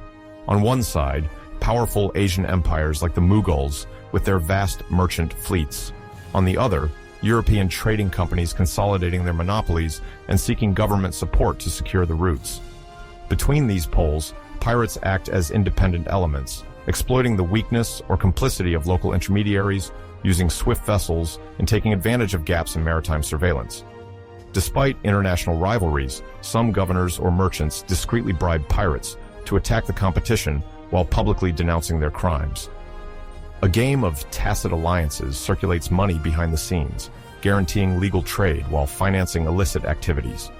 On one side, powerful Asian empires like the Mughals, with their vast merchant fleets. On the other, European trading companies consolidating their monopolies and seeking government support to secure the routes. Between these poles, pirates act as independent elements, exploiting the weakness or complicity of local intermediaries, using swift vessels, and taking advantage of gaps in maritime surveillance. Despite international rivalries, some governors or merchants discreetly bribe pirates to attack the competition while publicly denouncing their crimes. A game of tacit alliances circulates money behind the scenes, guaranteeing legal trade while financing illicit activities.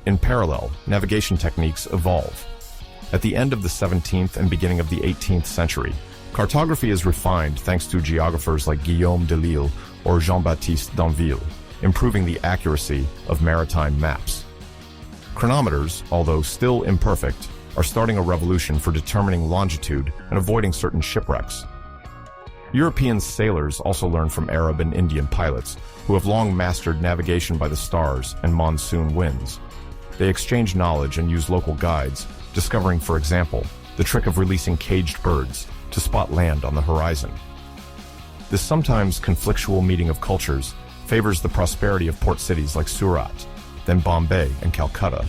In parallel, navigation techniques evolve. At the end of the 17th and beginning of the 18th century, cartography is refined thanks to geographers like Guillaume de Lisle or Jean-Baptiste d'Anville, improving the accuracy of maritime maps. Chronometers, although still imperfect, are starting a revolution for determining longitude and avoiding certain shipwrecks. European sailors also learn from Arab and Indian pilots, who have long mastered navigation by the stars and monsoon winds. They exchange knowledge and use local guides, discovering, for example, the trick of releasing caged birds to spot land on the horizon. This sometimes conflictual meeting of cultures favors the prosperity of port cities like Surat, then Bombay and Calcutta.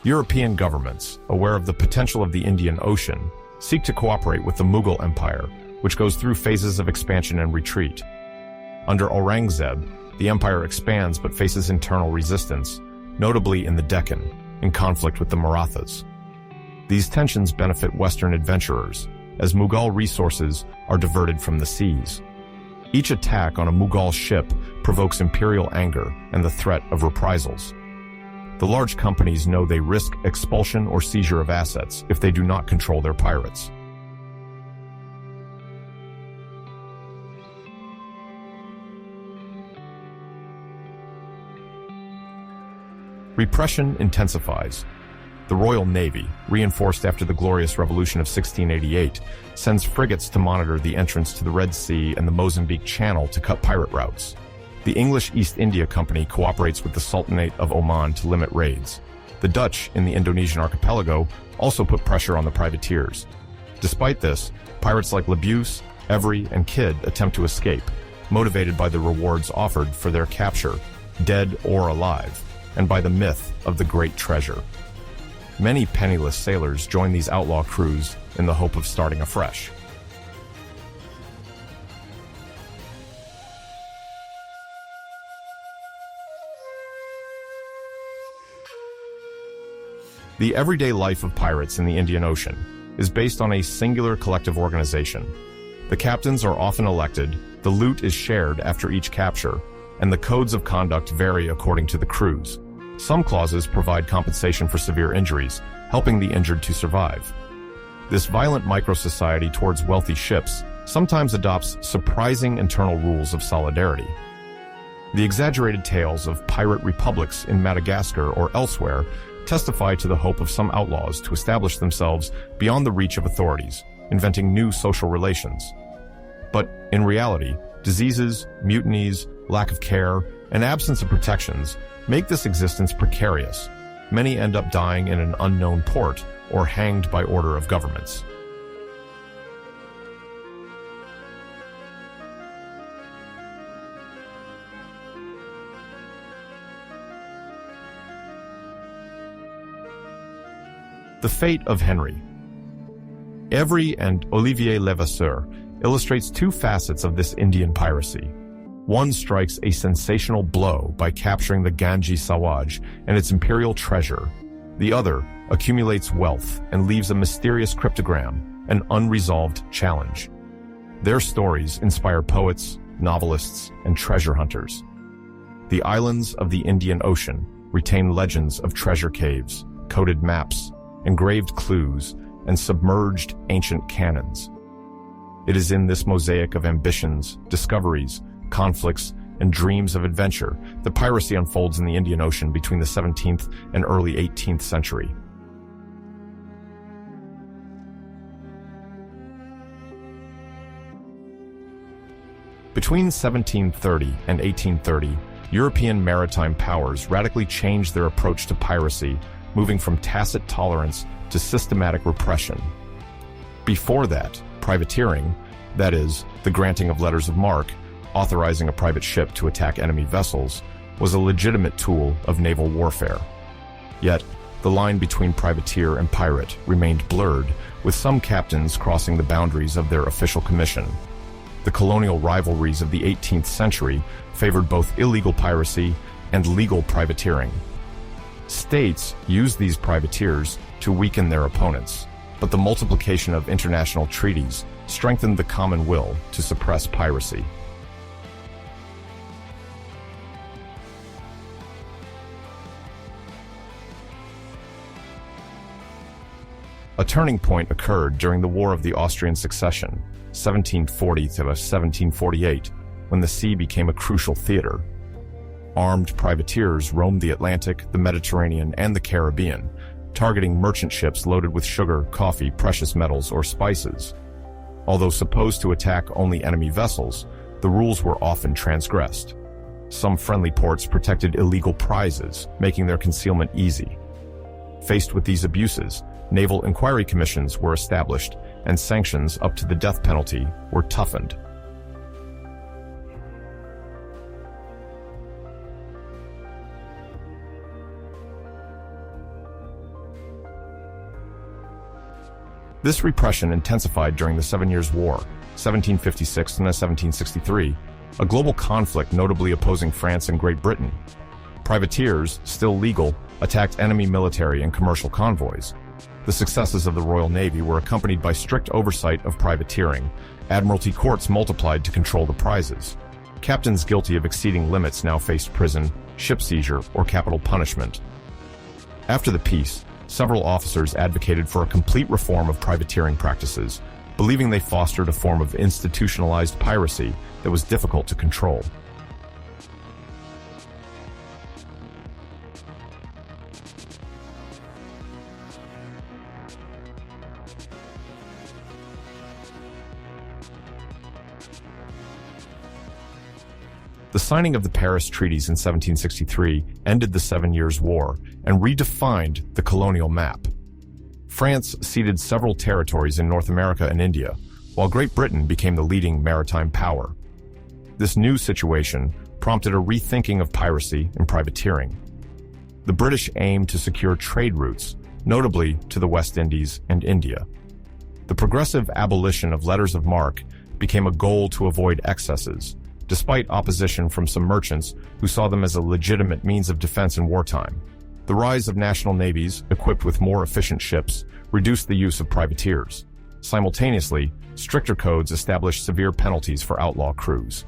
European governments, aware of the potential of the Indian Ocean, seek to cooperate with the Mughal Empire, which goes through phases of expansion and retreat. Under Aurangzeb, the empire expands but faces internal resistance, notably in the Deccan, in conflict with the Marathas. These tensions benefit Western adventurers, as Mughal resources are diverted from the seas. Each attack on a Mughal ship provokes imperial anger and the threat of reprisals. The large companies know they risk expulsion or seizure of assets if they do not control their pirates. Repression intensifies. The Royal Navy, reinforced after the Glorious Revolution of 1688, sends frigates to monitor the entrance to the Red Sea and the Mozambique Channel to cut pirate routes. The English East India Company cooperates with the Sultanate of Oman to limit raids. The Dutch in the Indonesian archipelago also put pressure on the privateers. Despite this, pirates like Labuse, Every, and Kidd attempt to escape, motivated by the rewards offered for their capture, dead or alive, and by the myth of the great treasure. Many penniless sailors join these outlaw crews in the hope of starting afresh. The everyday life of pirates in the Indian Ocean is based on a singular collective organization. The captains are often elected, the loot is shared after each capture, and the codes of conduct vary according to the crews. Some clauses provide compensation for severe injuries, helping the injured to survive. This violent micro-society towards wealthy ships sometimes adopts surprising internal rules of solidarity. The exaggerated tales of pirate republics in Madagascar or elsewhere testify to the hope of some outlaws to establish themselves beyond the reach of authorities, inventing new social relations. But in reality, diseases, mutinies, lack of care, and absence of protections make this existence precarious. Many end up dying in an unknown port or hanged by order of governments. The fate of Henry. Évry and Olivier Levasseur illustrates two facets of this Indian piracy. One strikes a sensational blow by capturing the Ganges Sawaj and its imperial treasure. The other accumulates wealth and leaves a mysterious cryptogram, an unresolved challenge. Their stories inspire poets, novelists, and treasure hunters. The islands of the Indian Ocean retain legends of treasure caves, coded maps, engraved clues, and submerged ancient cannons. It is in this mosaic of ambitions, discoveries, conflicts, and dreams of adventure that piracy unfolds in the Indian Ocean between the 17th and early 18th century. Between 1730 and 1830, European maritime powers radically changed their approach to piracy, moving from tacit tolerance to systematic repression. Before that, privateering, that is, the granting of letters of marque, authorizing a private ship to attack enemy vessels, was a legitimate tool of naval warfare. Yet, the line between privateer and pirate remained blurred, with some captains crossing the boundaries of their official commission. The colonial rivalries of the 18th century favored both illegal piracy and legal privateering. States used these privateers to weaken their opponents, but the multiplication of international treaties strengthened the common will to suppress piracy. A turning point occurred during the War of the Austrian Succession, 1740 to 1748, when the sea became a crucial theater. Armed privateers roamed the Atlantic, the Mediterranean, and the Caribbean, targeting merchant ships loaded with sugar, coffee, precious metals, or spices. Although supposed to attack only enemy vessels, the rules were often transgressed. Some friendly ports protected illegal prizes, making their concealment easy. Faced with these abuses, naval inquiry commissions were established, and sanctions up to the death penalty were toughened. This repression intensified during the 7 Years' War, 1756 to 1763, a global conflict notably opposing France and Great Britain. Privateers, still legal, attacked enemy military and commercial convoys. The successes of the Royal Navy were accompanied by strict oversight of privateering. Admiralty courts multiplied to control the prizes. Captains guilty of exceeding limits now faced prison, ship seizure, or capital punishment. After the peace, several officers advocated for a complete reform of privateering practices, believing they fostered a form of institutionalized piracy that was difficult to control. The signing of the Paris Treaties in 1763 ended the 7 Years' War and redefined the colonial map. France ceded several territories in North America and India, while Great Britain became the leading maritime power. This new situation prompted a rethinking of piracy and privateering. The British aimed to secure trade routes, notably to the West Indies and India. The progressive abolition of letters of marque became a goal to avoid excesses, despite opposition from some merchants who saw them as a legitimate means of defense in wartime. The rise of national navies, equipped with more efficient ships, reduced the use of privateers. Simultaneously, stricter codes established severe penalties for outlaw crews.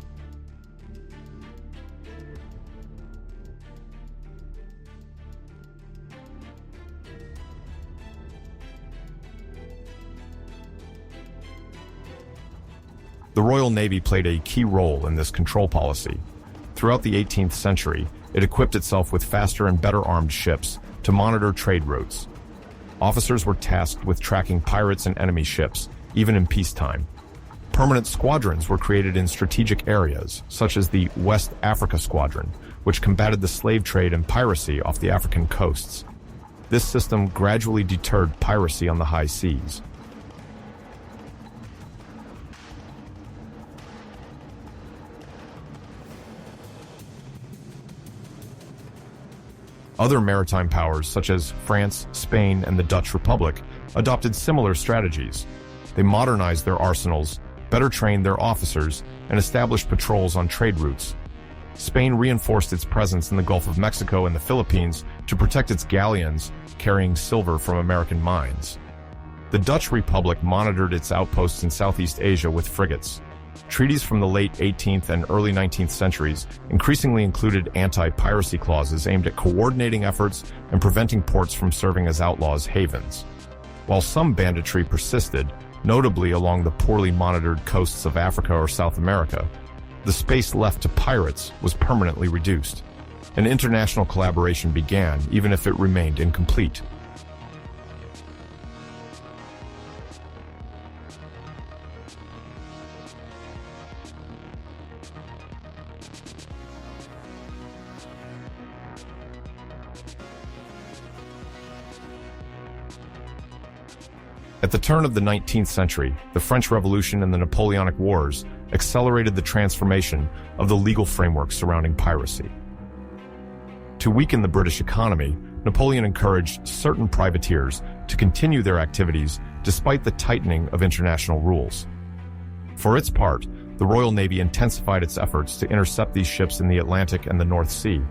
The Royal Navy played a key role in this control policy. Throughout the 18th century, it equipped itself with faster and better armed ships to monitor trade routes. Officers were tasked with tracking pirates and enemy ships, even in peacetime. Permanent squadrons were created in strategic areas, such as the West Africa Squadron, which combated the slave trade and piracy off the African coasts. This system gradually deterred piracy on the high seas. Other maritime powers, such as France, Spain, and the Dutch Republic, adopted similar strategies. They modernized their arsenals, better trained their officers, and established patrols on trade routes. Spain reinforced its presence in the Gulf of Mexico and the Philippines to protect its galleons carrying silver from American mines. The Dutch Republic monitored its outposts in Southeast Asia with frigates. Treaties from the late 18th and early 19th centuries increasingly included anti-piracy clauses aimed at coordinating efforts and preventing ports from serving as outlaws' havens. While some banditry persisted, notably along the poorly monitored coasts of Africa or South America, the space left to pirates was permanently reduced. An international collaboration began, even if it remained incomplete. At the turn of the 19th century, the French Revolution and the Napoleonic Wars accelerated the transformation of the legal framework surrounding piracy. To weaken the British economy, Napoleon encouraged certain privateers to continue their activities despite the tightening of international rules. For its part, the Royal Navy intensified its efforts to intercept these ships in the Atlantic and the North Sea.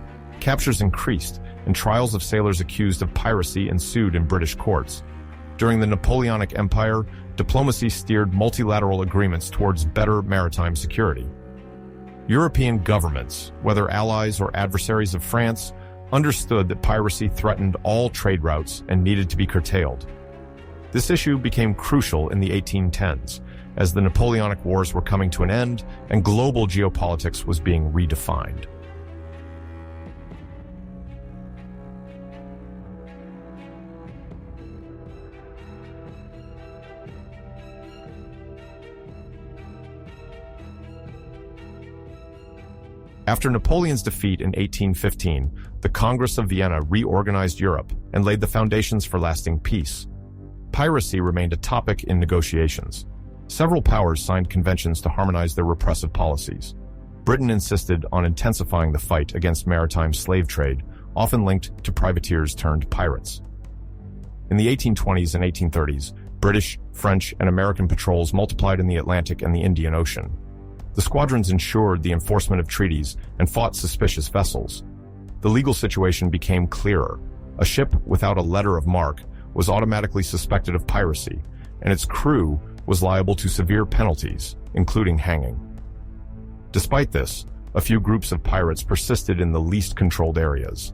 Captures increased, and trials of sailors accused of piracy ensued in British courts. During the Napoleonic Empire, diplomacy steered multilateral agreements towards better maritime security. European governments, whether allies or adversaries of France, understood that piracy threatened all trade routes and needed to be curtailed. This issue became crucial in the 1810s, as the Napoleonic Wars were coming to an end and global geopolitics was being redefined. After Napoleon's defeat in 1815, the Congress of Vienna reorganized Europe and laid the foundations for lasting peace. Piracy remained a topic in negotiations. Several powers signed conventions to harmonize their repressive policies. Britain insisted on intensifying the fight against maritime slave trade, often linked to privateers turned pirates. In the 1820s and 1830s, British, French, and American patrols multiplied in the Atlantic and the Indian Ocean. The squadrons ensured the enforcement of treaties and fought suspicious vessels. The legal situation became clearer. A ship without a letter of marque was automatically suspected of piracy, and its crew was liable to severe penalties, including hanging. Despite this, a few groups of pirates persisted in the least controlled areas.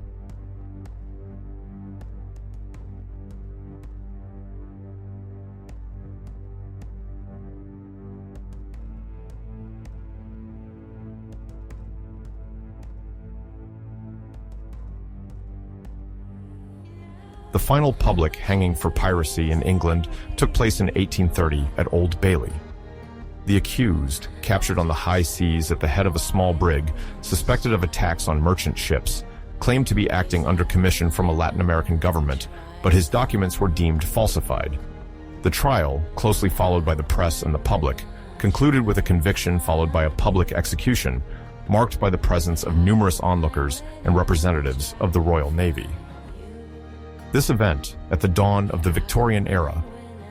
The final public hanging for piracy in England took place in 1830 at Old Bailey. The accused, captured on the high seas at the head of a small brig, suspected of attacks on merchant ships, claimed to be acting under commission from a Latin American government, but his documents were deemed falsified. The trial, closely followed by the press and the public, concluded with a conviction followed by a public execution, marked by the presence of numerous onlookers and representatives of the Royal Navy. This event, at the dawn of the Victorian era,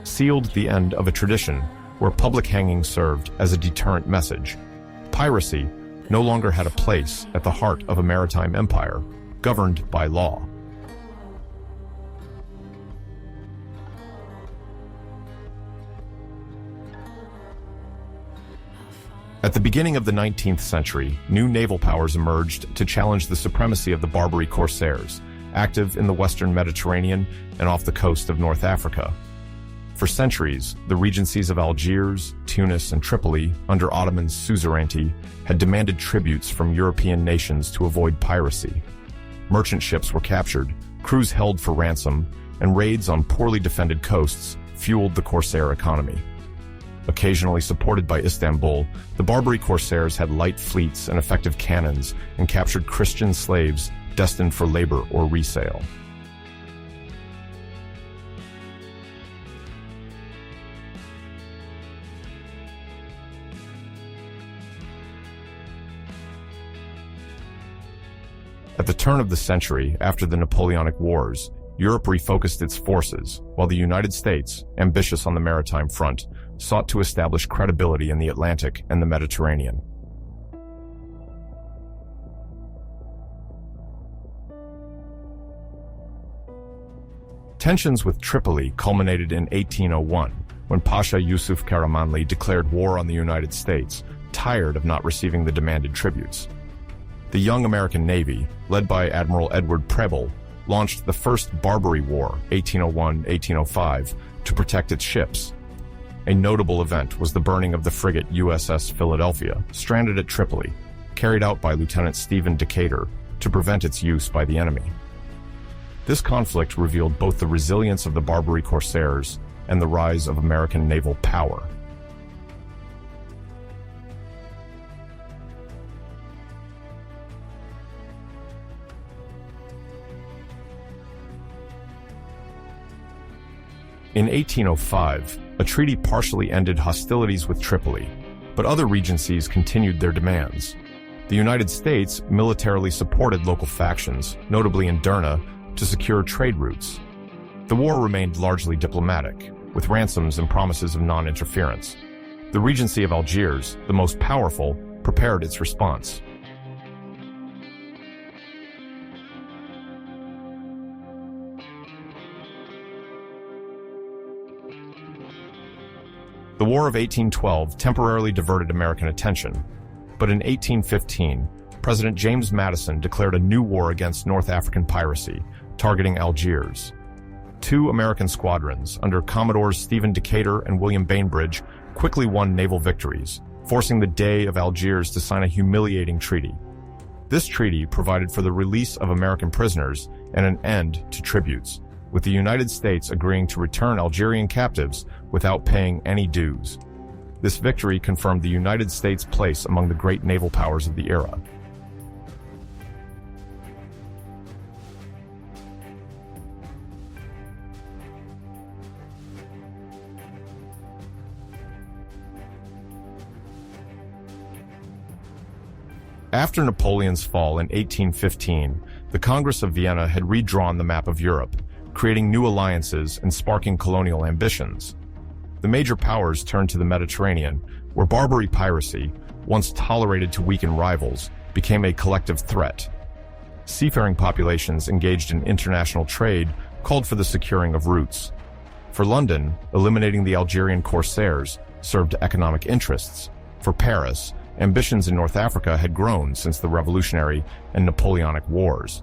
sealed the end of a tradition where public hanging served as a deterrent message. Piracy no longer had a place at the heart of a maritime empire, governed by law. At the beginning of the 19th century, new naval powers emerged to challenge the supremacy of the Barbary corsairs, active in the Western Mediterranean and off the coast of North Africa. For centuries, the regencies of Algiers, Tunis, and Tripoli, under Ottoman suzerainty, had demanded tributes from European nations to avoid piracy. Merchant ships were captured, crews held for ransom, and raids on poorly defended coasts fueled the corsair economy. Occasionally supported by Istanbul, the Barbary corsairs had light fleets and effective cannons and captured Christian slaves destined for labor or resale. At the turn of the century, after the Napoleonic Wars, Europe refocused its forces, while the United States, ambitious on the maritime front, sought to establish credibility in the Atlantic and the Mediterranean. Tensions with Tripoli culminated in 1801, when Pasha Yusuf Karamanli declared war on the United States, tired of not receiving the demanded tributes. The young American Navy, led by Admiral Edward Preble, launched the First Barbary War, 1801-1805, to protect its ships. A notable event was the burning of the frigate USS Philadelphia, stranded at Tripoli, carried out by Lieutenant Stephen Decatur to prevent its use by the enemy. This conflict revealed both the resilience of the Barbary corsairs and the rise of American naval power. In 1805, a treaty partially ended hostilities with Tripoli, but other regencies continued their demands. The United States militarily supported local factions, notably in Derna, to secure trade routes. The war remained largely diplomatic, with ransoms and promises of non-interference. The Regency of Algiers, the most powerful, prepared its response. The War of 1812 temporarily diverted American attention, but in 1815, President James Madison declared a new war against North African piracy, targeting Algiers. Two American squadrons, under Commodores Stephen Decatur and William Bainbridge, quickly won naval victories, forcing the Dey of Algiers to sign a humiliating treaty. This treaty provided for the release of American prisoners and an end to tributes, with the United States agreeing to return Algerian captives without paying any dues. This victory confirmed the United States' place among the great naval powers of the era. After Napoleon's fall in 1815, the Congress of Vienna had redrawn the map of Europe, creating new alliances and sparking colonial ambitions. The major powers turned to the Mediterranean, where Barbary piracy, once tolerated to weaken rivals, became a collective threat. Seafaring populations engaged in international trade called for the securing of routes. For London, eliminating the Algerian corsairs served economic interests. For Paris, ambitions in North Africa had grown since the Revolutionary and Napoleonic Wars.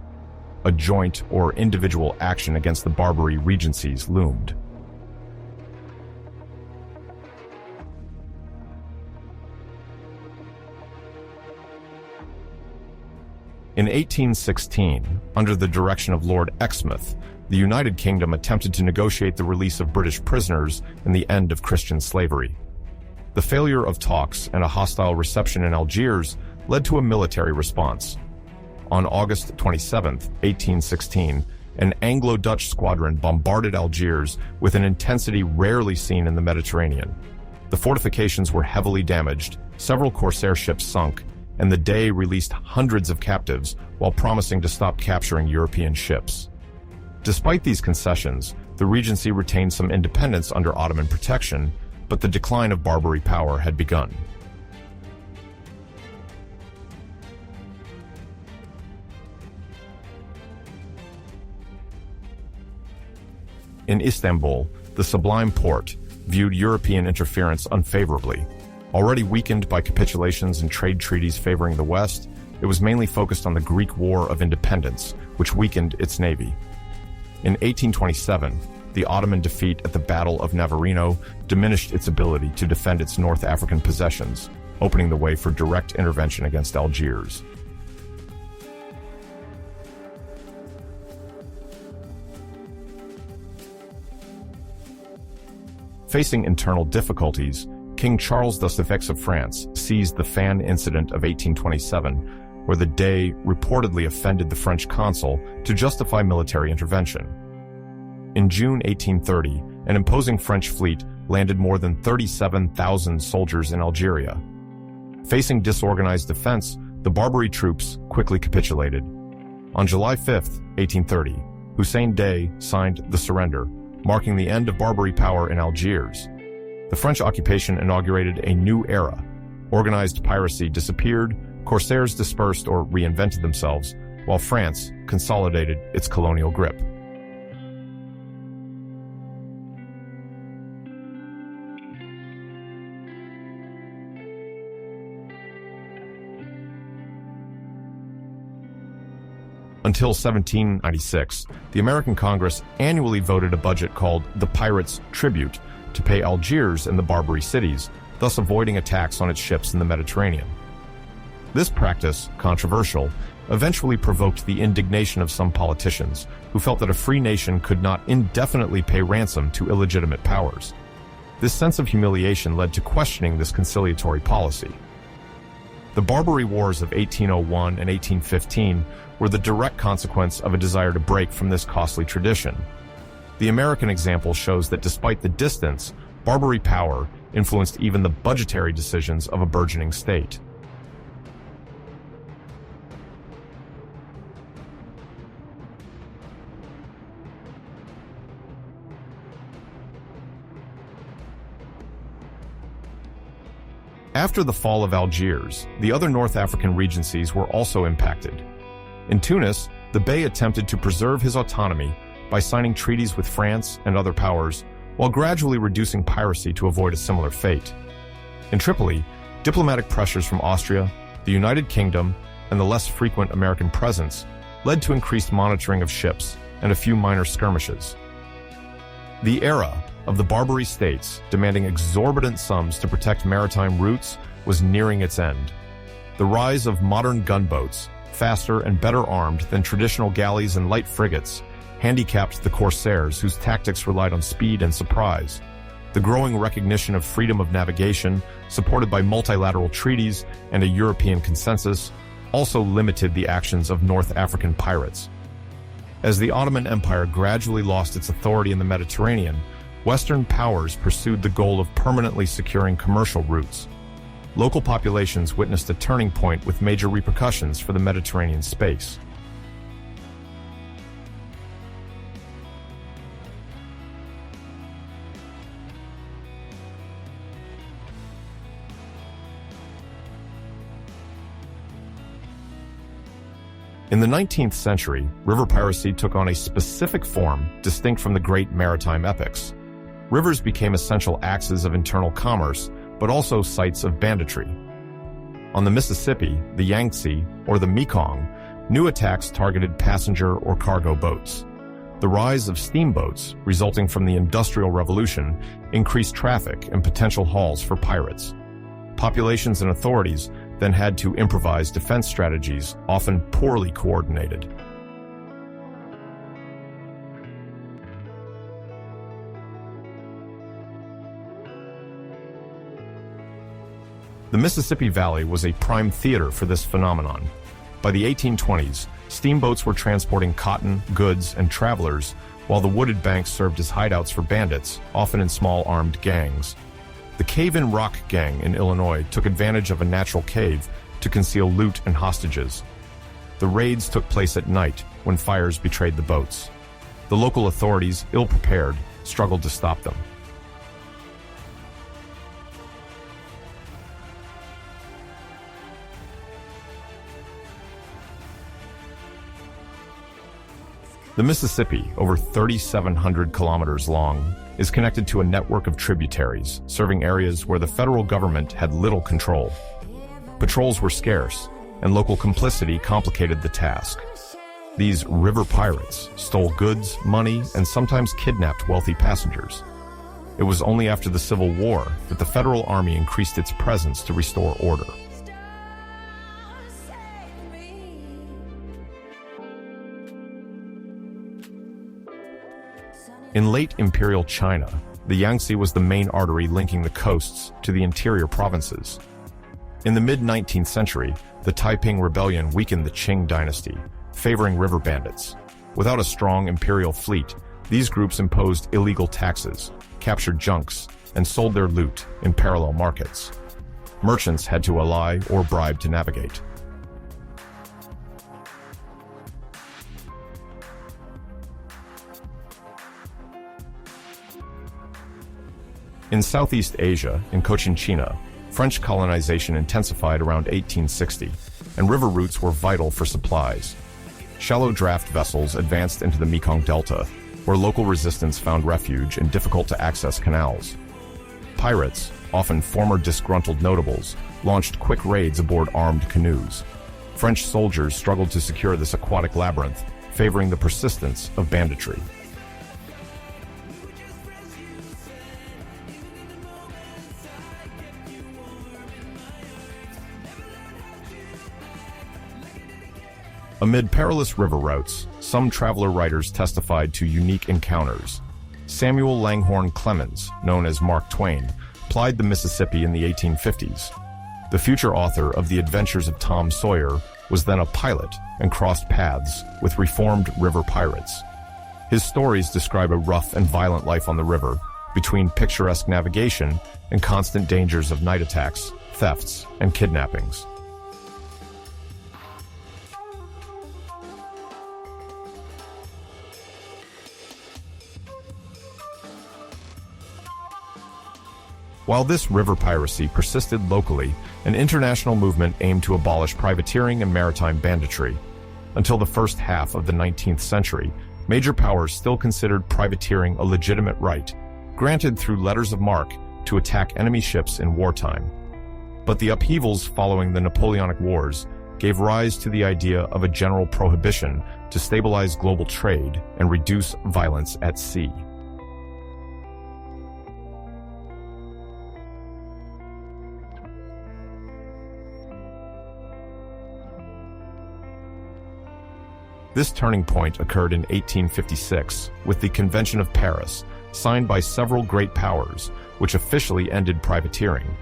A joint or individual action against the Barbary regencies loomed. In 1816, under the direction of Lord Exmouth, the United Kingdom attempted to negotiate the release of British prisoners and the end of Christian slavery. The failure of talks and a hostile reception in Algiers led to a military response. On August 27, 1816, an Anglo-Dutch squadron bombarded Algiers with an intensity rarely seen in the Mediterranean. The fortifications were heavily damaged, several corsair ships sunk, and the Dey released hundreds of captives while promising to stop capturing European ships. Despite these concessions, the Regency retained some independence under Ottoman protection, but the decline of Barbary power had begun. In Istanbul, the Sublime Porte viewed European interference unfavorably. Already weakened by capitulations and trade treaties favoring the West, it was mainly focused on the Greek War of Independence, which weakened its navy. In 1827, the Ottoman defeat at the Battle of Navarino diminished its ability to defend its North African possessions, opening the way for direct intervention against Algiers. Facing internal difficulties, King Charles V of France seized the Fan Incident of 1827, where the Dey reportedly offended the French consul to justify military intervention. In June 1830, an imposing French fleet landed more than 37,000 soldiers in Algeria. Facing disorganized defense, the Barbary troops quickly capitulated. On July 5, 1830, Hussein Dey signed the surrender, marking the end of Barbary power in Algiers. The French occupation inaugurated a new era. Organized piracy disappeared, corsairs dispersed or reinvented themselves, while France consolidated its colonial grip. Until 1796, the American Congress annually voted a budget called the Pirates' Tribute to pay Algiers and the Barbary cities, thus avoiding attacks on its ships in the Mediterranean. This practice, controversial, eventually provoked the indignation of some politicians who felt that a free nation could not indefinitely pay ransom to illegitimate powers. This sense of humiliation led to questioning this conciliatory policy. The Barbary Wars of 1801 and 1815 were the direct consequence of a desire to break from this costly tradition. The American example shows that despite the distance, Barbary power influenced even the budgetary decisions of a burgeoning state. After the fall of Algiers, the other North African regencies were also impacted. In Tunis, the Bey attempted to preserve his autonomy by signing treaties with France and other powers, while gradually reducing piracy to avoid a similar fate. In Tripoli, diplomatic pressures from Austria, the United Kingdom, and the less frequent American presence led to increased monitoring of ships and a few minor skirmishes. The era of the Barbary states demanding exorbitant sums to protect maritime routes was nearing its end. The rise of modern gunboats, faster and better armed than traditional galleys and light frigates, handicapped the corsairs whose tactics relied on speed and surprise. The growing recognition of freedom of navigation, supported by multilateral treaties and a European consensus, also limited the actions of North African pirates. As the Ottoman Empire gradually lost its authority in the Mediterranean, Western powers pursued the goal of permanently securing commercial routes. Local populations witnessed a turning point with major repercussions for the Mediterranean space. In the 19th century, river piracy took on a specific form distinct from the great maritime epics. Rivers became essential axes of internal commerce, but also sites of banditry. On the Mississippi, the Yangtze, or the Mekong, new attacks targeted passenger or cargo boats. The rise of steamboats, resulting from the Industrial Revolution, increased traffic and potential hauls for pirates. Populations and authorities then had to improvise defense strategies, often poorly coordinated. The Mississippi Valley was a prime theater for this phenomenon. By the 1820s, steamboats were transporting cotton, goods, and travelers, while the wooded banks served as hideouts for bandits, often in small armed gangs. The Cave-in Rock Gang in Illinois took advantage of a natural cave to conceal loot and hostages. The raids took place at night when fires betrayed the boats. The local authorities, ill-prepared, struggled to stop them. The Mississippi, over 3,700 kilometers long, is connected to a network of tributaries, serving areas where the federal government had little control. Patrols were scarce, and local complicity complicated the task. These river pirates stole goods, money, and sometimes kidnapped wealthy passengers. It was only after the Civil War that the federal army increased its presence to restore order. In late imperial China, the Yangtze was the main artery linking the coasts to the interior provinces. In the mid-19th century, the Taiping Rebellion weakened the Qing dynasty, favoring river bandits. Without a strong imperial fleet, these groups imposed illegal taxes, captured junks, and sold their loot in parallel markets. Merchants had to ally or bribe to navigate. In Southeast Asia, in Cochinchina, French colonization intensified around 1860, and river routes were vital for supplies. Shallow draft vessels advanced into the Mekong Delta, where local resistance found refuge in difficult-to-access canals. Pirates, often former disgruntled notables, launched quick raids aboard armed canoes. French soldiers struggled to secure this aquatic labyrinth, favoring the persistence of banditry. Amid perilous river routes, some traveler writers testified to unique encounters. Samuel Langhorne Clemens, known as Mark Twain, plied the Mississippi in the 1850s. The future author of The Adventures of Tom Sawyer was then a pilot and crossed paths with reformed river pirates. His stories describe a rough and violent life on the river, between picturesque navigation and constant dangers of night attacks, thefts, and kidnappings. While this river piracy persisted locally, an international movement aimed to abolish privateering and maritime banditry. Until the first half of the 19th century, major powers still considered privateering a legitimate right, granted through letters of marque to attack enemy ships in wartime. But the upheavals following the Napoleonic Wars gave rise to the idea of a general prohibition to stabilize global trade and reduce violence at sea. This turning point occurred in 1856 with the Convention of Paris, signed by several great powers, which officially ended privateering.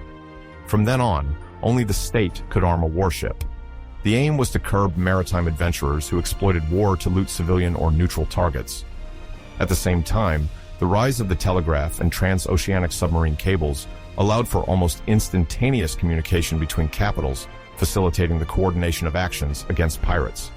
From then on, only the state could arm a warship. The aim was to curb maritime adventurers who exploited war to loot civilian or neutral targets. At the same time, the rise of the telegraph and transoceanic submarine cables allowed for almost instantaneous communication between capitals, facilitating the coordination of actions against pirates.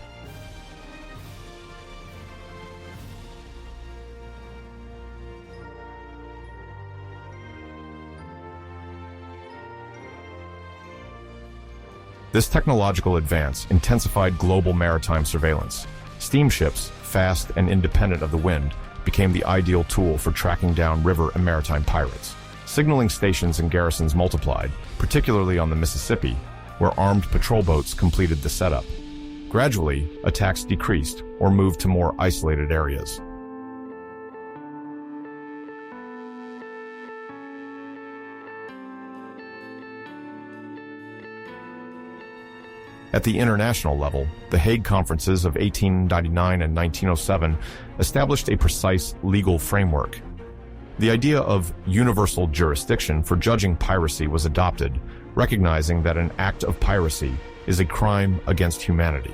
This technological advance intensified global maritime surveillance. Steamships, fast and independent of the wind, became the ideal tool for tracking down river and maritime pirates. Signaling stations and garrisons multiplied, particularly on the Mississippi, where armed patrol boats completed the setup. Gradually, attacks decreased or moved to more isolated areas. At the international level, the Hague Conferences of 1899 and 1907 established a precise legal framework. The idea of universal jurisdiction for judging piracy was adopted, recognizing that an act of piracy is a crime against humanity.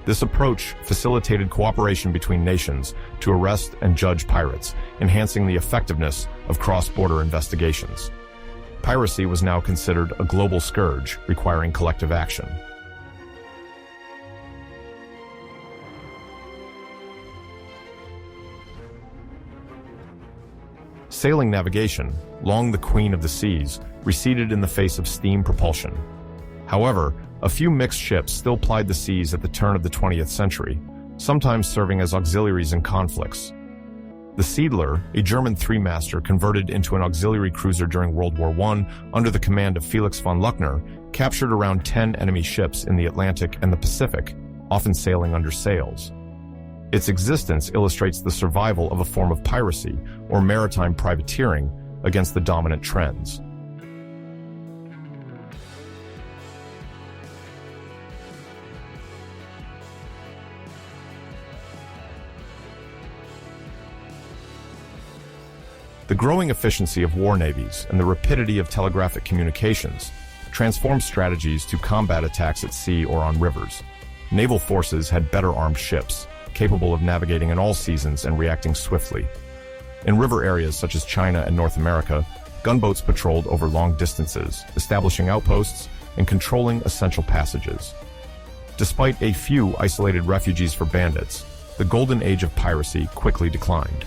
This approach facilitated cooperation between nations to arrest and judge pirates, enhancing the effectiveness of cross-border investigations. Piracy was now considered a global scourge requiring collective action. Sailing navigation, long the queen of the seas, receded in the face of steam propulsion. However, a few mixed ships still plied the seas at the turn of the 20th century, sometimes serving as auxiliaries in conflicts. The Seidler, a German three-master converted into an auxiliary cruiser during World War I under the command of Felix von Luckner, captured around 10 enemy ships in the Atlantic and the Pacific, often sailing under sails. Its existence illustrates the survival of a form of piracy, or maritime privateering, against the dominant trends. The growing efficiency of war navies and the rapidity of telegraphic communications transformed strategies to combat attacks at sea or on rivers. Naval forces had better armed ships, capable of navigating in all seasons and reacting swiftly. In river areas such as China and North America, gunboats patrolled over long distances, establishing outposts and controlling essential passages. Despite a few isolated refuges for bandits, the golden age of piracy quickly declined.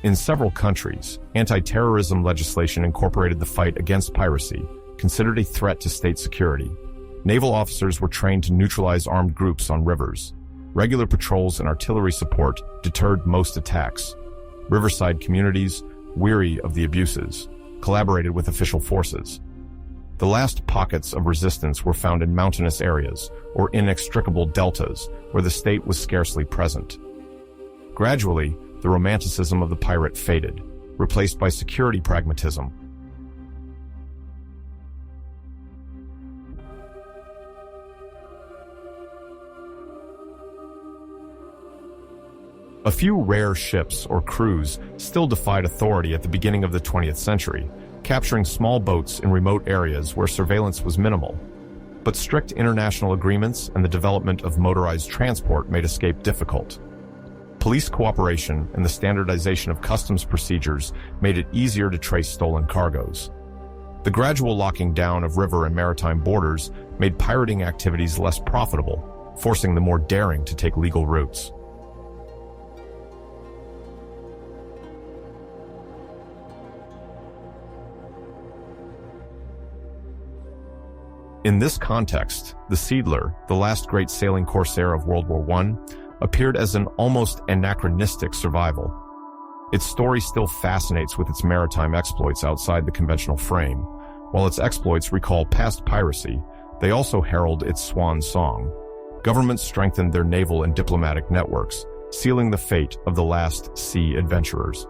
In several countries, anti-terrorism legislation incorporated the fight against piracy, considered a threat to state security. Naval officers were trained to neutralize armed groups on rivers. Regular patrols and artillery support deterred most attacks. Riverside communities, weary of the abuses, collaborated with official forces. The last pockets of resistance were found in mountainous areas or inextricable deltas where the state was scarcely present. Gradually, the romanticism of the pirate faded, replaced by security pragmatism. A few rare ships or crews still defied authority at the beginning of the 20th century, capturing small boats in remote areas where surveillance was minimal. But strict international agreements and the development of motorized transport made escape difficult. Police cooperation and the standardization of customs procedures made it easier to trace stolen cargoes. The gradual locking down of river and maritime borders made pirating activities less profitable, forcing the more daring to take legal routes. In this context, the Seedler, the last great sailing corsair of World War I, appeared as an almost anachronistic survival. Its story still fascinates with its maritime exploits outside the conventional frame. While its exploits recall past piracy, they also herald its swan song. Governments strengthened their naval and diplomatic networks, sealing the fate of the last sea adventurers.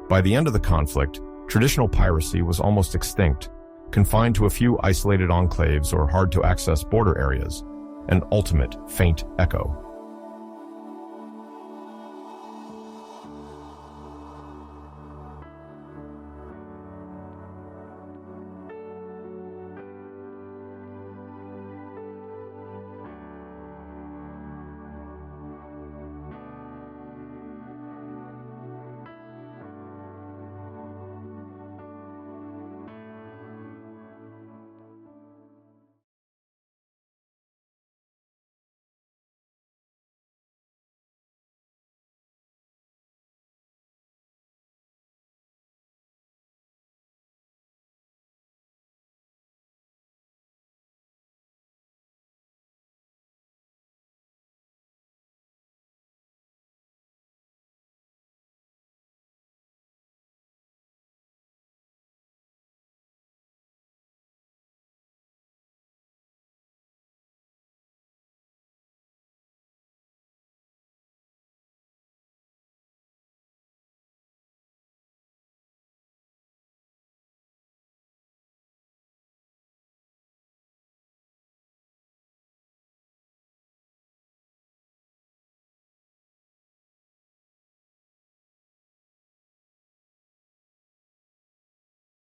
By the end of the conflict, traditional piracy was almost extinct, confined to a few isolated enclaves or hard-to-access border areas, an ultimate faint echo.